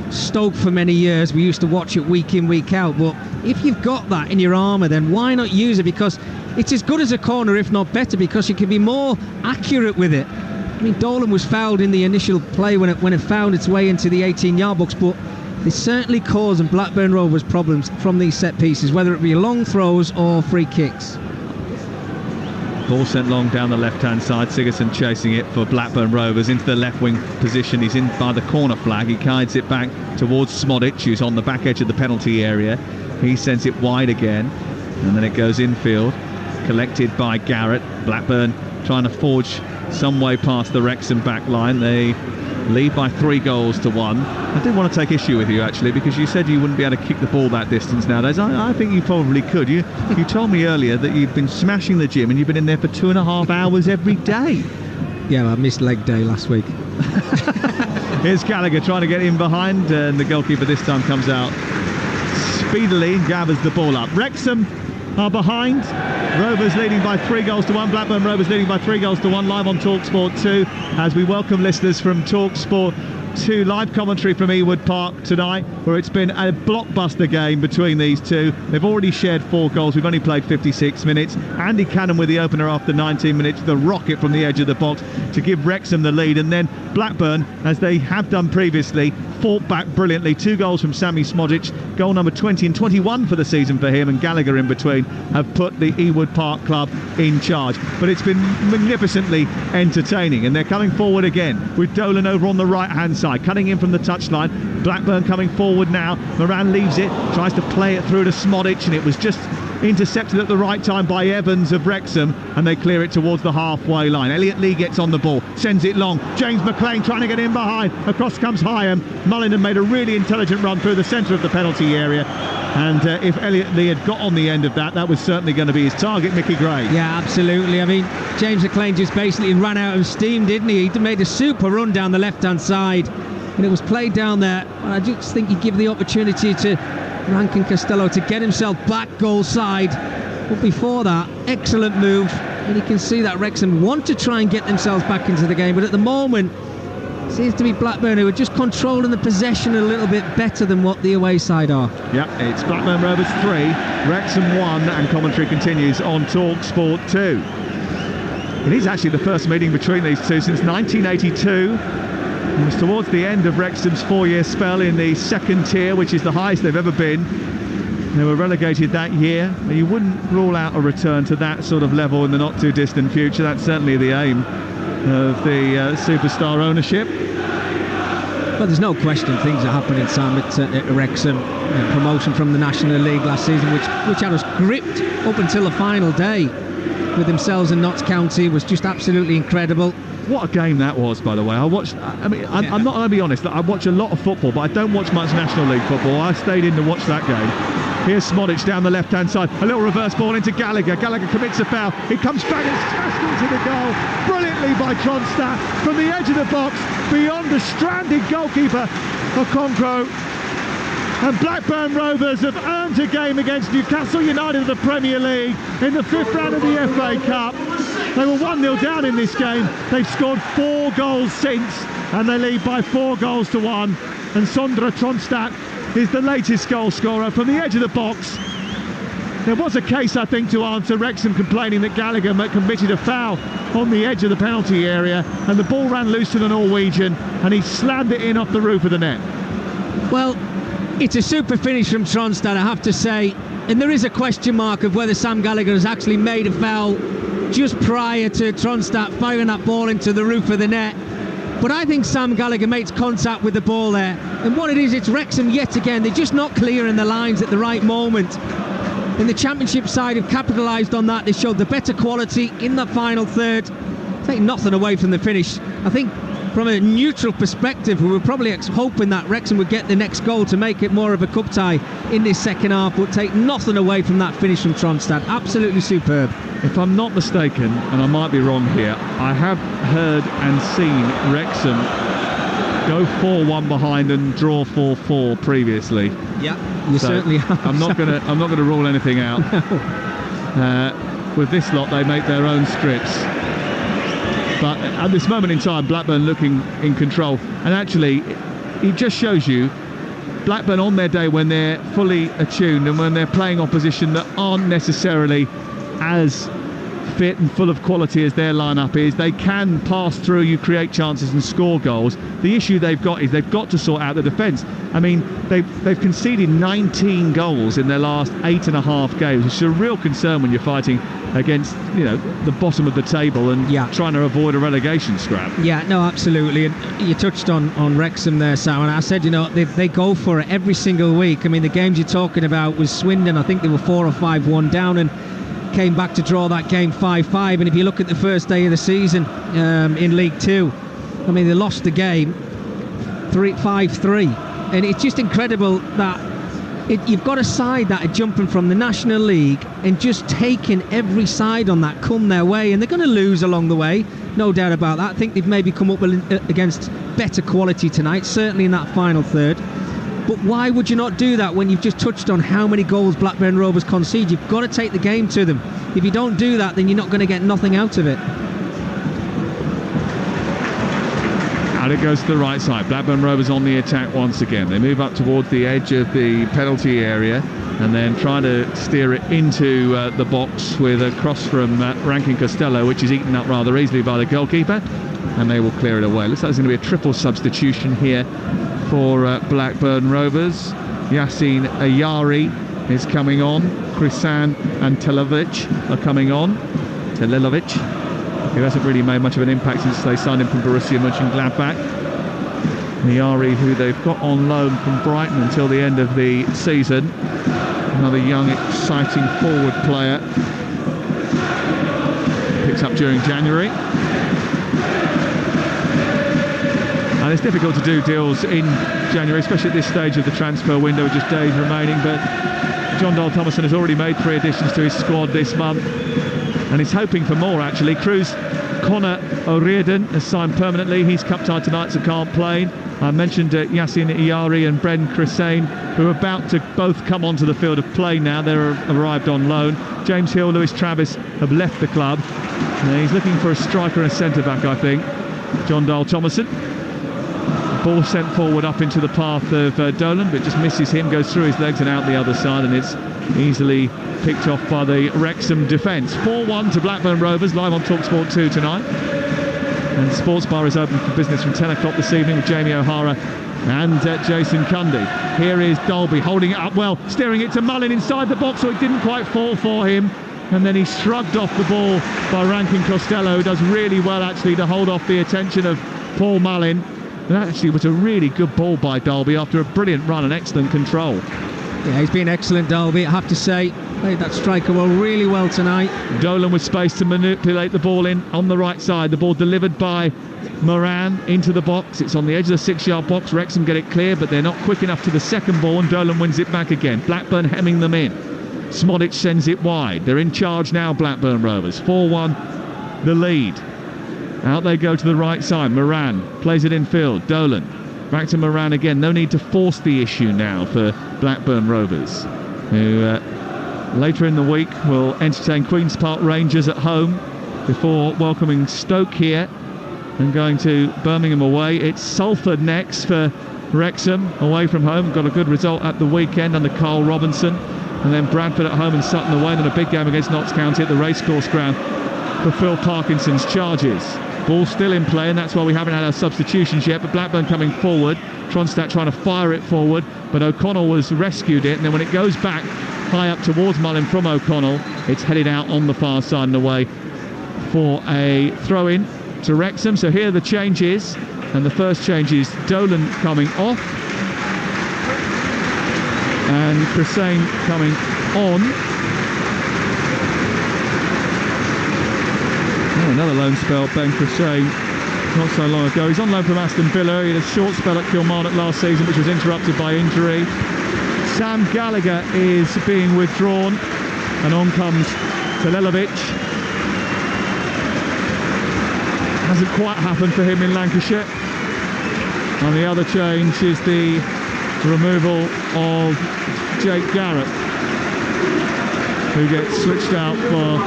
Stoke for many years, we used to watch it week in, week out, but if you've got that in your armour, then why not use it? Because it's as good as a corner, if not better, because you can be more accurate with it. I mean, Dolan was fouled in the initial play when it found its way into the 18-yard box, but they certainly causing Blackburn Rovers problems from these set pieces, whether it be long throws or free kicks. Ball sent long down the left-hand side. Sigurdsson chasing it for Blackburn Rovers into the left-wing position. He's in by the corner flag. He guides it back towards Smodic, who's on the back edge of the penalty area. He sends it wide again, and then it goes infield, collected by Garrett. Blackburn trying to forge some way past the Wrexham back line. They lead by 3-1. I did want to take issue with you, actually, because you said you wouldn't be able to kick the ball that distance nowadays. I think you probably could. You told me earlier that you've been smashing the gym and you've been in there for 2.5 hours every day. Yeah, I missed leg day last week. Here's Gallagher trying to get in behind, and the goalkeeper this time comes out speedily and gathers the ball up. Wrexham are behind. Rovers leading by 3-1. Blackburn Rovers leading by 3-1 live on Talksport 2 as we welcome listeners from Talksport 2 live commentary from Ewood Park tonight, where it's been a blockbuster game between these two. They've already shared 4 goals. We've only played 56 minutes. Andy Cannon with the opener after 19 minutes, the rocket from the edge of the box to give Wrexham the lead, and then Blackburn, as they have done previously, fought back brilliantly. 2 goals from Sammy Smodic, goal number 20 and 21 for the season for him, and Gallagher in between have put the Ewood Park club in charge. But it's been magnificently entertaining, and they're coming forward again with Dolan over on the right hand side, cutting in from the touchline. Blackburn coming forward now. Moran leaves it, tries to play it through to Smodic, and it was just intercepted at the right time by Evans of Wrexham, and they clear it towards the halfway line. Elliot Lee gets on the ball, sends it long. James McLean trying to get in behind. Across comes Hyam. Mullin made a really intelligent run through the centre of the penalty area, and if Elliot Lee had got on the end of that was certainly going to be his target, Mickey Gray. Yeah, absolutely. I mean, James McLean just basically ran out of steam, didn't he? He made a super run down the left-hand side, and it was played down there. I just think you give the opportunity to Rankin Costello to get himself back goal side, but before that, excellent move, and you can see that Wrexham want to try and get themselves back into the game, but at the moment it seems to be Blackburn who are just controlling the possession a little bit better than what the away side are. Yep, it's Blackburn Rovers 3, Wrexham 1, and commentary continues on Talksport 2. It is actually the first meeting between these two since 1982. It was towards the end of Wrexham's 4-year spell in the second tier, which is the highest they've ever been. They were relegated that year. You wouldn't rule out a return to that sort of level in the not too distant future. That's certainly the aim of the superstar ownership. Well, there's no question things are happening, Sam, at Wrexham. Promotion from the National League last season, which had us gripped up until the final day with themselves and Notts County, was just absolutely incredible. What a game that was, by the way. I'm not going to be honest, I watch a lot of football, but I don't watch much National League football. I stayed in to watch that game. Here's Smodic down the left-hand side. A little reverse ball into Gallagher. Gallagher commits a foul. He comes back and smashed into the goal. Brilliantly by Tronstadt from the edge of the box, beyond the stranded goalkeeper Okonkwo. And Blackburn Rovers have earned a game against Newcastle United of the Premier League in the 5th round of the FA Cup. They were 1-0 down in this game. They've scored 4 goals since, and they lead by 4 goals to 1. And Sondre Tronstadt is the latest goal scorer from the edge of the box. There was a case, I think, to answer. Wrexham complaining that Gallagher committed a foul on the edge of the penalty area, and the ball ran loose to the Norwegian, and he slammed it in off the roof of the net. Well, it's a super finish from Tronstadt, I have to say, and there is a question mark of whether Sam Gallagher has actually made a foul just prior to Tronstadt firing that ball into the roof of the net. But I think Sam Gallagher makes contact with the ball there. And what it is, it's Wrexham yet again. They're just not clearing the lines at the right moment. And the Championship side have capitalised on that. They showed the better quality in the final third. Take nothing away from the finish. I think from a neutral perspective, we were probably hoping that Wrexham would get the next goal to make it more of a cup tie in this second half, but take nothing away from that finish from Tronstadt. Absolutely superb. If I'm not mistaken, and I might be wrong here, I have heard and seen Wrexham go 4-1 behind and draw 4-4 previously. Yeah, you certainly have. I'm not going to rule anything out. With this lot, they make their own scripts. But at this moment in time, Blackburn looking in control, and actually, it just shows you Blackburn on their day when they're fully attuned and when they're playing opposition that aren't necessarily as fit and full of quality as their lineup is. They can pass through you, create chances and score goals. The issue they've got is they've got to sort out the defence. I mean, they've conceded 19 goals in their last 8.5 games, which is a real concern when you're fighting against, the bottom of the table and trying to avoid a relegation scrap. Yeah, no, absolutely. And you touched on Wrexham there, Sam, and I said, they go for it every single week. I mean, the games you're talking about was Swindon. I think they were 4 or 5-1 down and came back to draw that game 5-5. And if you look at the first day of the season in League Two, I mean, they lost the game 5-3. And it's just incredible that you've got a side that are jumping from the National League and just taking every side on that come their way, and they're going to lose along the way, no doubt about that. I think they've maybe come up against better quality tonight, certainly in that final third. But why would you not do that when you've just touched on how many goals Blackburn Rovers concede? You've got to take the game to them. If you don't do that, then you're not going to get nothing out of it. And it goes to the right side. Blackburn Rovers on the attack once again. They move up towards the edge of the penalty area and then try to steer it into the box with a cross from Rankin Costello, which is eaten up rather easily by the goalkeeper, and they will clear it away. Looks like there's going to be a triple substitution here for Blackburn Rovers. Yasin Ayari is coming on. Krisan and Telilovic are coming on. Telilovic, who hasn't really made much of an impact since they signed him from Borussia Mönchengladbach. Niari, who they've got on loan from Brighton until the end of the season. Another young, exciting forward player. Picks up during January. And it's difficult to do deals in January, especially at this stage of the transfer window with just days remaining. But John Dole Thomason has already made 3 additions to his squad this month, and he's hoping for more, actually. Connor O'Riordan has signed permanently. He's cup-tied tonight, so can't play. I mentioned Yasin Iyari and Bren Crisane, who are about to both come onto the field of play now. They're arrived on loan. James Hill, Lewis Travis have left the club. He's looking for a striker and a centre-back, I think. John Dole Thomason. Ball sent forward up into the path of Dolan, but just misses him, goes through his legs and out the other side, and it's easily picked off by the Wrexham defence. 4-1 to Blackburn Rovers, live on Talksport 2 tonight. And the Sports Bar is open for business from 10 o'clock this evening with Jamie O'Hara and Jason Cundy. Here is Dolby holding it up well, steering it to Mullin inside the box, so it didn't quite fall for him. And then he shrugged off the ball by Rankin Costello, who does really well actually to hold off the attention of Paul Mullin. That actually was a really good ball by Dalby after a brilliant run and excellent control. Yeah, he's been excellent, Dalby, I have to say. Played that striker really well tonight. Dolan with space to manipulate the ball in on the right side. The ball delivered by Moran into the box. It's on the edge of the 6-yard box. Wrexham get it clear, but they're not quick enough to the second ball, and Dolan wins it back again. Blackburn hemming them in. Smodic sends it wide. They're in charge now, Blackburn Rovers. 4-1 the lead. Out they go to the right side. Moran plays it in field. Dolan back to Moran again. No need to force the issue now for Blackburn Rovers, who later in the week will entertain Queen's Park Rangers at home before welcoming Stoke here and going to Birmingham away. It's Salford next for Wrexham away from home. Got a good result at the weekend under Carl Robinson. And then Bradford at home and Sutton away. And then a big game against Notts County at the racecourse ground for Phil Parkinson's charges. Ball still in play, and that's why we haven't had our substitutions yet. But Blackburn coming forward. Tronstadt trying to fire it forward, but O'Connell was rescued it. And then when it goes back high up towards Mullin from O'Connell, it's headed out on the far side and away for a throw-in to Wrexham. So here are the changes, and the first change is Dolan coming off and Hussein coming on. Oh, another loan spell, Ben Hussein, not so long ago. He's on loan from Aston Villa. He had a short spell at Kilmarnock last season, which was interrupted by injury. Sam Gallagher is being withdrawn, and on comes Telelovic. Hasn't quite happened for him in Lancashire. And the other change is the removal of Jake Garrett, who gets switched out for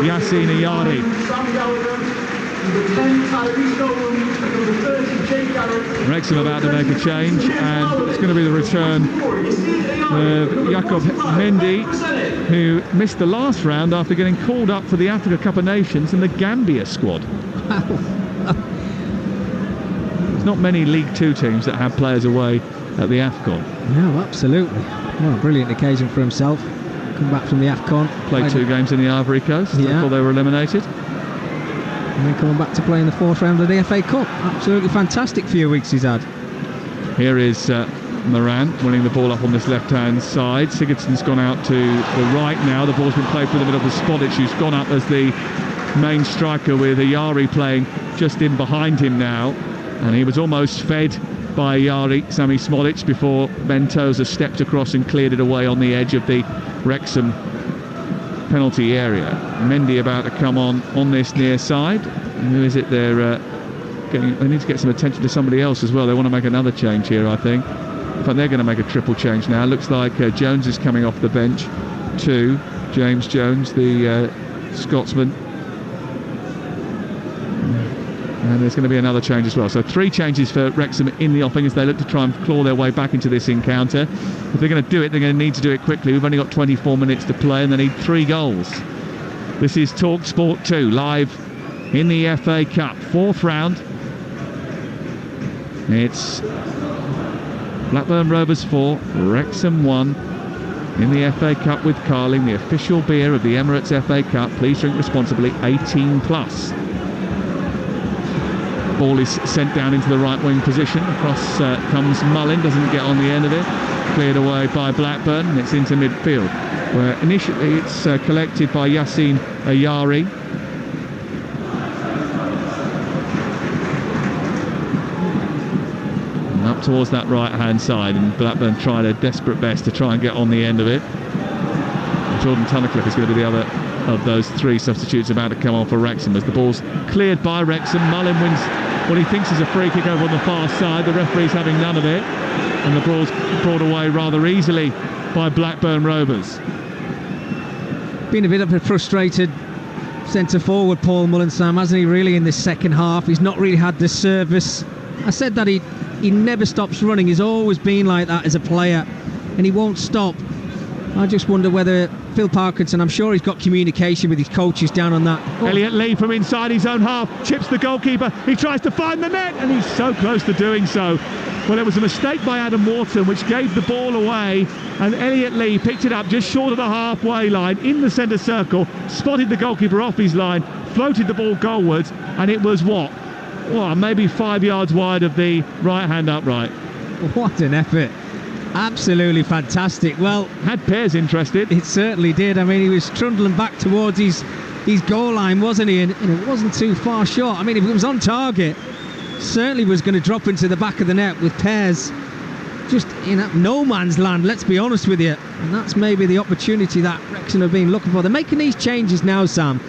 Yassine Ayari. Wrexham about to make a change, and it's going to be the return of Jakob Mendy, who missed the last round after getting called up for the Africa Cup of Nations in the Gambia squad. There's not many League Two teams that have players away at the AFCON. No, absolutely. Well, a brilliant occasion for himself. Come back from the AFCON. Played 2 games in the Ivory Coast before they were eliminated. And then coming back to play in the 4th round of the FA Cup. Absolutely fantastic few weeks he's had. Here is Moran winning the ball up on this left-hand side. Sigurdsson's gone out to the right now. The ball's been played through the middle of Spodic, who's gone up as the main striker, with Ayari playing just in behind him now. And he was almost fed by Ayari, Sami Smodic, before Mentosa stepped across and cleared it away on the edge of the Wrexham penalty area. Mendy about to come on this near side. And who is it they're getting? They need to get some attention to somebody else as well. They want to make another change here, I think. In fact, they're going to make a triple change now. Looks like Jones is coming off the bench too. James Jones, the Scotsman. And there's going to be another change as well. So 3 changes for Wrexham in the offing as they look to try and claw their way back into this encounter. If they're going to do it, they're going to need to do it quickly. We've only got 24 minutes to play and they need 3 goals. This is Talksport 2, live in the FA Cup. 4th round. It's Blackburn Rovers 4, Wrexham 1 in the FA Cup with Carling, the official beer of the Emirates FA Cup. Please drink responsibly, 18+. Ball is sent down into the right wing position. Across comes Mullin, doesn't get on the end of it. Cleared away by Blackburn, and it's into midfield, where initially it's collected by Yassine Ayari. And up towards that right hand side, and Blackburn tried their desperate best to try and get on the end of it. And Jordan Tunnicliffe is going to be the other of those 3 substitutes about to come on for Wrexham as the ball's cleared by Wrexham. Mullin wins what he thinks is a free kick over on the far side. The referee's having none of it, and the ball's brought away rather easily by Blackburn Rovers. Been a bit of a frustrated centre forward, Paul Mullin, Sam, hasn't he, really, in this second half? He's not really had the service. I said that he never stops running. He's always been like that as a player, and he won't stop. I just wonder whether Phil Parkinson, I'm sure he's got communication with his coaches down on that. Elliot Lee from inside his own half chips the goalkeeper. He tries to find the net, and he's so close to doing so. Well, it was a mistake by Adam Wharton which gave the ball away, and Elliot Lee picked it up just short of the halfway line in the centre circle, spotted the goalkeeper off his line, floated the ball goalwards, and it was what? well, maybe 5 yards wide of the right-hand upright. What an effort. Absolutely fantastic. Well, had Pears interested. It certainly did. I mean, he was trundling back towards his goal line, wasn't he? And it wasn't too far short. I mean, if it was on target, certainly was going to drop into the back of the net with Pears just in no man's land, let's be honest with you. And that's maybe the opportunity that Wrexham have been looking for. They're making these changes now, Sam.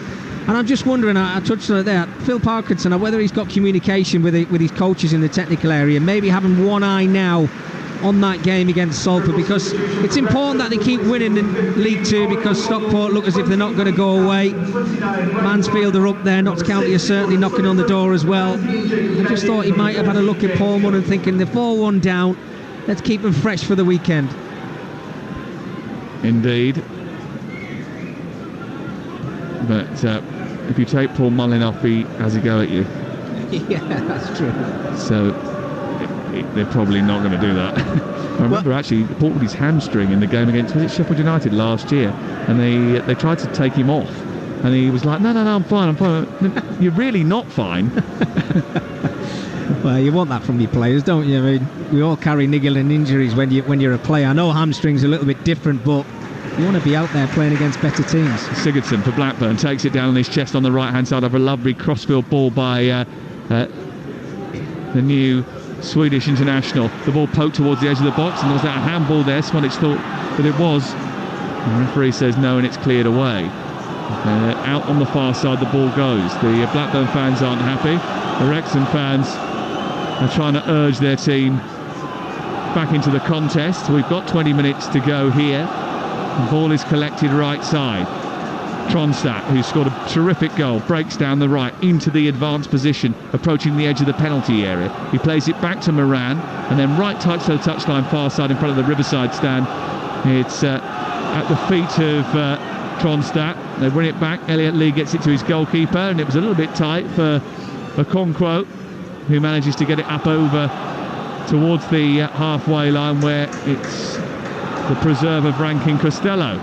And I'm just wondering, I touched on it there, Phil Parkinson, whether he's got communication with his coaches in the technical area, maybe having one eye now on that game against Salford, because it's important that they keep winning in League Two, because Stockport look as if they're not going to go away. Mansfield are up there, Notts County are certainly knocking on the door as well. I just thought he might have had a look at Paul Munn and thinking they're 4-1 down, let's keep them fresh for the weekend. Indeed. But if you take Paul Mullin off, he has a go at you. Yeah, that's true. So they're probably not going to do that. I remember actually he pulled his hamstring in the game against, was it Sheffield United last year, and they tried to take him off, and he was like, no, I'm fine. You're really not fine. Well, you want that from your players, don't you? I mean, we all carry niggling injuries when you're a player. I know hamstrings are a little bit different, but you want to be out there playing against better teams. Sigurdsson for Blackburn takes it down on his chest on the right-hand side of a lovely crossfield ball by the new Swedish international. The ball poked towards the edge of the box, and there was that handball there. Smodic thought that it was. The referee says no, and it's cleared away. Out on the far side the ball goes. The Blackburn fans aren't happy. The Wrexham fans are trying to urge their team back into the contest. We've got 20 minutes to go here. The ball is collected right side. Tronstadt, who scored a terrific goal, breaks down the right into the advanced position, approaching the edge of the penalty area. He plays it back to Moran, and then right touch to the touchline, far side in front of the Riverside stand. It's at the feet of Tronstadt. They bring it back. Elliot Lee gets it to his goalkeeper, and it was a little bit tight for Okonkwo, who manages to get it up over towards the halfway line, where it's the preserve of Rankin Costello.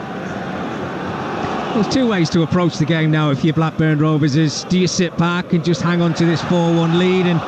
There's two ways to approach the game now if you're Blackburn Rovers. Do you sit back and just hang on to this 4-1 lead and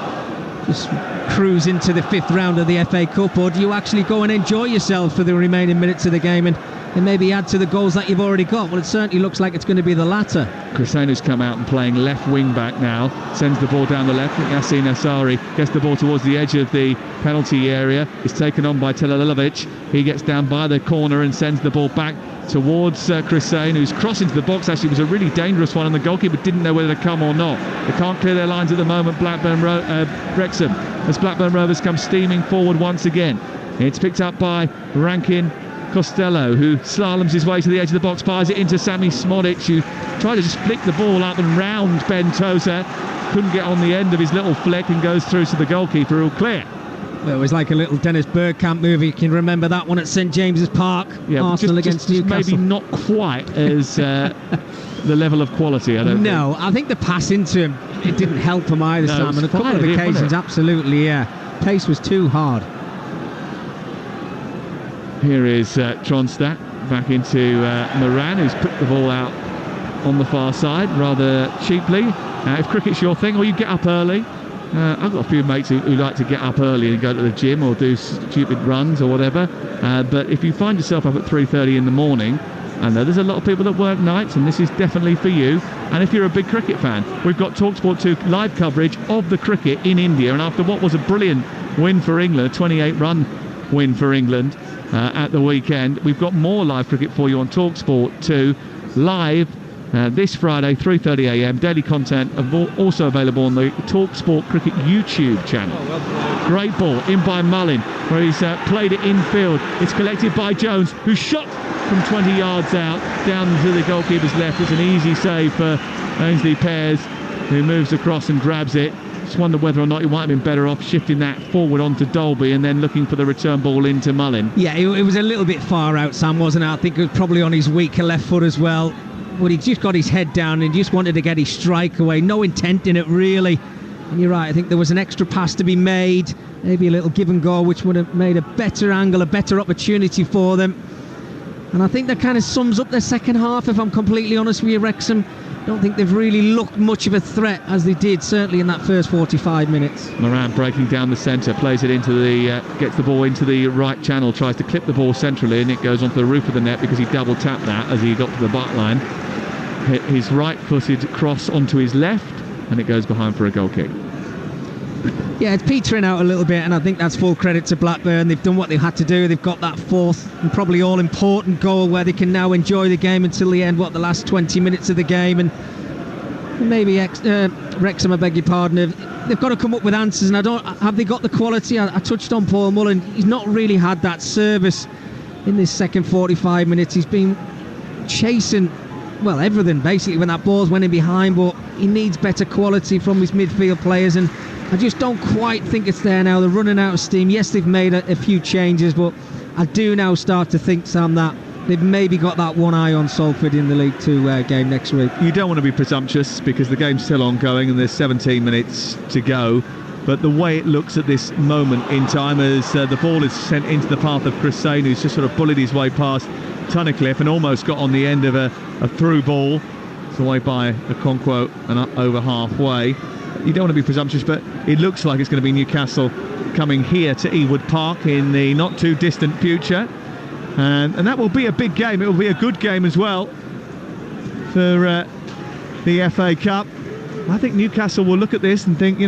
just cruise into the 5th round of the FA Cup, or do you actually go and enjoy yourself for the remaining minutes of the game and maybe add to the goals that you've already got? Well, it certainly looks like it's going to be the latter. Crisanu's come out and playing left wing back now, sends the ball down the left. Yasin Asari gets the ball towards the edge of the penalty area. It's taken on by Telalovic. He gets down by the corner and sends the ball back towards Crisane, who's crossing to the box. Actually, it was a really dangerous one, and the goalkeeper didn't know whether to come or not. They can't clear their lines at the moment, Wrexham, as Blackburn Rovers come steaming forward once again. It's picked up by Rankin Costello, who slaloms his way to the edge of the box, fires it into Sammy Smodic, who tried to just flick the ball up and round Ben Tozer. Couldn't get on the end of his little flick and goes through to the goalkeeper, who'll clear. Well, it was like a little Dennis Bergkamp movie. You can remember that one at St James's Park. Yeah, Arsenal against Newcastle. Maybe not quite as the level of quality, I don't think. No, I think the pass into him, it didn't help him either, Sam. On a couple of occasions, absolutely, yeah. Pace was too hard. Here is Tronstadt back into Moran, who's put the ball out on the far side rather cheaply. If cricket's your thing, or you get up early. I've got a few mates who like to get up early and go to the gym or do stupid runs or whatever. But if you find yourself up at 3:30 in the morning, I know there's a lot of people that work nights, and this is definitely for you. And if you're a big cricket fan, we've got Talksport 2 live coverage of the cricket in India. And after what was a brilliant win for England, a 28-run win for England at the weekend, we've got more live cricket for you on Talksport 2 live this Friday, 3:30 a.m. Daily content also available on the Talksport Cricket YouTube channel. Great ball in by Mullin, where he's played it infield. It's collected by Jones, who shot from 20 yards out down to the goalkeeper's left. It's an easy save for Ainsley Pears, who moves across and grabs it. Just wonder whether or not he might have been better off shifting that forward onto Dolby and then looking for the return ball into Mullin. Yeah, it was a little bit far out, Sam, wasn't it? I think it was probably on his weaker left foot as well. But he just got his head down and just wanted to get his strike away. No intent in it, really. And you're right, I think there was an extra pass to be made. Maybe a little give and go, which would have made a better angle, a better opportunity for them. And I think that kind of sums up their second half, if I'm completely honest with you, Wrexham. I don't think they've really looked much of a threat as they did, certainly in that first 45 minutes. Moran breaking down the centre, plays it into gets the ball into the right channel, tries to clip the ball centrally, and it goes onto the roof of the net because he double tapped that as he got to the back line. Hit his right-footed cross onto his left, and it goes behind for a goal kick. Yeah, it's petering out a little bit, and I think that's full credit to Blackburn. They've done what they've had to do. They've got that fourth and probably all-important goal where they can now enjoy the game until the end, the last 20 minutes of the game. And maybe Wrexham, I beg your pardon, they've got to come up with answers. And have they got the quality? I touched on Paul Mullen. He's not really had that service in this second 45 minutes. He's been chasing, everything basically when that ball's went in behind, but he needs better quality from his midfield players, and I just don't quite think it's there now. They're running out of steam. Yes, they've made a few changes, but I do now start to think, Sam, that they've maybe got that one eye on Salford in the League 2 game next week. You don't want to be presumptuous because the game's still ongoing and there's 17 minutes to go, but the way it looks at this moment in time as the ball is sent into the path of Chris Sane, who's just sort of bullied his way past Tunnicliffe and almost got on the end of a through ball. It's away by Okonkwo and up over halfway. You don't want to be presumptuous, but it looks like it's going to be Newcastle coming here to Ewood Park in the not too distant future, and that will be a big game. It will be a good game as well for the FA Cup. I think Newcastle will look at this and think,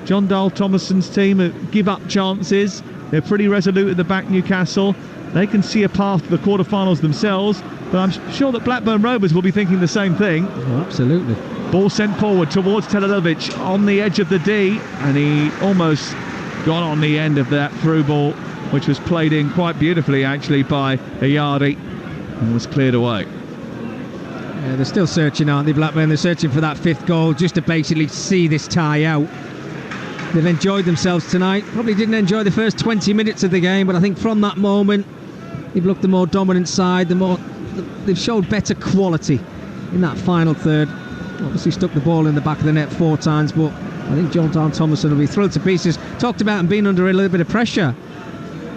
John Dahl Thomason's team give up chances. They're pretty resolute at the back, Newcastle. They can see a path to the quarter-finals themselves, but I'm sure that Blackburn Rovers will be thinking the same thing. Oh, absolutely. Ball sent forward towards Telalovic on the edge of the D, and he almost got on the end of that through ball, which was played in quite beautifully actually by Ayari, and was cleared away. Yeah, they're still searching, aren't they, Blackburn? They're searching for that fifth goal just to basically see this tie out. They've enjoyed themselves tonight. Probably didn't enjoy the first 20 minutes of the game, but I think from that moment they've looked the more dominant side, they've showed better quality in that final third. Obviously stuck the ball in the back of the net 4 times, but I think John Dahl Thomason will be thrilled to pieces. Talked about him being under a little bit of pressure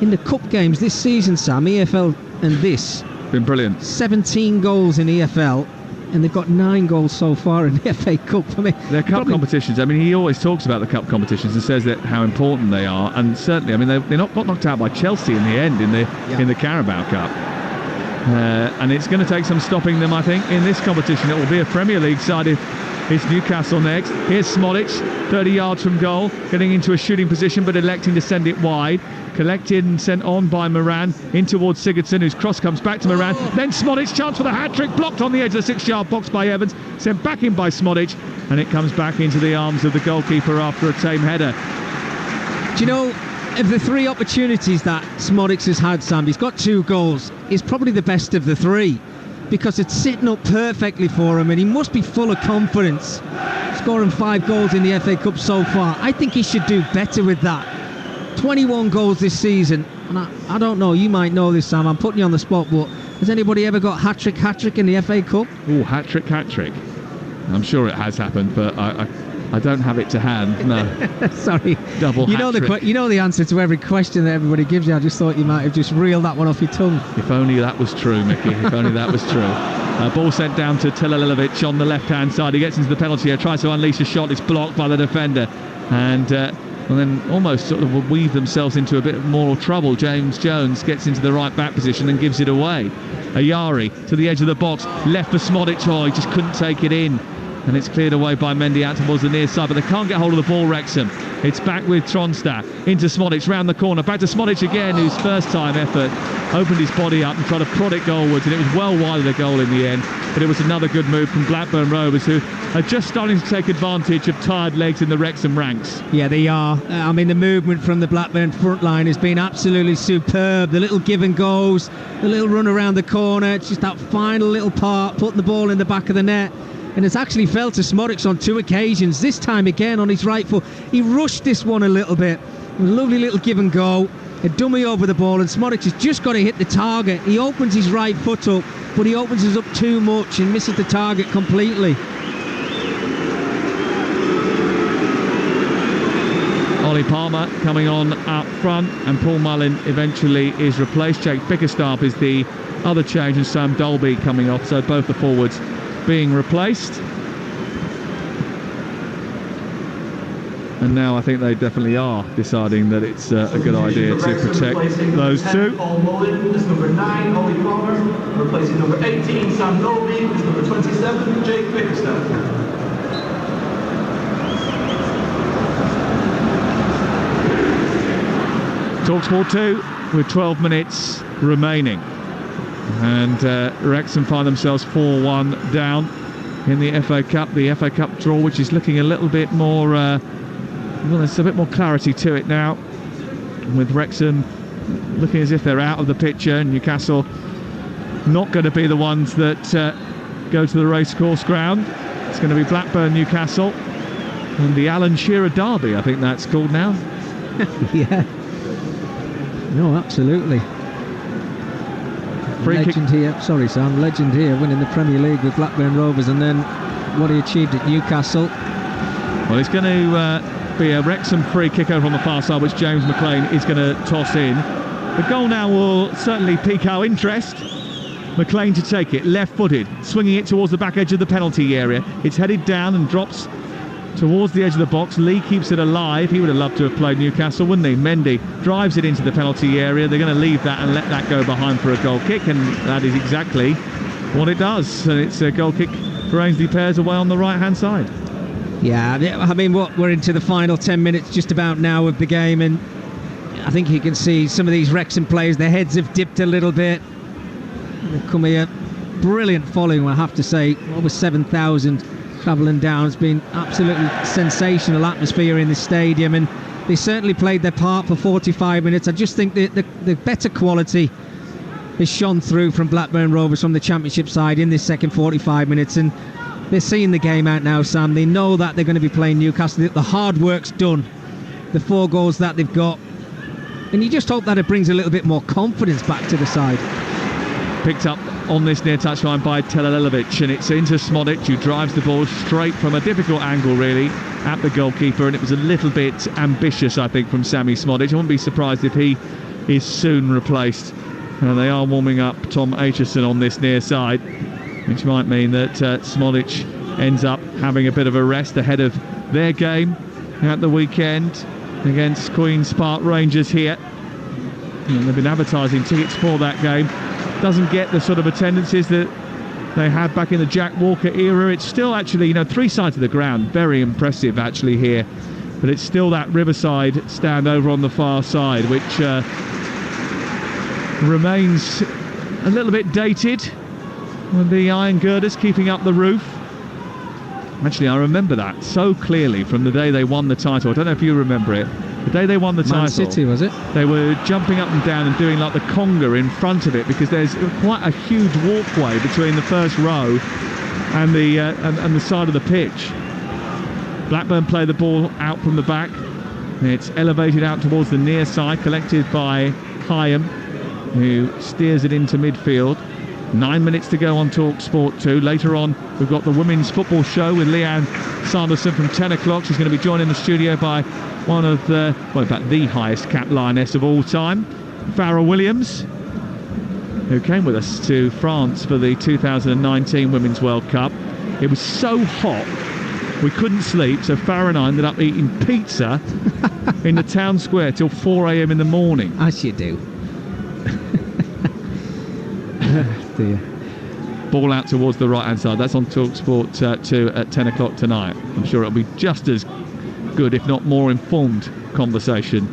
in the cup games this season, Sam. EFL and this been brilliant. 17 goals in EFL, and they've got 9 goals so far in the FA Cup. Their cup competitions, he always talks about the cup competitions and says that how important they are, and certainly, they got knocked out by Chelsea in the end in the Carabao Cup. And it's going to take some stopping them, I think, in this competition. It will be a Premier League side if it's Newcastle next. Here's Smodic, 30 yards from goal, getting into a shooting position but electing to send it wide. Collected and sent on by Moran in towards Sigurdsson, whose cross comes back to Moran. Then Smodic, chance for the hat-trick, blocked on the edge of the 6-yard box by Evans, sent back in by Smodic, and it comes back into the arms of the goalkeeper after a tame header. Do you know, of the 3 opportunities that Smodic has had, Sam, he's got 2 goals. It's probably the best of the 3 because it's sitting up perfectly for him, and he must be full of confidence. Scoring 5 goals in the FA Cup so far. I think he should do better with that. 21 goals this season, and I don't know, you might know this, Sam, I'm putting you on the spot, but has anybody ever got hat-trick in the FA Cup? Oh, hat-trick. I'm sure it has happened, but I don't have it to hand, no. Sorry. Double hat-trick. You know the answer to every question that everybody gives you. I just thought you might have just reeled that one off your tongue. If only that was true, Mickey. If only that was true. Ball sent down to Telalovic on the left-hand side. He gets into the penalty area, tries to unleash a shot. It's blocked by the defender. And then almost sort of weave themselves into a bit more trouble. James Jones gets into the right-back position and gives it away. Ayari to the edge of the box. Left for Smodic. Oh, he just couldn't take it in. And it's cleared away by Mendy out towards the near side, but they can't get hold of the ball, Wrexham. It's back with Tronstad into Smodic, round the corner, back to Smodic again, whose first time effort opened his body up and tried to prod it goalwards, and it was well wide of the goal in the end. But it was another good move from Blackburn Rovers, who are just starting to take advantage of tired legs in the Wrexham ranks. Yeah, they are. The movement from the Blackburn front line has been absolutely superb. The little give and goes, the little run around the corner, it's just that final little part, putting the ball in the back of the net. And it's actually fell to Smodic on 2 occasions, this time again on his right foot. He rushed this one a little bit. It was a lovely little give and go. A dummy over the ball, and Smodic has just got to hit the target. He opens his right foot up, but he opens his up too much and misses the target completely. Ollie Palmer coming on up front, and Paul Mullin eventually is replaced. Jake Bickerstaff is the other change, and Sam Dolby coming off, so both the forwards being replaced. And now I think they definitely are deciding that it's a good idea to protect those two. Paul Mullin is number 9, Ollie Palmer. Replacing number 18, Sam Dolby, is number 27, Jake Bickerstaff. Talksport 2 with 12 minutes remaining. And Wrexham find themselves 4-1 down in the FA Cup. The FA Cup draw, which is looking a little bit more... well, there's a bit more clarity to it now, with Wrexham looking as if they're out of the picture. Newcastle not going to be the ones that go to the racecourse ground. It's going to be Blackburn, Newcastle, and the Alan Shearer Derby, I think that's called now. Yeah. No, absolutely. Legend here. Sorry, Sam. Legend here, winning the Premier League with Blackburn Rovers, and then what he achieved at Newcastle. Well, it's going to be a Wrexham free kick over on the far side, which James McLean is going to toss in. The goal now will certainly pique our interest. McLean to take it, left-footed, swinging it towards the back edge of the penalty area. It's headed down and drops towards the edge of the box. Lee keeps it alive. He would have loved to have played Newcastle, wouldn't he? Mendy drives it into the penalty area. They're going to leave that and let that go behind for a goal kick, and that is exactly what it does. And it's a goal kick for Ainsley Pears away on the right-hand side. Yeah, I mean, we're into the final 10 minutes just about now of the game, and I think you can see some of these Wrexham players, their heads have dipped a little bit. They've come here, brilliant following, I have to say. Over 7,000 travelling down. It's been absolutely sensational atmosphere in the stadium, and they certainly played their part for 45 minutes. I just think the better quality has shone through from Blackburn Rovers from the Championship side in this second 45 minutes, and they're seeing the game out now, Sam. They know that they're going to be playing Newcastle. The hard work's done. The 4 goals that they've got, and you just hope that it brings a little bit more confidence back to the side. Picked up on this near touchline by Telelevic, and it's into Smodic, who drives the ball straight from a difficult angle really at the goalkeeper, and it was a little bit ambitious, I think, from Sammy Smodic. I wouldn't be surprised if he is soon replaced. And they are warming up Tom Aitchison on this near side, which might mean that Smodic ends up having a bit of a rest ahead of their game at the weekend against Queen's Park Rangers here. And they've been advertising tickets for that game. Doesn't get the sort of attendances that they had back in the Jack Walker era. It's still actually, 3 sides of the ground, very impressive actually here. But it's still that Riverside stand over on the far side, which remains a little bit dated, with the iron girders keeping up the roof. Actually, I remember that so clearly from the day they won the title. I don't know if you remember it. The day they won the title, Man City, was it? They were jumping up and down and doing like the conga in front of it, because there's quite a huge walkway between the first row and the side of the pitch. Blackburn play the ball out from the back. It's elevated out towards the near side, collected by Hyam, who steers it into midfield. 9 minutes to go on Talksport 2. Later on, we've got the Women's Football Show with Leanne Sanderson from 10 o'clock. She's going to be joined in the studio by one of the, well, in fact, the highest cap lioness of all time, Farrah Williams, who came with us to France for the 2019 Women's World Cup. It was so hot, we couldn't sleep, so Farrah and I ended up eating pizza in the town square till 4 a.m. in the morning. As you do. Dear. Ball out towards the right-hand side. That's on Talksport 2 at 10 o'clock tonight. I'm sure it'll be just as good, if not more informed, conversation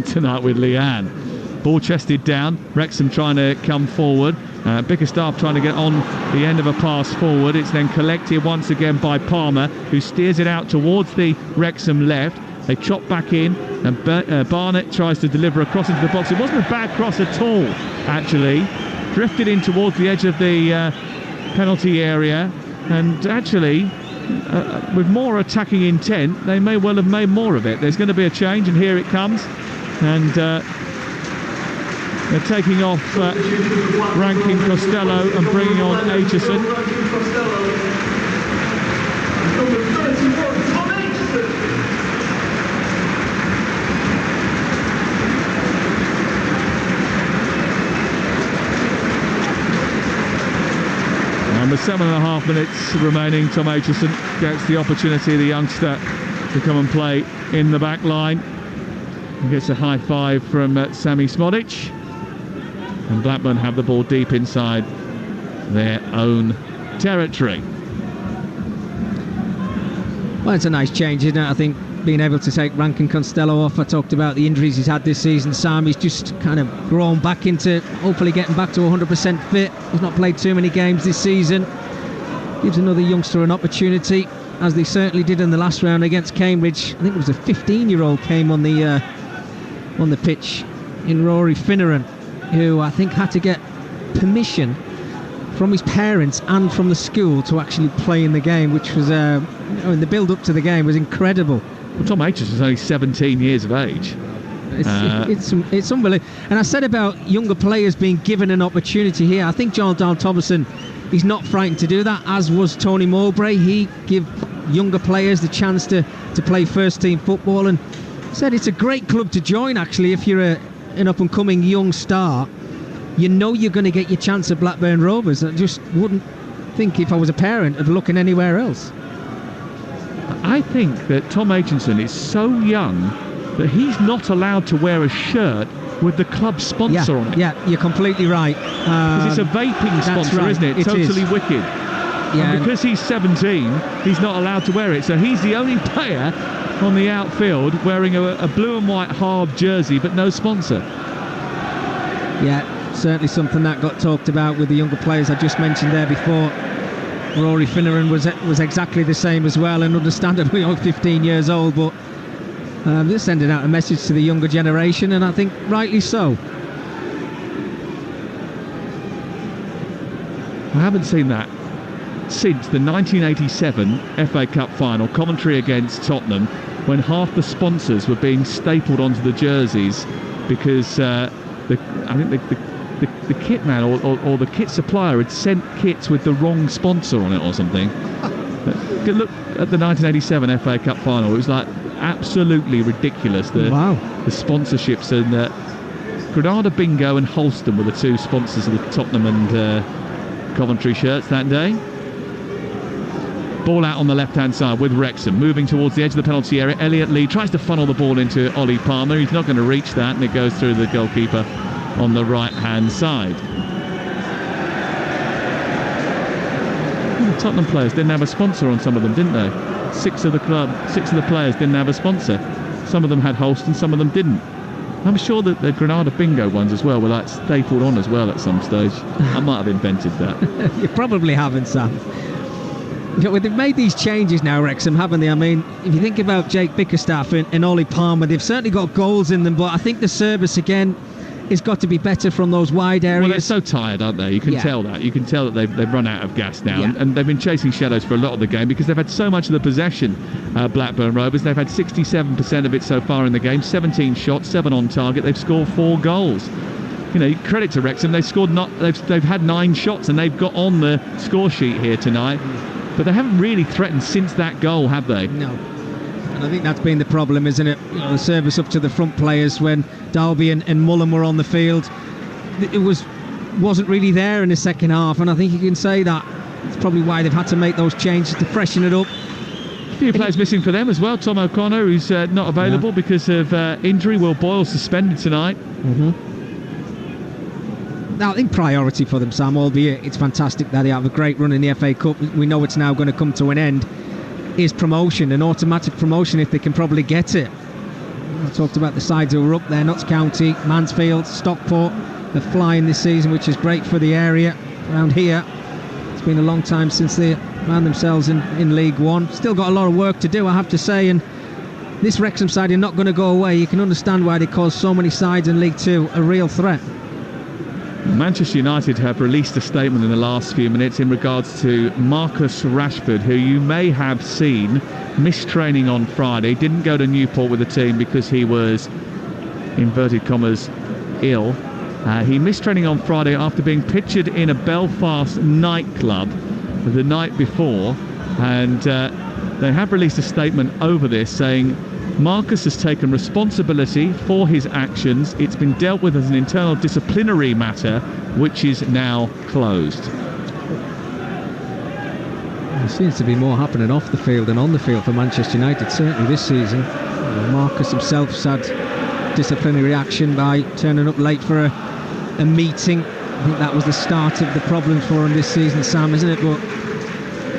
tonight with Leanne. Ball chested down. Wrexham trying to come forward. Bickerstaff trying to get on the end of a pass forward. It's then collected once again by Palmer, who steers it out towards the Wrexham left. They chop back in, and Barnett tries to deliver a cross into the box. It wasn't a bad cross at all, actually. Drifted in towards the edge of the penalty area, and actually with more attacking intent they may well have made more of it. There's going to be a change, and here it comes, and they're taking off Rankin Costello and bringing on Aitchison. And with 7.5 minutes remaining, Tom Aitchison gets the opportunity, the youngster, to come and play in the back line. He gets a high five from Sami Smodic. And Blackburn have the ball deep inside their own territory. Well, it's a nice change, isn't it? I think being able to take Rankin Costello off. I talked about the injuries he's had this season. Sami's just kind of grown back into hopefully getting back to 100% fit. He's not played too many games this season. Gives another youngster an opportunity, as they certainly did in the last round against Cambridge. I think it was a 15-year-old came on the pitch in Rory Finneran, who I think had to get permission from his parents and from the school to actually play in the game, which was in the build-up to the game was incredible. Well, Tom Aitchison is only 17 years of age. It's unbelievable. And I said about younger players being given an opportunity here. I think Jordan Thomason, he's not frightened to do that, as was Tony Mowbray. He give younger players the chance to play first-team football, and said it's a great club to join, actually, if you're an up-and-coming young star. You know you're going to get your chance at Blackburn Rovers. I just wouldn't think, if I was a parent, of looking anywhere else. I think that Tom Aitchison is so young that he's not allowed to wear a shirt with the club sponsor on it. Yeah, you're completely right. Because it's a vaping sponsor, right. Isn't it? It Totally is. wicked. Yeah, and because he's 17, he's not allowed to wear it. So he's the only player on the outfield wearing a blue and white Harb jersey, but no sponsor. Yeah, certainly something that got talked about with the younger players I just mentioned there before. Rory Finneran was exactly the same as well, and understandably only 15 years old, but they're sending out a message to the younger generation, and I think rightly so. I haven't seen that since the 1987 FA Cup final, Coventry against Tottenham, when half the sponsors were being stapled onto the jerseys because I think the kit man or the kit supplier had sent kits with the wrong sponsor on it or something. Look at the 1987 FA Cup final. It was like absolutely ridiculous. The sponsorships, and Granada Bingo and Holston were the two sponsors of the Tottenham and Coventry shirts that day. Ball out on the left-hand side with Wrexham, moving towards the edge of the penalty area. Elliot Lee tries to funnel the ball into Ollie Palmer. He's not going to reach that, and it goes through the goalkeeper on the right-hand side. The Tottenham players didn't have a sponsor on some of them, didn't they? Six of the players didn't have a sponsor. Some of them had Holston, some of them didn't. I'm sure that the Granada Bingo ones as well were like stapled on as well at some stage. I might have invented that. You probably haven't, Sam. They've made these changes now, Wrexham, haven't they? I mean, if you think about Jake Bickerstaff and Ollie Palmer, they've certainly got goals in them, but I think the service again has got to be better from those wide areas. Well, they're so tired, aren't they? You can tell that. You can tell that they've run out of gas now, and they've been chasing shadows for a lot of the game because they've had so much of the possession. Blackburn Rovers, they've had 67% of it so far in the game, 17 shots, 7 on target. They've scored 4 goals. You know, credit to Wrexham. They've had 9 shots, and they've got on the score sheet here tonight. But they haven't really threatened since that goal, have they? No. And I think that's been the problem, isn't it? You know, the service up to the front players when Dalby and Mullen were on the field, it wasn't really there in the second half, and I think you can say that it's probably why they've had to make those changes to freshen it up. A few players missing for them as well. Tom O'Connor, who's not available because of injury. Will Boyle suspended tonight. Now, I think priority for them, Sam, albeit it's fantastic that they have a great run in the FA Cup. We know it's now going to come to an end. Is promotion, an automatic promotion if they can probably get it. I talked about the sides who are up there: Notts County, Mansfield, Stockport. They're flying this season, which is great for the area around here. It's been a long time since they found themselves in League One. Still got a lot of work to do, I have to say, and this Wrexham side are not going to go away. You can understand why they cause so many sides in League Two a real threat. Manchester United have released a statement in the last few minutes in regards to Marcus Rashford, who you may have seen missed training on Friday. Didn't go to Newport with the team because he was, inverted commas, ill. He missed training on Friday after being pictured in a Belfast nightclub the night before, and they have released a statement over this saying Marcus has taken responsibility for his actions. It's been dealt with as an internal disciplinary matter, which is now closed. There seems to be more happening off the field than on the field for Manchester United, certainly this season. Marcus himself has had disciplinary action by turning up late for a meeting. I think that was the start of the problems for him this season, Sam, isn't it? But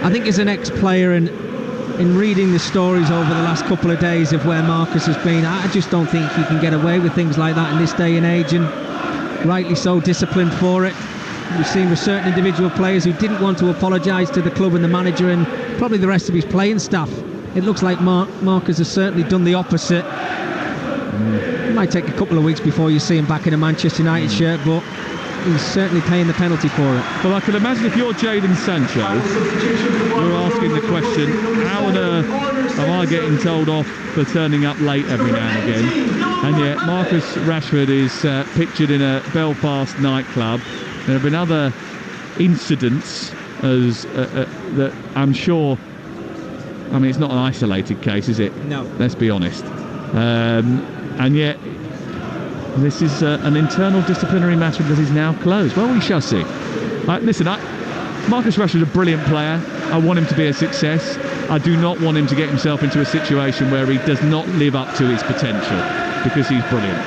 I think as an ex-player and in reading the stories over the last couple of days of where Marcus has been, I just don't think he can get away with things like that in this day and age, and rightly so, disciplined for it. We've seen with certain individual players who didn't want to apologise to the club and the manager and probably the rest of his playing staff. It looks like Marcus has certainly done the opposite. It might take a couple of weeks before you see him back in a Manchester United shirt, but he's certainly paying the penalty for it. Well, I can imagine if you're Jadon Sancho, you're asking the question, how on earth am I getting told off for turning up late every now and again? And yet Marcus Rashford is pictured in a Belfast nightclub. There have been other incidents that I'm sure, I mean, it's not an isolated case, is it? No. Let's be honest. And yet this is an internal disciplinary matter that is now closed. Well, we shall see. Listen, Marcus Rashford is a brilliant player. I want him to be a success. I do not want him to get himself into a situation where he does not live up to his potential, because he's brilliant.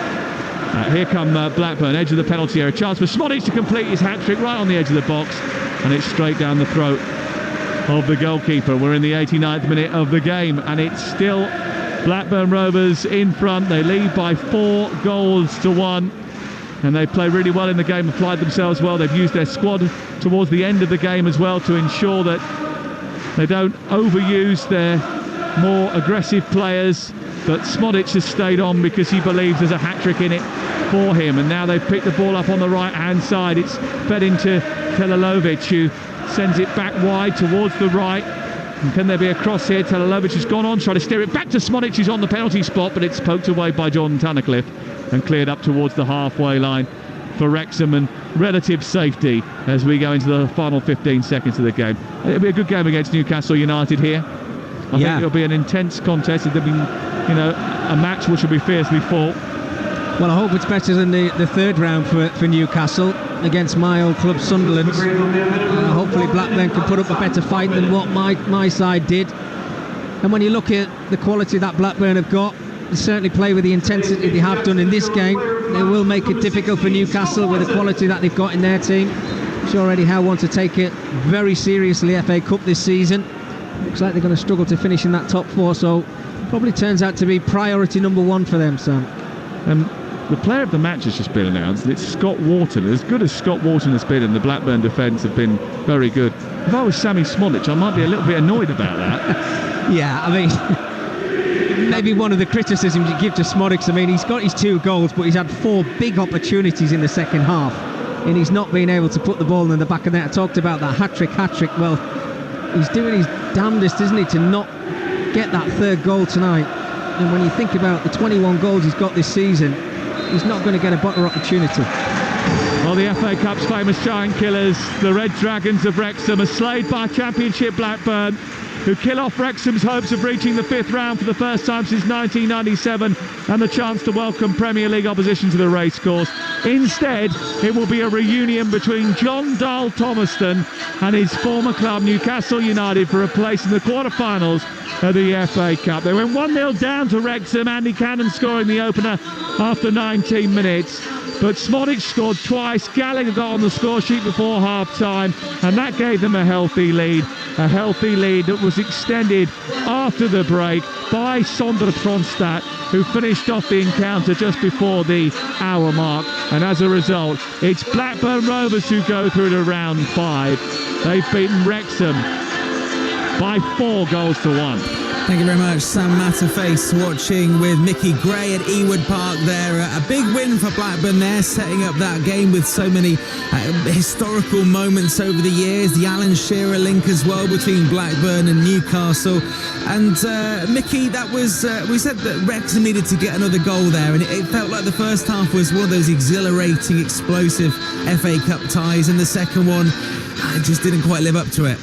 Here come Blackburn, edge of the penalty area. Chance for Smodic to complete his hat-trick right on the edge of the box, and it's straight down the throat of the goalkeeper. We're in the 89th minute of the game, and it's still Blackburn Rovers in front. They lead by 4 goals to 1, and they play really well in the game, applied themselves well. They've used their squad towards the end of the game as well to ensure that they don't overuse their more aggressive players. But Smodic has stayed on because he believes there's a hat-trick in it for him. And now they've picked the ball up on the right-hand side. It's fed into Telalovic, who sends it back wide towards the right. And can there be a cross here? Telalovic has gone on, trying to steer it back to Smodic, who's on the penalty spot, but it's poked away by Jordan Tunnicliffe and cleared up towards the halfway line for Wrexham, and relative safety as we go into the final 15 seconds of the game. It'll be a good game against Newcastle United here. I think it'll be an intense contest. There'll be, a match which will be fiercely fought. Well, I hope it's better than the third round for Newcastle against my old club Sunderland. Hopefully Blackburn can put up a better fight than what my side did. And when you look at the quality that Blackburn have got, they certainly play with the intensity they have done in this game. They will make it difficult for Newcastle with the quality that they've got in their team. I'm sure Eddie Howe wants to take it very seriously, FA Cup this season. Looks like they're going to struggle to finish in that top 4, so probably turns out to be priority number 1 for them, Sam. The player of the match has just been announced, and it's Scott Wharton. As good as Scott Wharton has been, and the Blackburn defence have been very good. If I was Sammy Smodic, I might be a little bit annoyed about that. Yeah, I mean, maybe one of the criticisms you give to Smodic, I mean, he's got his 2 goals, but he's had 4 big opportunities in the second half, and he's not been able to put the ball in the back of the net. I talked about that hat-trick. Well, he's doing his damnedest, isn't he, to not get that 3rd goal tonight. And when you think about the 21 goals he's got this season, he's not going to get a better opportunity. Well, the FA Cup's famous giant killers, the Red Dragons of Wrexham, are slayed by Championship Blackburn, who kill off Wrexham's hopes of reaching the 5th round for the first time since 1997, and the chance to welcome Premier League opposition to the racecourse. Instead, it will be a reunion between John Dahl Thomaston and his former club Newcastle United for a place in the quarter-finals of the FA Cup. They went 1-0 down to Wrexham, Andy Cannon scoring the opener after 19 minutes. But Smodic scored twice, Gallagher got on the score sheet before half-time, and that gave them a healthy lead that was extended after the break by Sondre Tronstad, who finished off the encounter just before the hour mark. And as a result, it's Blackburn Rovers who go through to round 5. They've beaten Wrexham by 4 goals to 1. Thank you very much, Sam Matterface, watching with Mickey Gray at Ewood Park there. A big win for Blackburn there, setting up that game with so many historical moments over the years. The Alan Shearer link as well between Blackburn and Newcastle. And Mickey, that was we said that Wrexham needed to get another goal there, and it felt like the first half was one of those exhilarating, explosive FA Cup ties, and the second one just didn't quite live up to it.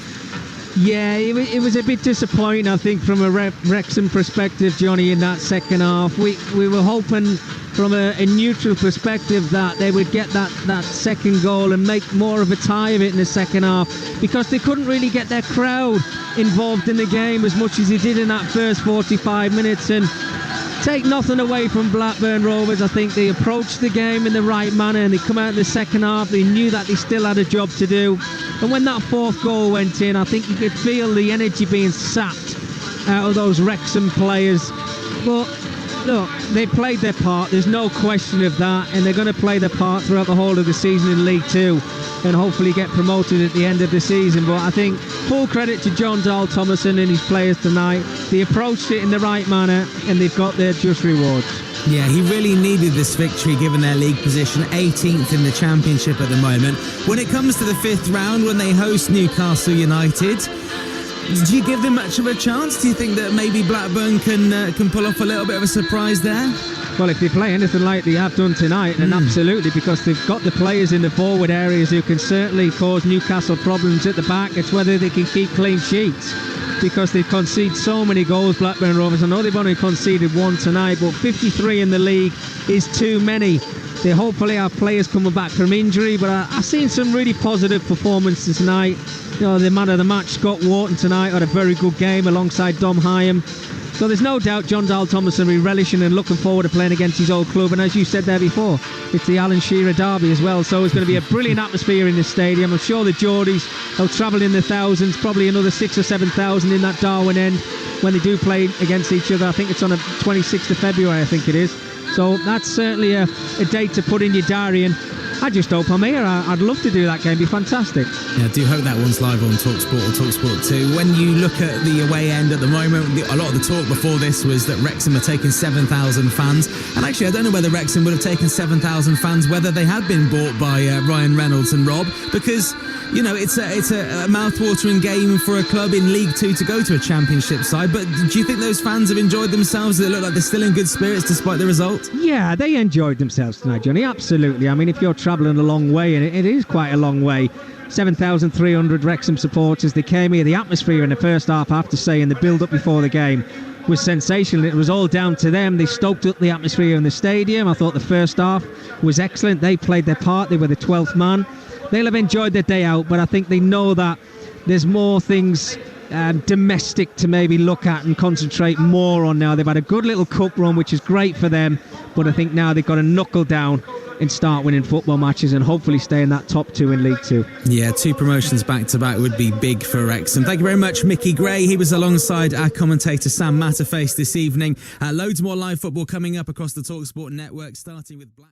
Yeah, it was a bit disappointing, I think, from a Wrexham perspective, Johnny, in that second half. We were hoping from a neutral perspective that they would get that second goal and make more of a tie of it in the second half, because they couldn't really get their crowd involved in the game as much as he did in that first 45 minutes. And take nothing away from Blackburn Rovers. I think they approached the game in the right manner, and they come out in the second half. They knew that they still had a job to do. And when that fourth goal went in, I think you could feel the energy being sapped out of those Wrexham players. But look, they played their part. There's no question of that, and they're going to play their part throughout the whole of the season in League Two, and hopefully get promoted at the end of the season. But I think full credit to John Dahl Thomason and his players tonight. They approached it in the right manner, and they've got their just rewards. Yeah, he really needed this victory given their league position, 18th in the Championship at the moment. When it comes to the fifth round, when they host Newcastle United, do you give them much of a chance? Do you think that maybe Blackburn can pull off a little bit of a surprise there? Well, if they play anything like they have done tonight, then absolutely, because they've got the players in the forward areas who can certainly cause Newcastle problems at the back. It's whether they can keep clean sheets, because they've conceded so many goals, Blackburn Rovers. I know they've only conceded one tonight, but 53 in the league is too many. They hopefully have players coming back from injury, but I've seen some really positive performances tonight. You know, the man of the match, Scott Wharton, tonight had a very good game alongside Dom Hyam. So there's no doubt John Dahl Thomason will be relishing and looking forward to playing against his old club. And as you said there before, it's the Alan Shearer derby as well. So it's going to be a brilliant atmosphere in the stadium. I'm sure the Geordies will travel in the thousands, probably another 6,000 or 7,000 in that Darwin end when they do play against each other. I think it's on the 26th of February, I think it is. So that's certainly a date to put in your diary, and I just hope I'm here. I'd love to do that game. It'd be fantastic. Yeah, I do hope that one's live on Talksport or Talksport 2. When you look at the away end at the moment, a lot of the talk before this was that Wrexham are taking 7,000 fans. And actually, I don't know whether Wrexham would have taken 7,000 fans whether they had been bought by Ryan Reynolds and Rob, because, you know, it's a mouth-watering game for a club in League Two to go to a Championship side. But do you think those fans have enjoyed themselves? They look like they're still in good spirits despite the result? Yeah, they enjoyed themselves tonight, Johnny. Absolutely. I mean, if you're travelling a long way, and it is quite a long way, 7,300 Wrexham supporters, they came here. The atmosphere in the first half, I have to say, and the build-up before the game was sensational. It was all down to them. They stoked up the atmosphere in the stadium. I thought the first half was excellent. They played their part. They were the 12th man. They'll have enjoyed their day out, but I think they know that there's more things domestic to maybe look at and concentrate more on now. They've had a good little cup run, which is great for them, but I think now they've got to knuckle down and start winning football matches and hopefully stay in that top two in League Two. Yeah, 2 promotions back-to-back would be big for Wrexham. Thank you very much, Mickey Gray. He was alongside our commentator Sam Matterface this evening. Loads more live football coming up across the Talksport network, starting with Black...